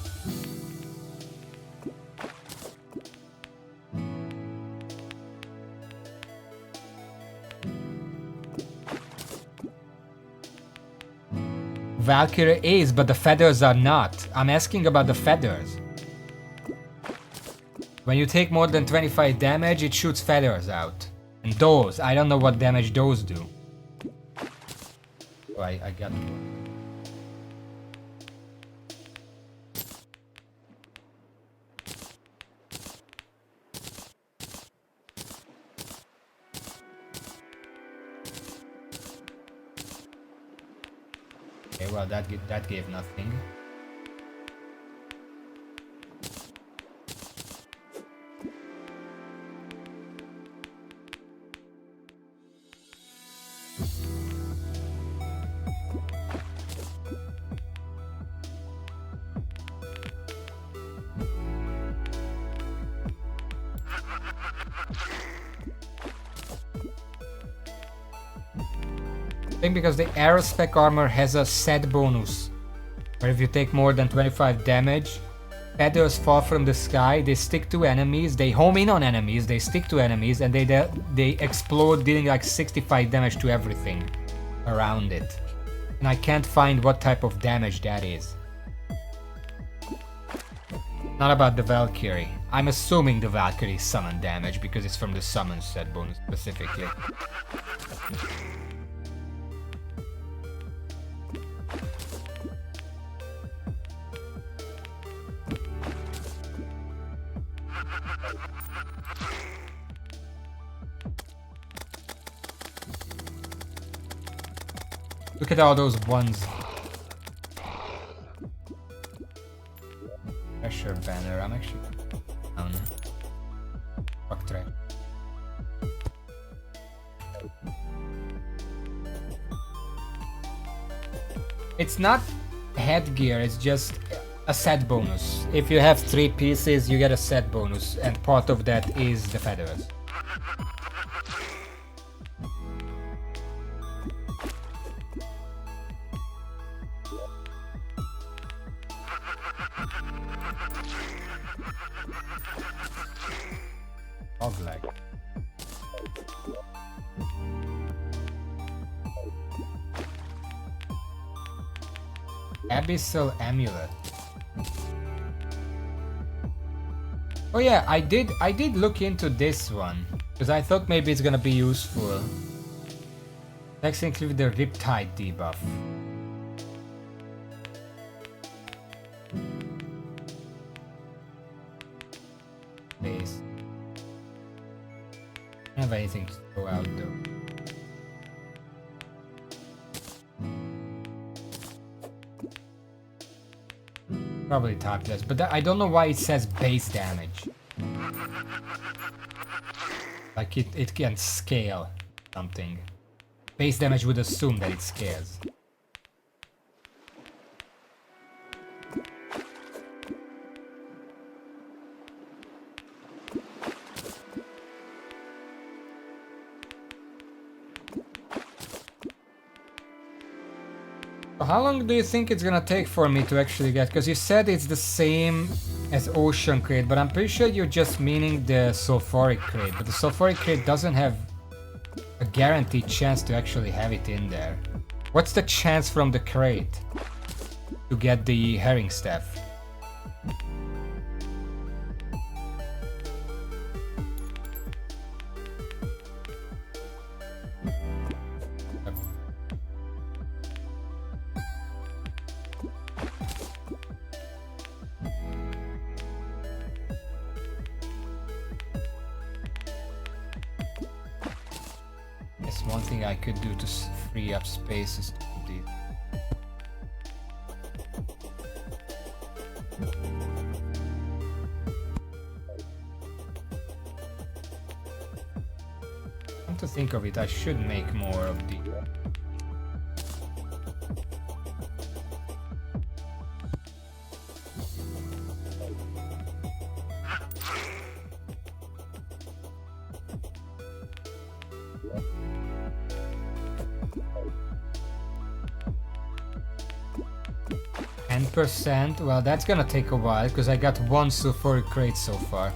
Valkyrie is, but the feathers are not. I'm asking about the feathers. When you take more than 25 damage, it shoots feathers out. And those, I don't know what damage those do. Oh, I got one. Okay, well that gave nothing. I think because the aerospec armor has a set bonus, where if you take more than 25 damage, feathers fall from the sky, they stick to enemies, they home in on enemies, they stick to enemies, and they explode, dealing like 65 damage to everything around it. And I can't find what type of damage that is. Not about the Valkyrie. I'm assuming the Valkyrie summon damage because it's from the summon set bonus specifically. Look at all those ones. Pressure banner, I'm actually down. Fuck trash. It's not headgear, it's just a set bonus. If you have 3 pieces, you get a set bonus, and part of that is the feathers. Dog-leg. Abyssal Amulet. Oh yeah, I did look into this one because I thought maybe it's gonna be useful. Let's include the Riptide debuff. Base. I don't have anything to throw out though. Probably typeless, but I don't know why it says base damage. Like it can scale something. Base damage would assume that it scales. How long do you think it's gonna take for me to actually get? Because you said it's the same as Ocean Crate, but I'm pretty sure you're just meaning the Sulfuric Crate. But the Sulfuric Crate doesn't have a guaranteed chance to actually have it in there. What's the chance from the crate to get the Herring Staff? One thing I could do to free up spaces to do these. Come to think of it, I should make more of these. 10%, well that's gonna take a while because I got 1 sulfuric crate so far.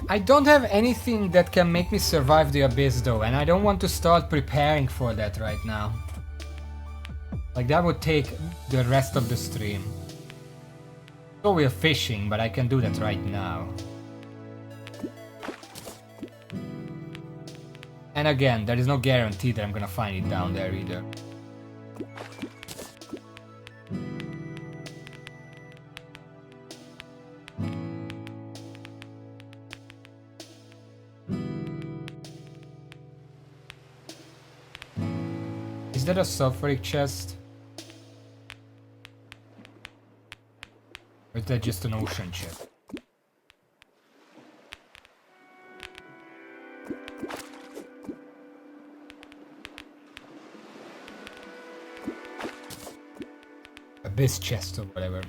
I don't have anything that can make me survive the abyss though, and I don't want to start preparing for that right now. Like that would take the rest of the stream. So we're fishing, but I can do that right now. And again, there is no guarantee that I'm gonna find it down there either. Is that a sulfuric chest? Or is that just an ocean chest? Abyss chest or whatever.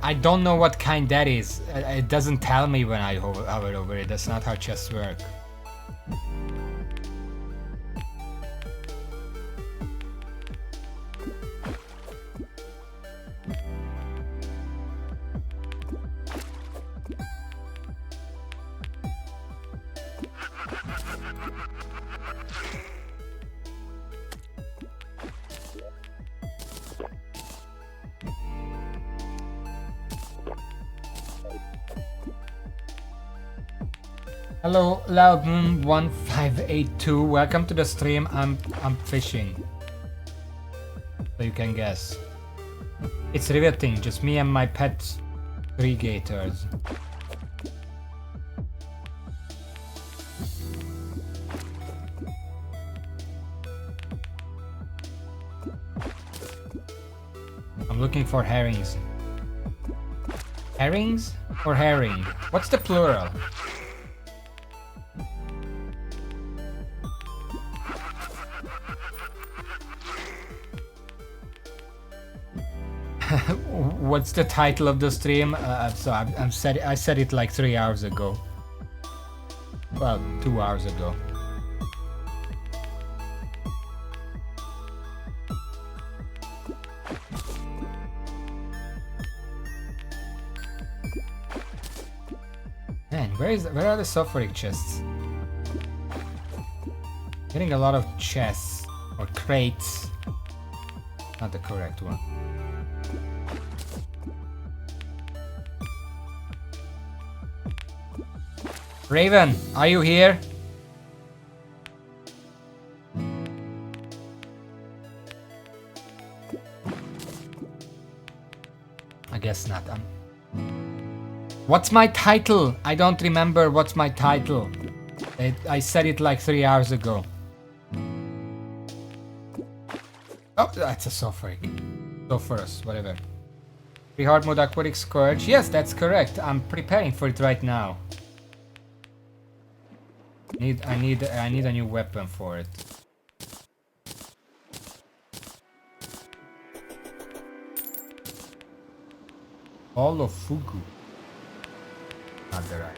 I don't know what kind that is. It doesn't tell me when I hover over it. That's not how chests work. Hello, Loudmoon1582. Welcome to the stream. I'm fishing. So you can guess. It's riveting, just me and my pet 3 gators. I'm looking for herrings. Herrings or herring? What's the plural? What's the title of the stream? I said it like 3 hours ago. Well, 2 hours ago. Man, where are the sulfuric chests? Getting a lot of chests or crates. Not the correct one. Raven, are you here? I guess not. What's my title? I don't remember what's my title. I said it like 3 hours ago. Oh, that's a sulfuric. Sulfurous, whatever. Pre-Hardmode Aquatic Scourge. Yes, that's correct. I'm preparing for it right now. I need a new weapon for it. All of Fugu. Not the right.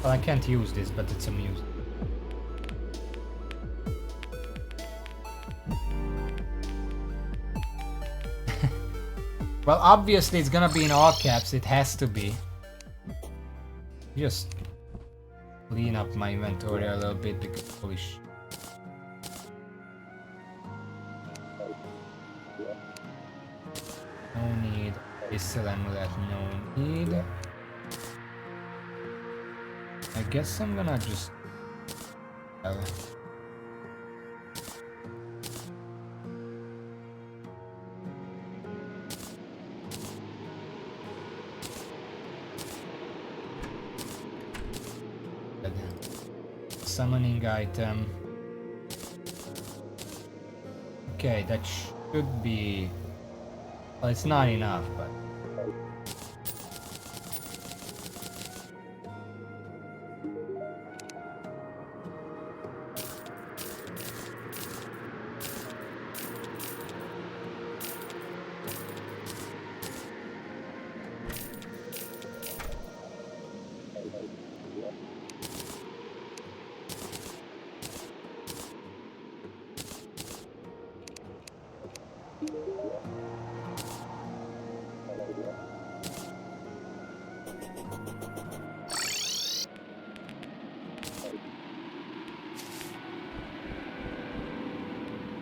Well, I can't use this, but it's amusing. Well, obviously it's gonna be in all caps, it has to be. Just clean up my inventory a little bit because holy sh... No need. Pistol amulet, no need. I guess I'm gonna just... Summoning item. Okay, that should be... Well, it's not enough, but...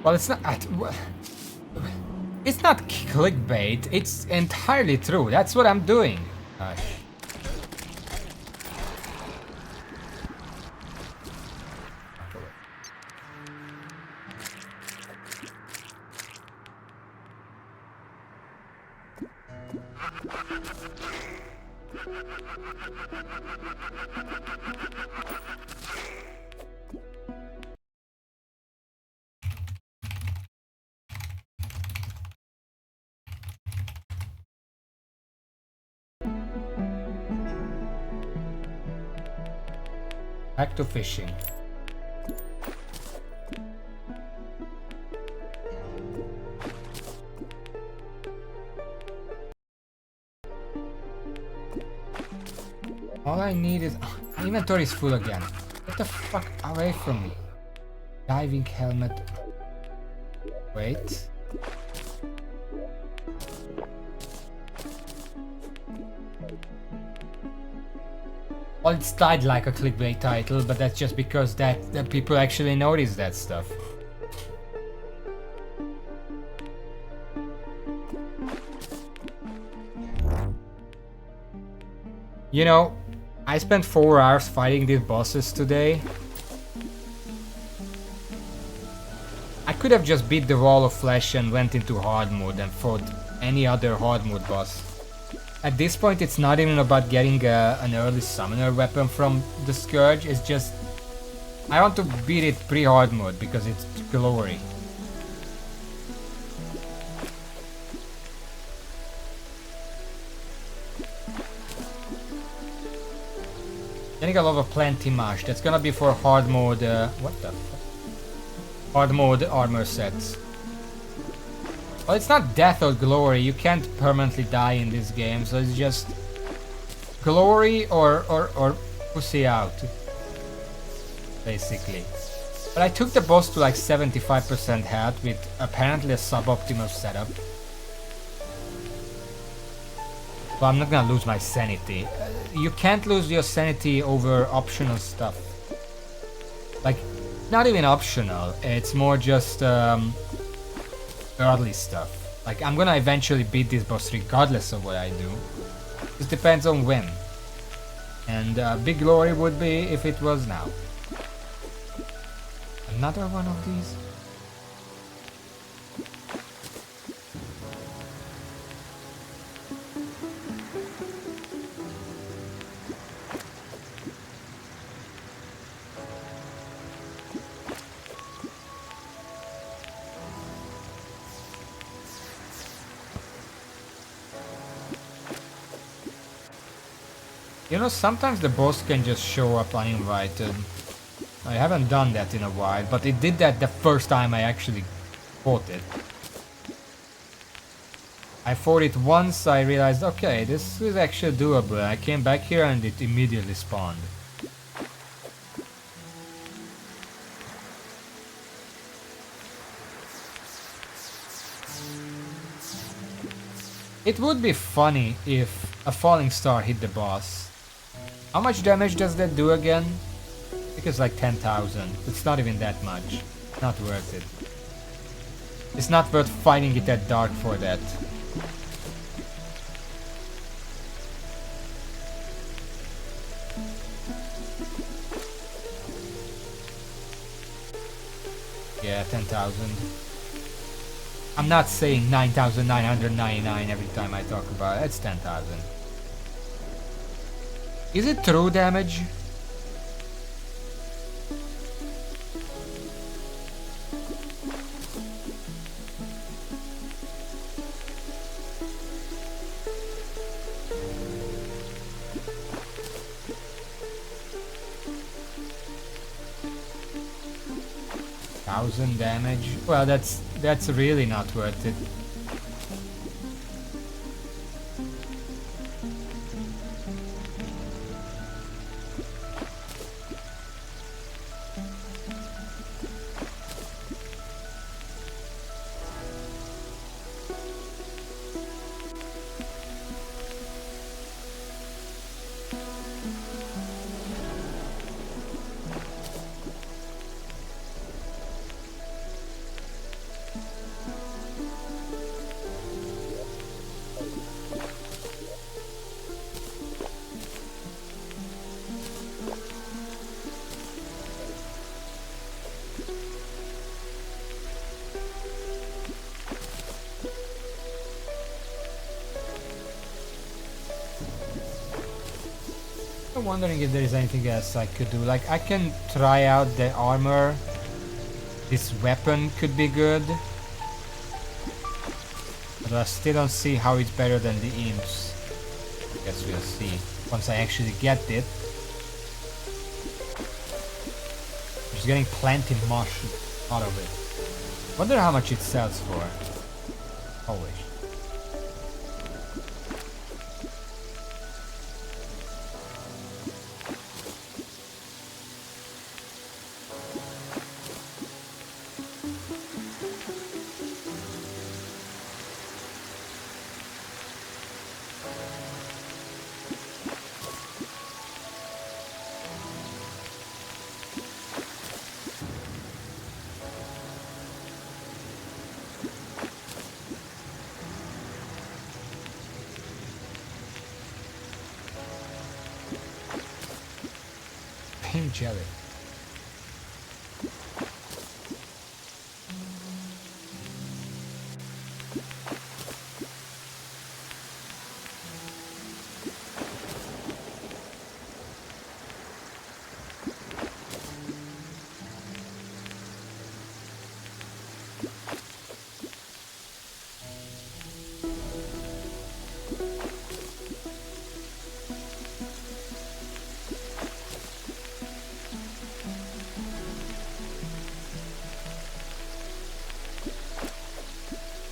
Well, it's not clickbait. It's entirely true. That's what I'm doing. Gosh. Back to fishing. All I need is... my inventory is full again. Get the fuck away from me. Diving helmet. Wait. Well, it's tied like a clickbait title, but that's just because that people actually notice that stuff. You know, I spent 4 hours fighting these bosses today. I could have just beat the wall of flesh and went into hard mode and fought any other hard mode boss. At this point, it's not even about getting an early summoner weapon from the Scourge, it's just... I want to beat it pre-hard mode because it's glory. Getting a lot of plenty mash, that's gonna be for hard mode... what the fuck? Hard mode armor sets. Well, it's not death or glory, you can't permanently die in this game, so it's just glory or pussy out, basically. But I took the boss to like 75% health with apparently a suboptimal setup. But I'm not gonna lose my sanity. You can't lose your sanity over optional stuff. Like, not even optional, it's more just early stuff. Like, I'm gonna eventually beat this boss regardless of what I do. It depends on when. And big glory would be if it was now. Another one of these? You know, sometimes the boss can just show up uninvited. I haven't done that in a while, but it did that the first time I actually fought it. I fought it once, I realized, okay, this is actually doable. I came back here and it immediately spawned. It would be funny if a falling star hit the boss. How much damage does that do again? I think it's like 10,000. It's not even that much. Not worth it. It's not worth fighting it at dark for that. Yeah, 10,000. I'm not saying 9,999 every time I talk about it. It's 10,000. Is it true damage? Damage. Well, that's really not worth it. I'm wondering if there is anything else I could do. Like, I can try out the armor. This weapon could be good. But I still don't see how it's better than the imps. Guess we'll see once I actually get it. Just getting plenty much out of it. Wonder how much it sells for. Always. Pink jelly.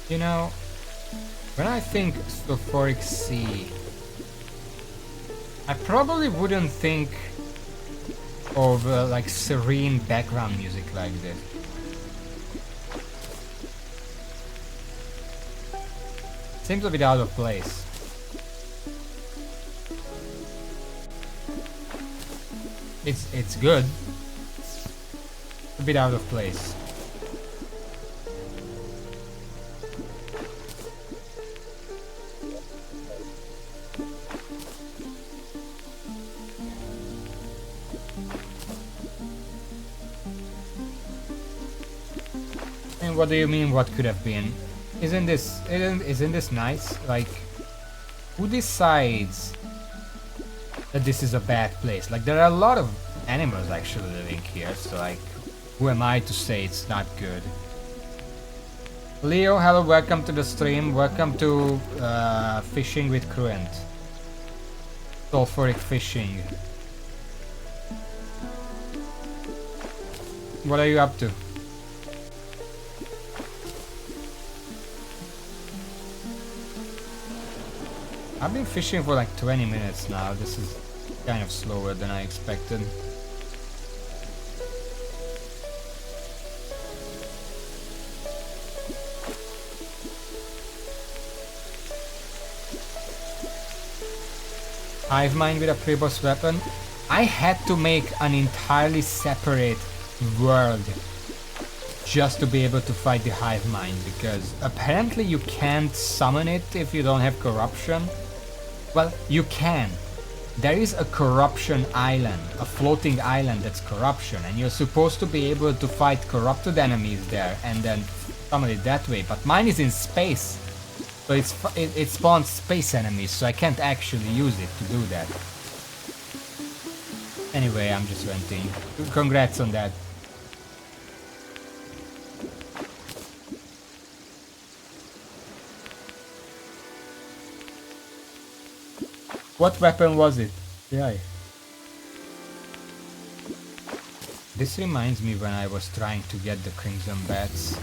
You know, when I think sulfuric sea, I probably wouldn't think of like serene background music like this. Seems a bit out of place. It's good. A bit out of place. And what do you mean what could have been? Isn't this nice? Like, who decides that this is a bad place? Like, there are a lot of animals actually living here, so like, who am I to say it's not good? Leo, hello, welcome to the stream. Welcome to Fishing with Cruent. Sulfuric fishing. What are you up to? I've been fishing for like 20 minutes now. This is kind of slower than I expected. Hive mind with a pre-boss weapon. I had to make an entirely separate world just to be able to fight the hive mind, because apparently you can't summon it if you don't have corruption. Well, you can. There is a corruption island, a floating island that's corruption, and you're supposed to be able to fight corrupted enemies there and then summon it that way. But mine is in space, so it spawns space enemies, so I can't actually use it to do that. Anyway, I'm just venting. Congrats on that. What weapon was it? Yeah. This reminds me when I was trying to get the Crimson Bats.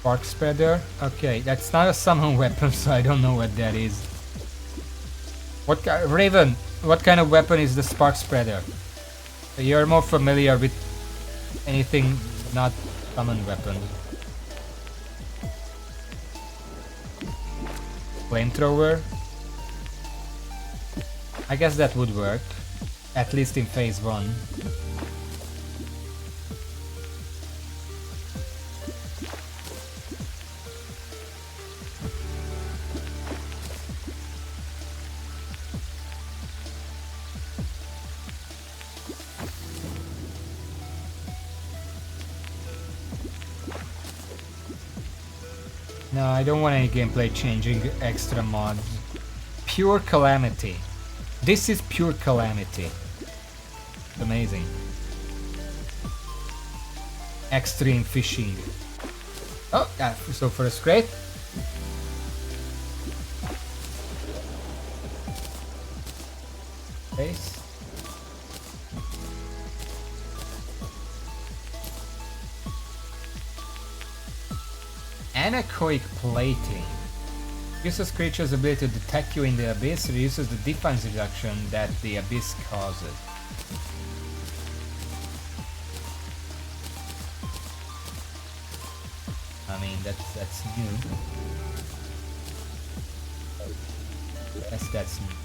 Spark spreader? Okay, that's not a summon weapon, so I don't know what that is. What Raven, what kind of weapon is the spark spreader? You're more familiar with anything not summon weapon. Flamethrower? I guess that would work. At least in phase 1. No, I don't want any gameplay changing extra mods. Pure Calamity. This is pure Calamity. Amazing. Extreme fishing. Oh, yeah, so first crate. Base. Anechoic plating. Uses creature's ability to detect you in the abyss, reduces the defense reduction that the abyss causes. I mean, that's new. That's new.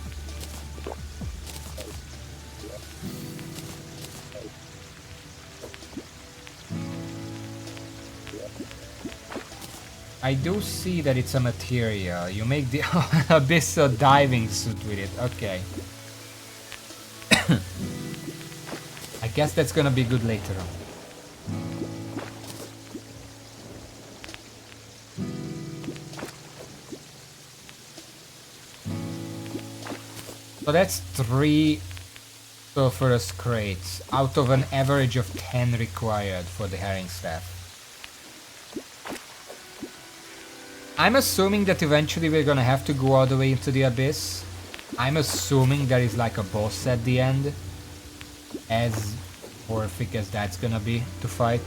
I do see that it's a material. You make the abyssal diving suit with it. Okay. I guess that's gonna be good later on. So that's 3 sulfurous crates out of an average of 10 required for the herring staff. I'm assuming that eventually we're gonna have to go all the way into the abyss. I'm assuming there is like a boss at the end. As horrific as that's gonna be to fight.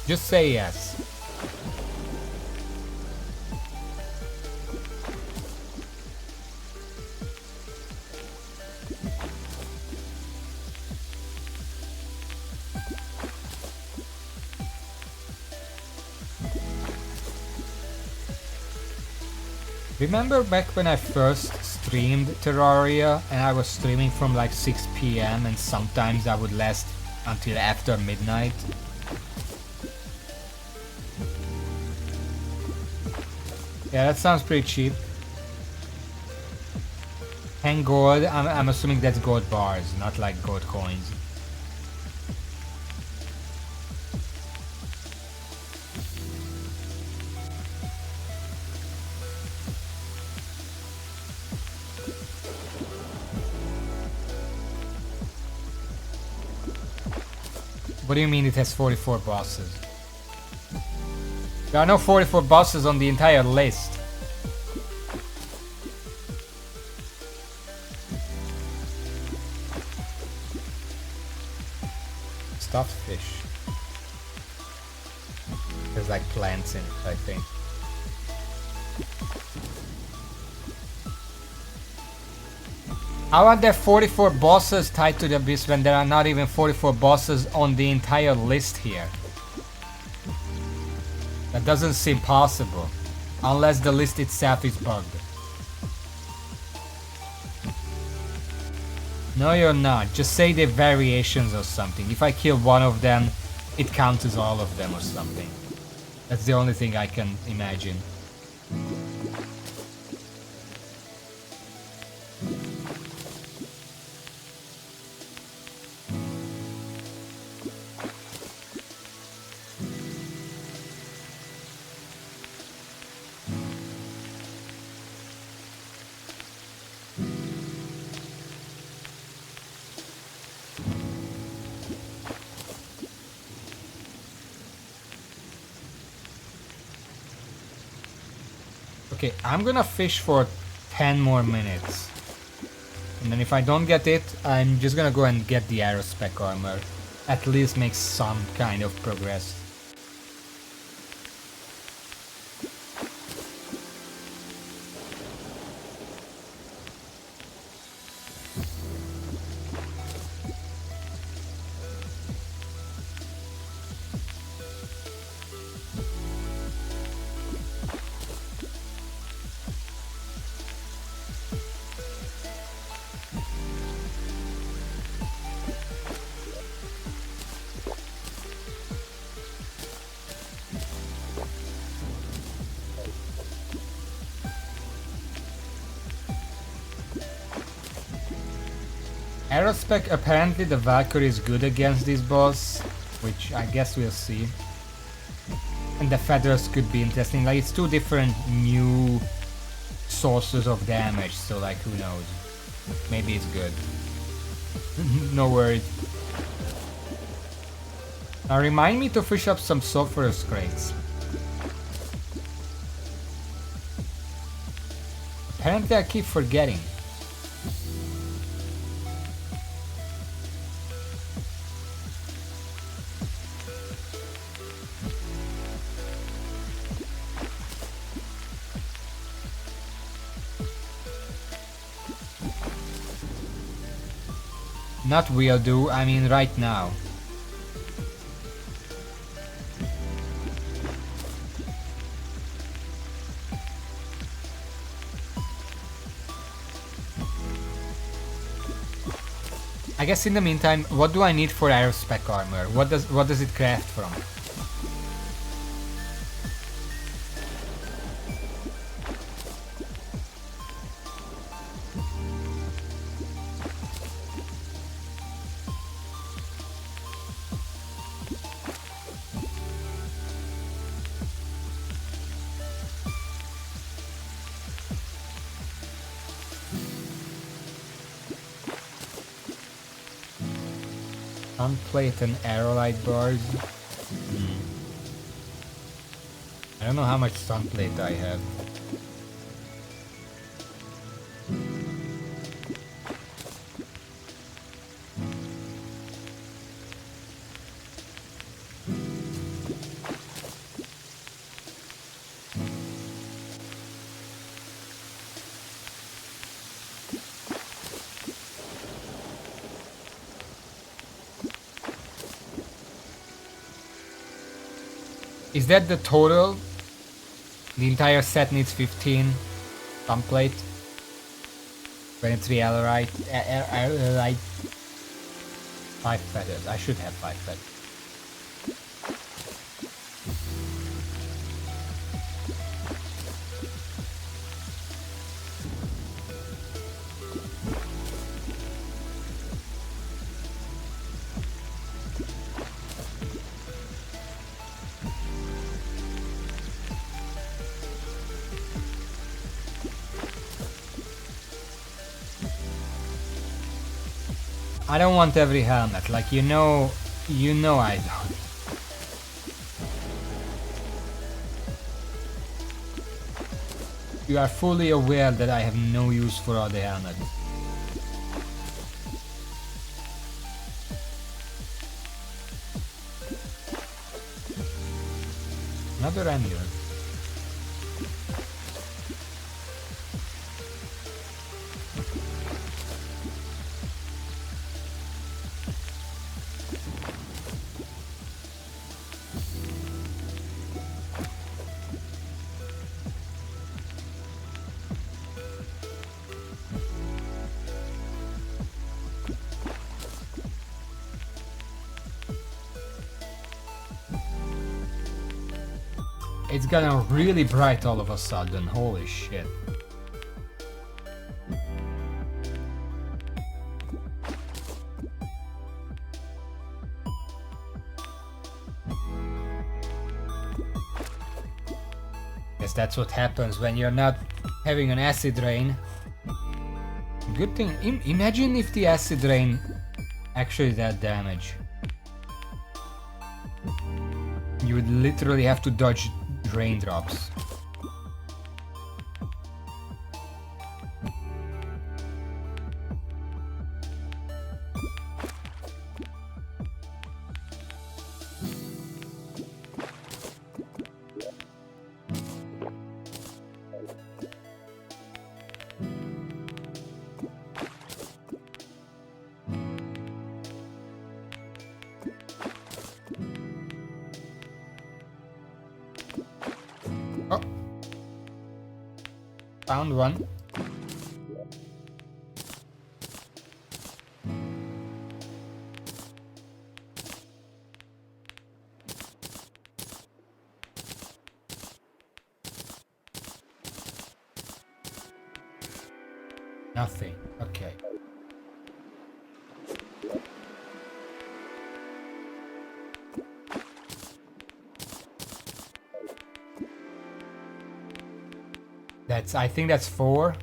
Just say yes. Remember back when I first streamed Terraria and I was streaming from like 6 PM and sometimes I would last until after midnight? Yeah, that sounds pretty cheap. 10 gold, I'm assuming that's gold bars, not like gold coins. What do you mean it has 44 bosses? There are no 44 bosses on the entire list. Stuffed fish. There's like plants in it, I think. How are there 44 bosses tied to the abyss when there are not even 44 bosses on the entire list here? That doesn't seem possible. Unless the list itself is bugged. No, you're not. Just say they're variations or something. If I kill one of them, it counts as all of them or something. That's the only thing I can imagine. Okay, I'm gonna fish for 10 more minutes. And then if I don't get it, I'm just gonna go and get the aerospec armor. At least make some kind of progress. Aerospec, apparently the Valkyrie is good against this boss, which I guess we'll see. And the feathers could be interesting, like it's two different new sources of damage, so like who knows. Maybe it's good. No worries. Now remind me to fish up some sulfurous crates. Apparently I keep forgetting. Not will do, I mean right now. I guess in the meantime, what do I need for aerospec armor? What does it craft from? Sunplate and aerolite bars. I don't know how much sunplate I have. Is that the total? The entire set needs 15 sunplate. 23 aerolite. 5 feathers. I should have 5 feathers. I don't want every helmet, like you know I don't. You are fully aware that I have no use for all the helmets. Another amulet. It's gonna really bright all of a sudden, holy shit. Guess that's what happens when you're not having an acid rain. Good thing, imagine if the acid rain actually did damage. You would literally have to dodge raindrops. Oh. Found one. Nothing. Okay. I think that's 4.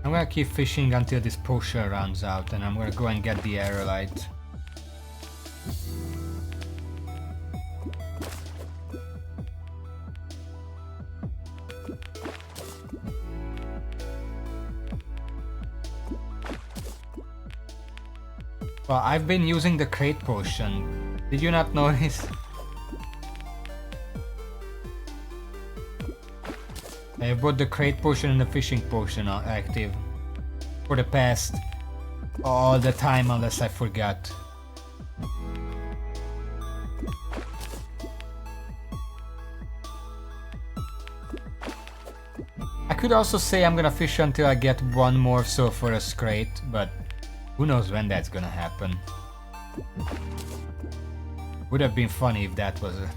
I'm gonna keep fishing until this potion runs out, and I'm gonna go and get the aerolite. Well, I've been using the crate potion. Did you not notice? I bought the crate potion and the fishing potion are active for the past all the time, unless I forgot. I could also say I'm gonna fish until I get one more sulfurous crate, but who knows when that's gonna happen. Would have been funny if that was a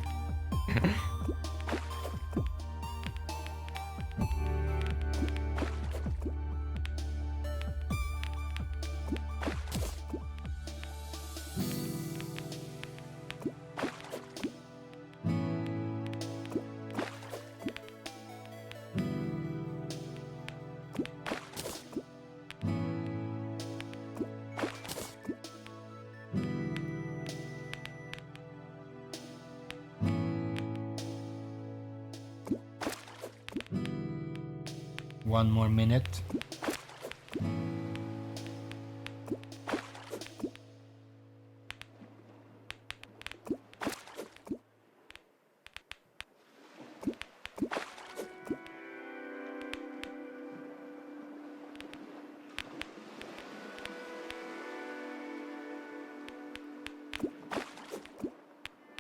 one more minute.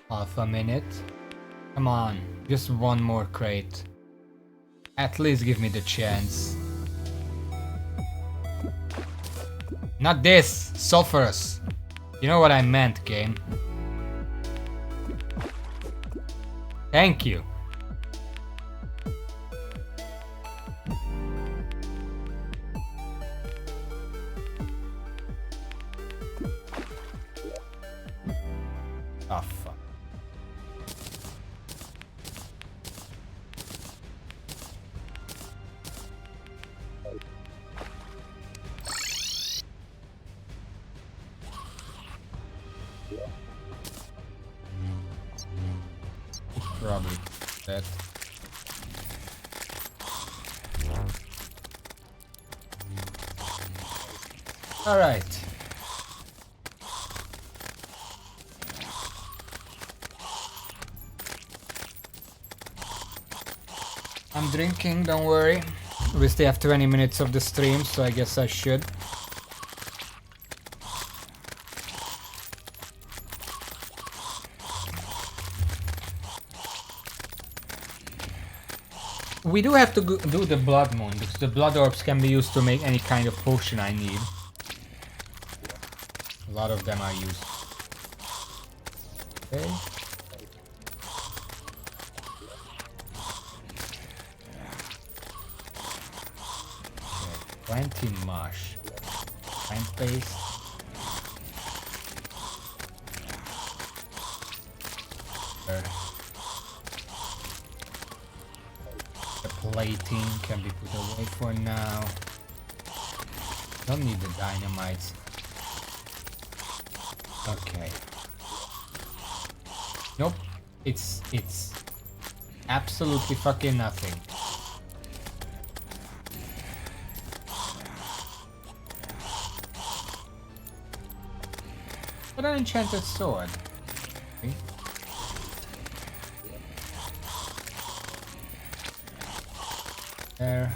Half a minute. Come on, just one more crate. At least give me the chance. Not this! Sulfurous! You know what I meant, game. Thank you. Oh, fuck. Probably that. All right. I'm drinking, don't worry. We still have 20 minutes of the stream, so I guess I should. We do have to do the blood moon, because the blood orbs can be used to make any kind of potion I need. A lot of them are used. Okay. Okay, 20 mush. Time paste. Plating can be put away for now. Don't need the dynamites. Okay. Nope. It's absolutely fucking nothing. What an enchanted sword. Okay. There.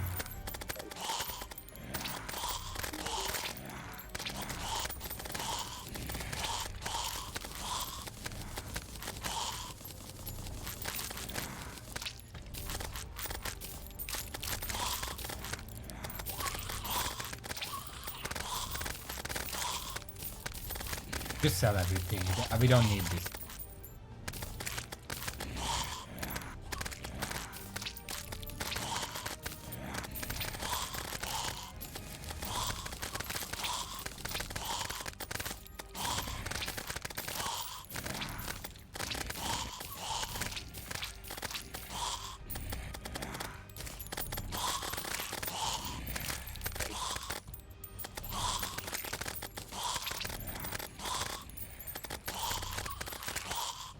Just sell everything. We don't need this.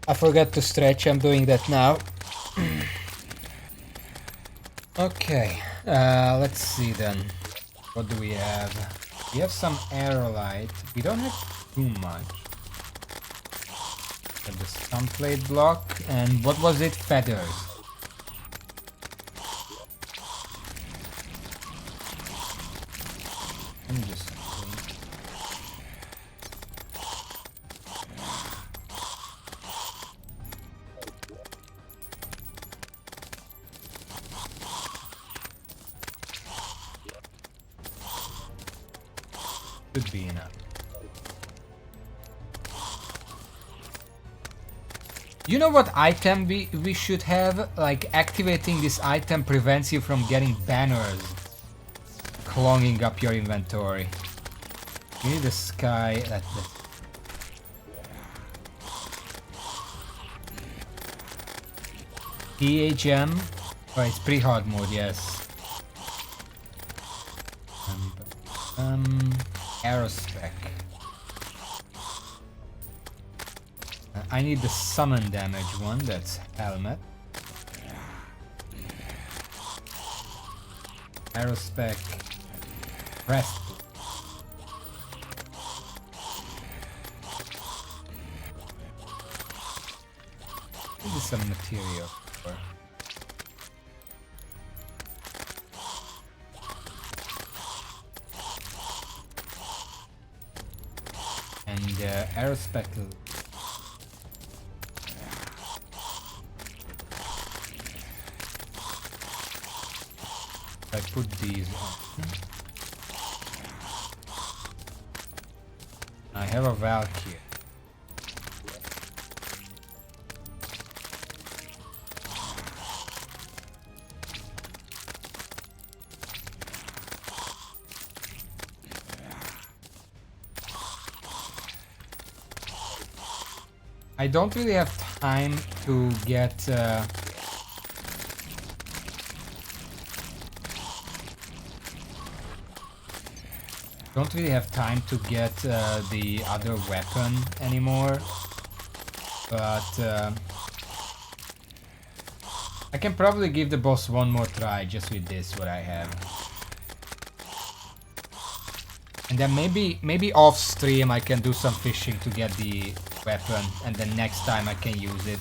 I forgot to stretch, I'm doing that now. Okay, let's see then. What do we have? We have some aerolite. We don't have too much. We have the sunplate block, and what was it? Feathers. Let me just think. Should be enough. You know what item we should have? Like, activating this item prevents you from getting banners clogging up your inventory. You need the sky. PHM? Oh, it's pre-hardmode, yes. Aerospec. I need the summon damage one, that's helmet. Aerospec. Breast. This is some material. And aerospec. I put these on. I have a Valkyrie. I don't really have time to get don't really have time to get the other weapon anymore, but I can probably give the boss one more try just with this, what I have. And then maybe off stream I can do some fishing to get the weapon, and then next time I can use it.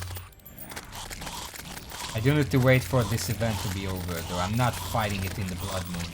I do need to wait for this event to be over though. I'm not fighting it in the Blood Moon.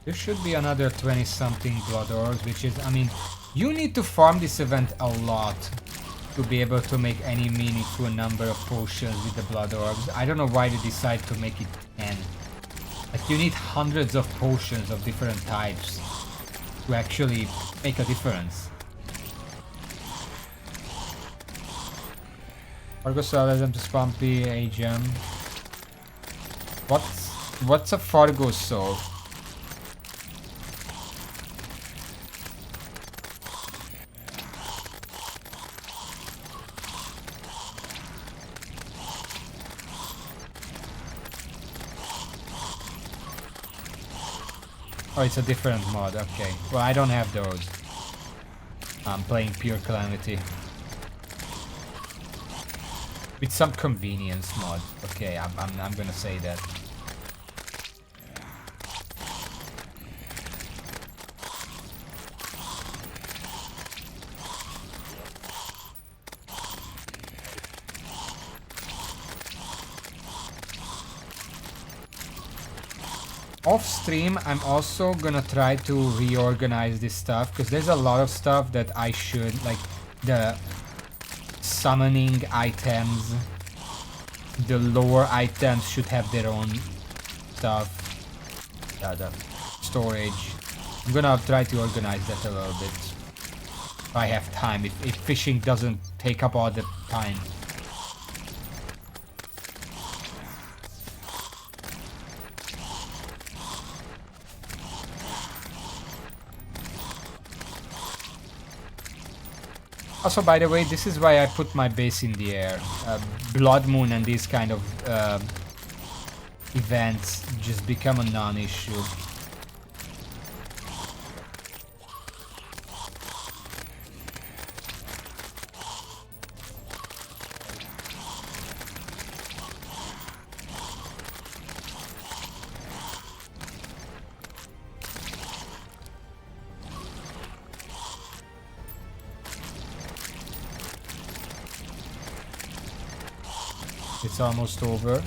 There should be another 20 something blood orbs, which is, I mean, you need to farm this event a lot to be able to make any meaningful number of potions with the blood orbs. I don't know why they decide to make it 10. Like, you need hundreds of potions of different types to actually make a difference. Fargus allows them to spawn PA gem. What's a Fargus soul? Oh, it's a different mod, okay. Well, I don't have those. I'm playing pure Calamity. With some convenience mod. Okay, I'm gonna say that. Off stream, I'm also gonna try to reorganize this stuff because there's a lot of stuff that I should, like the summoning items, the lore items should have their own stuff, the storage. I'm gonna try to organize that a little bit if I have time, if fishing doesn't take up all the time. Also, by the way, this is why I put my base in the air. Blood Moon and these kind of events just become a non-issue. It's almost over.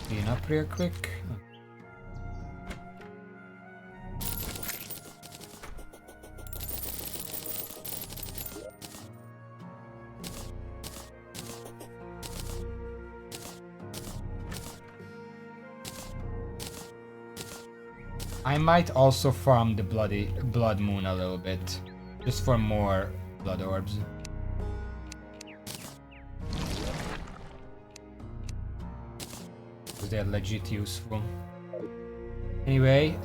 Clean up real quick. I might also farm the Blood Moon a little bit, just for more blood orbs. Because they're legit useful. Anyway,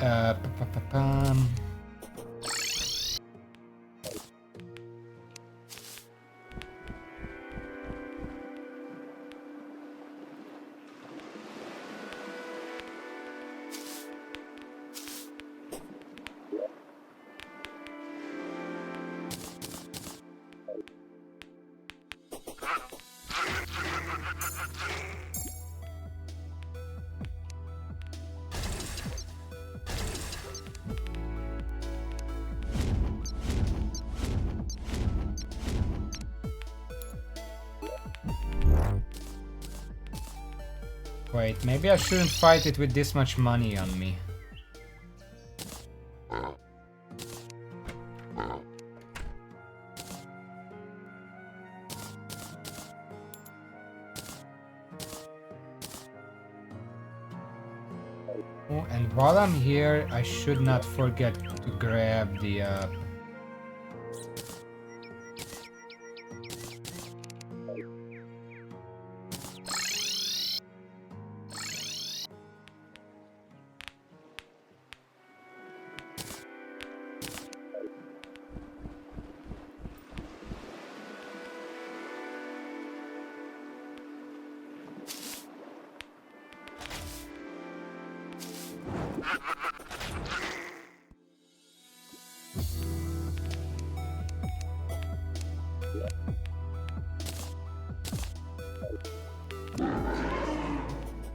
wait, maybe I shouldn't fight it with this much money on me. Oh, and while I'm here, I should not forget to grab the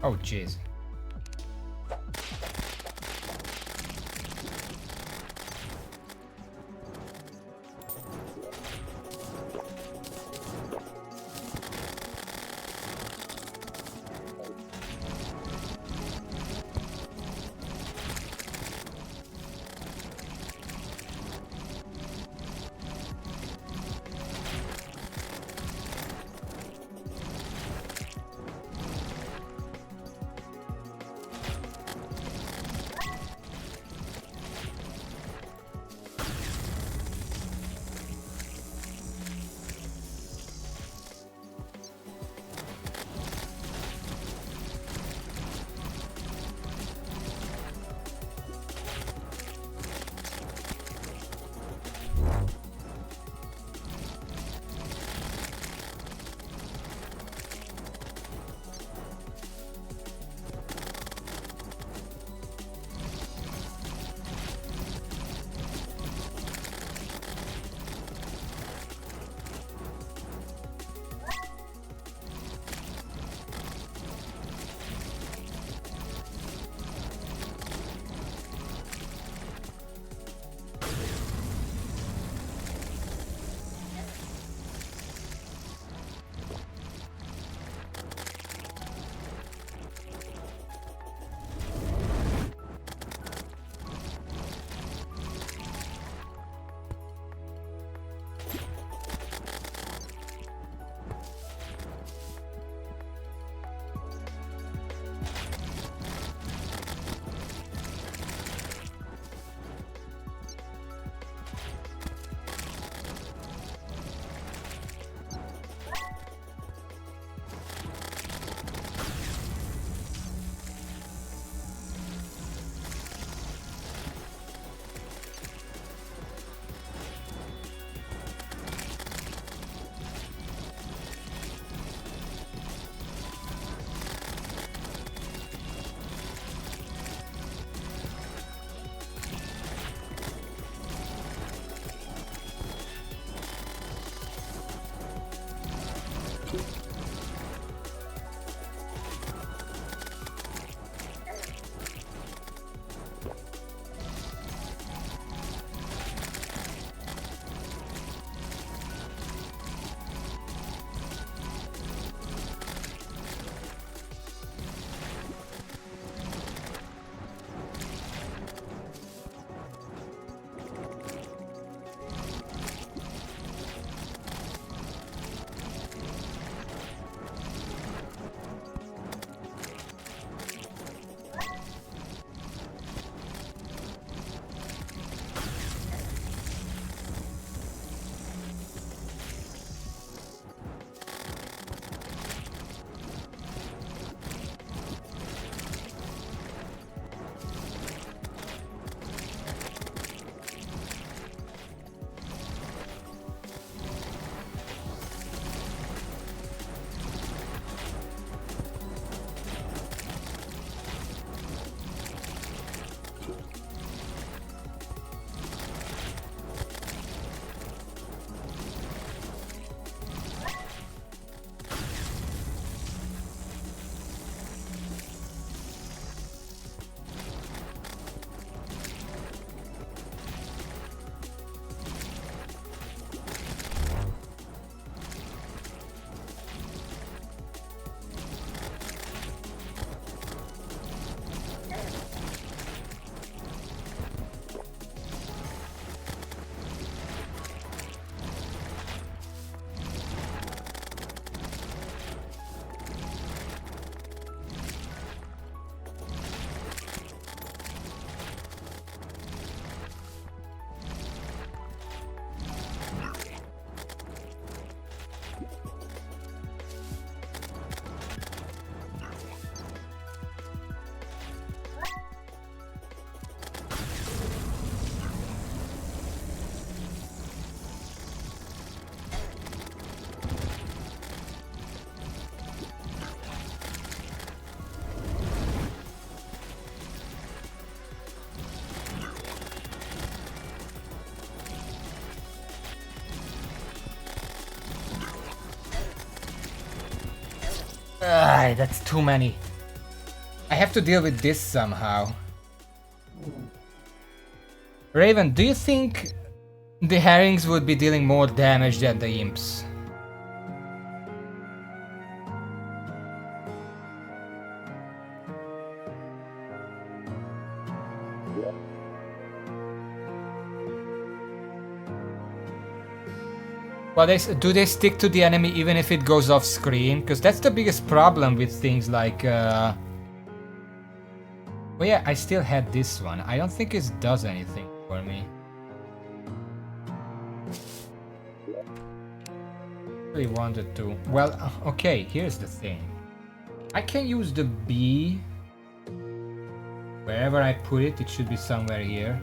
oh jeez. That's too many. I have to deal with this somehow. Raven, do you think the herrings would be dealing more damage than the imps? Well, do they stick to the enemy even if it goes off screen? Because that's the biggest problem with things like... Oh yeah, I still had this one. I don't think it does anything for me. Really wanted to. Well, okay, here's the thing. I can use the B. Wherever I put it, it should be somewhere here.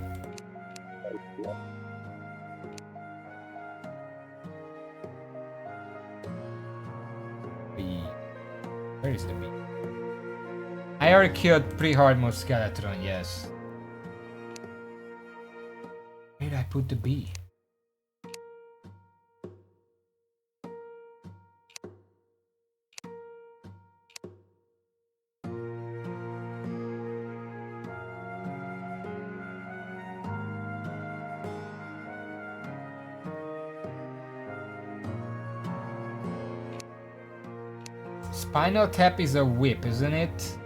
Where is the B? I already killed Pre-Hardmode Skeleton, yes. Where did I put the B? Spinal Tap is a whip, isn't it?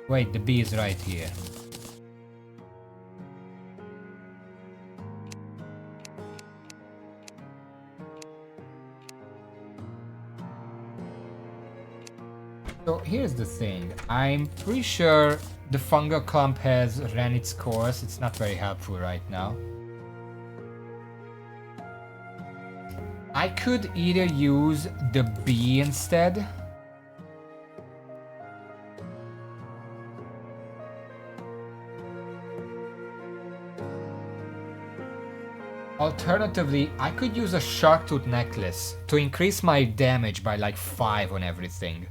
Wait, the B is right here. So here's the thing. I'm pretty sure the fungal clump has ran its course. It's not very helpful right now. I could either use the B instead. Alternatively, I could use a shark tooth necklace to increase my damage by like 5 on everything.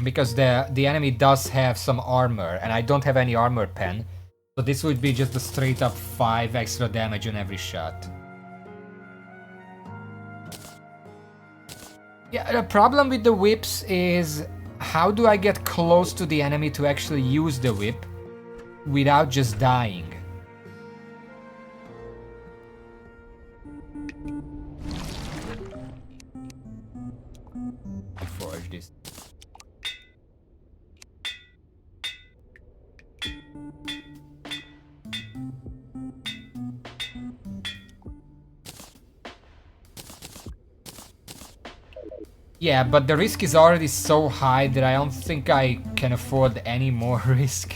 Because the enemy does have some armor and I don't have any armor pen. So this would be just a straight up 5 extra damage on every shot. Yeah, the problem with the whips is how do I get close to the enemy to actually use the whip without just dying? I forge this. Yeah, but the risk is already so high that I don't think I can afford any more risk.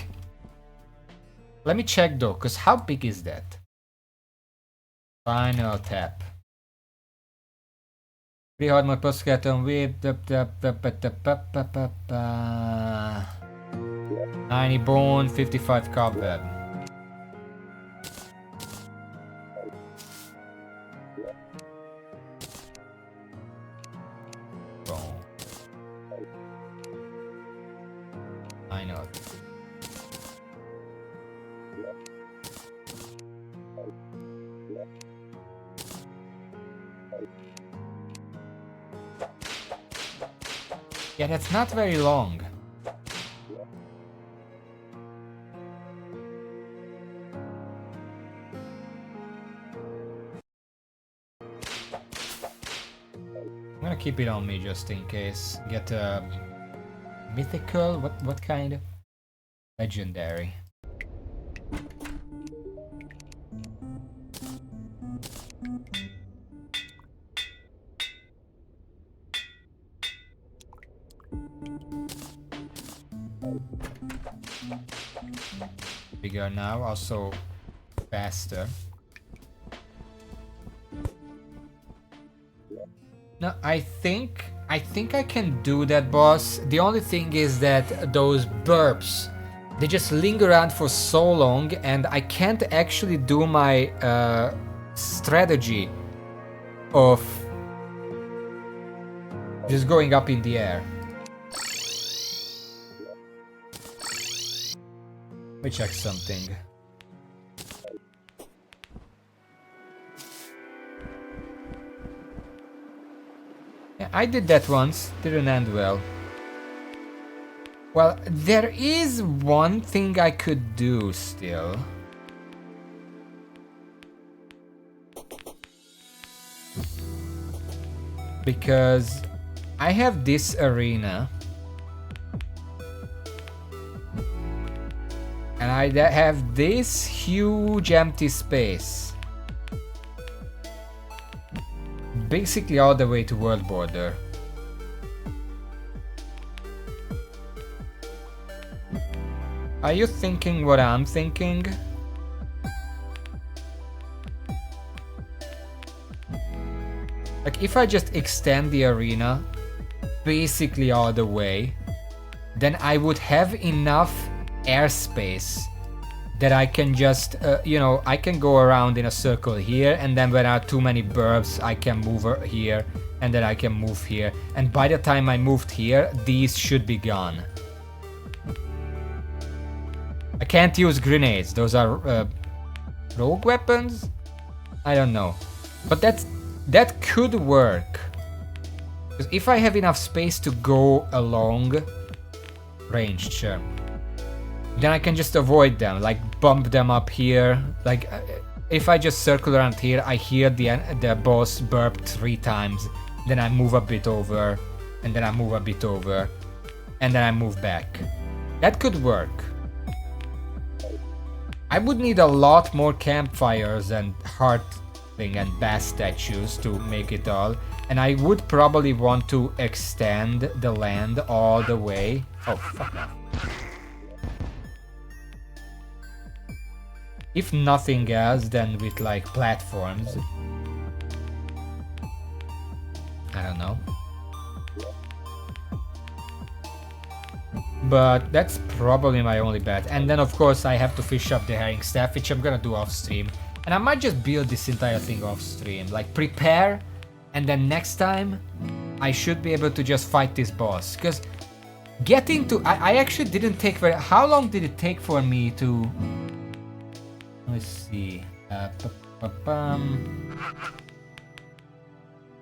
Let me check though, because how big is that? Final tap. Pre-Hardmode plus skeleton whip. 90 bone, 55 cobweb. I know. Yeah, that's not very long. I'm gonna keep it on me just in case. Get a mythical. What kind? Legendary. Bigger now, also faster. No, I think I can do that, boss. The only thing is that those burps, they just linger around for so long and I can't actually do my strategy of just going up in the air. Let me check something. Yeah, I did that once, didn't end well. Well, there is one thing I could do still. Because I have this arena. And I have this huge empty space. Basically all the way to world border. Are you thinking what I'm thinking? Like if I just extend the arena basically all the way, then I would have enough airspace that I can just, you know, I can go around in a circle here, and then when there are too many burbs, I can move here, and then I can move here. And by the time I moved here, these should be gone. I can't use grenades. Those are rogue weapons? I don't know. But that could work. Because if I have enough space to go along, ranged, sure. Then I can just avoid them, like bump them up here. Like if I just circle around here, I hear the boss burp 3 times. Then I move a bit over, and then I move a bit over, and then I move back. That could work. I would need a lot more campfires and heartling and bass statues to make it all. And I would probably want to extend the land all the way. Oh, fuck off. If nothing else, then with like platforms. I don't know. But that's probably my only bet. And then of course I have to fish up the herring staff, which I'm gonna do off stream. And I might just build this entire thing off stream. Like prepare, and then next time I should be able to just fight this boss. Because getting to... I actually didn't take very... How long did it take for me to... Let's see.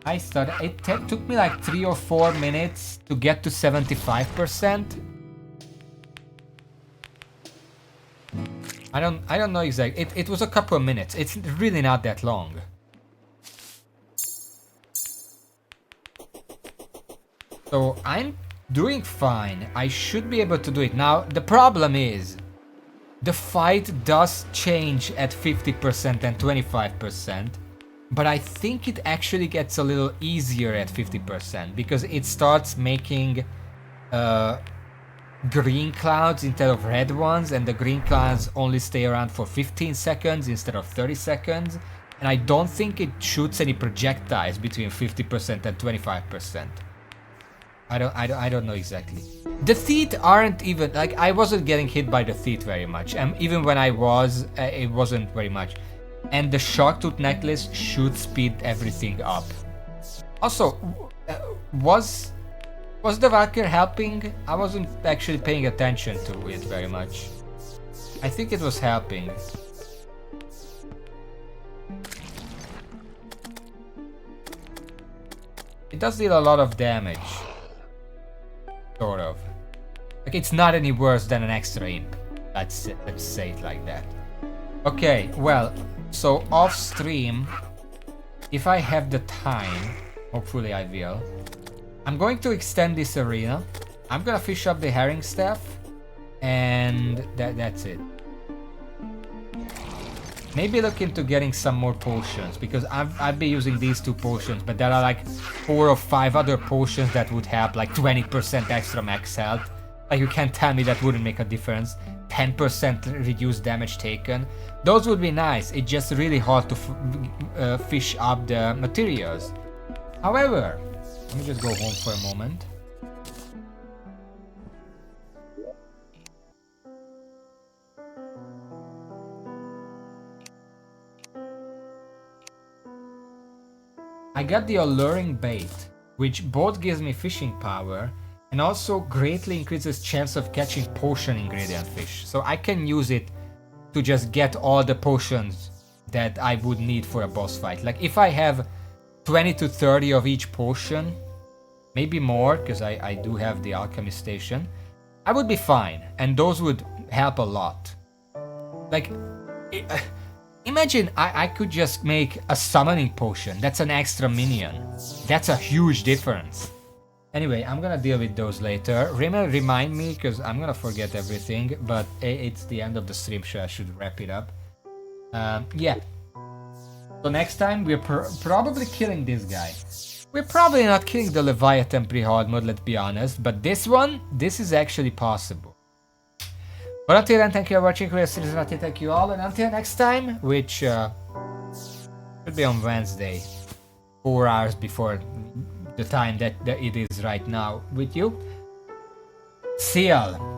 I started. It took me like 3 or 4 minutes to get to 75%. I don't know exactly. It was a couple of minutes. It's really not that long. So I'm doing fine. I should be able to do it. Now the problem is, the fight does change at 50% and 25%, but I think it actually gets a little easier at 50% because it starts making green clouds instead of red ones, and the green clouds only stay around for 15 seconds instead of 30 seconds, and I don't think it shoots any projectiles between 50% and 25%. I don't know exactly. The teeth aren't even, like, I wasn't getting hit by the teeth very much, and even when I was, it wasn't very much. And the shark-tooth necklace should speed everything up. Also, was the Valkyr helping? I wasn't actually paying attention to it very much. I think it was helping. It does deal a lot of damage. Sort of. Like, it's not any worse than an extra imp. Let's say it like that. Okay, well, so off stream, if I have the time, hopefully I will, I'm going to extend this arena. I'm gonna fish up the herring staff, and that's it. Maybe look into getting some more potions, because I've been using these 2 potions, but there are like 4 or 5 other potions that would help, like 20% extra max health. Like, you can't tell me that wouldn't make a difference. 10% reduced damage taken. Those would be nice. It's just really hard to fish up the materials. However, let me just go home for a moment. I got the alluring bait, which both gives me fishing power and also greatly increases chance of catching potion ingredient fish. So I can use it to just get all the potions that I would need for a boss fight. Like, if I have 20 to 30 of each potion, maybe more, because I do have the alchemy station, I would be fine, and those would help a lot. Like, imagine I could just make a summoning potion. That's an extra minion. That's a huge difference. Anyway, I'm gonna deal with those later. Remind me, because I'm gonna forget everything, but it's the end of the stream, so I should wrap it up. Yeah. So next time, we're probably killing this guy. We're probably not killing the Leviathan pre-Hardmode, let's be honest, but this one, this is actually possible. But until then, thank you for watching, thank you all, and until next time, which should be on Wednesday, 4 hours before the time that it is right now with you. See y'all.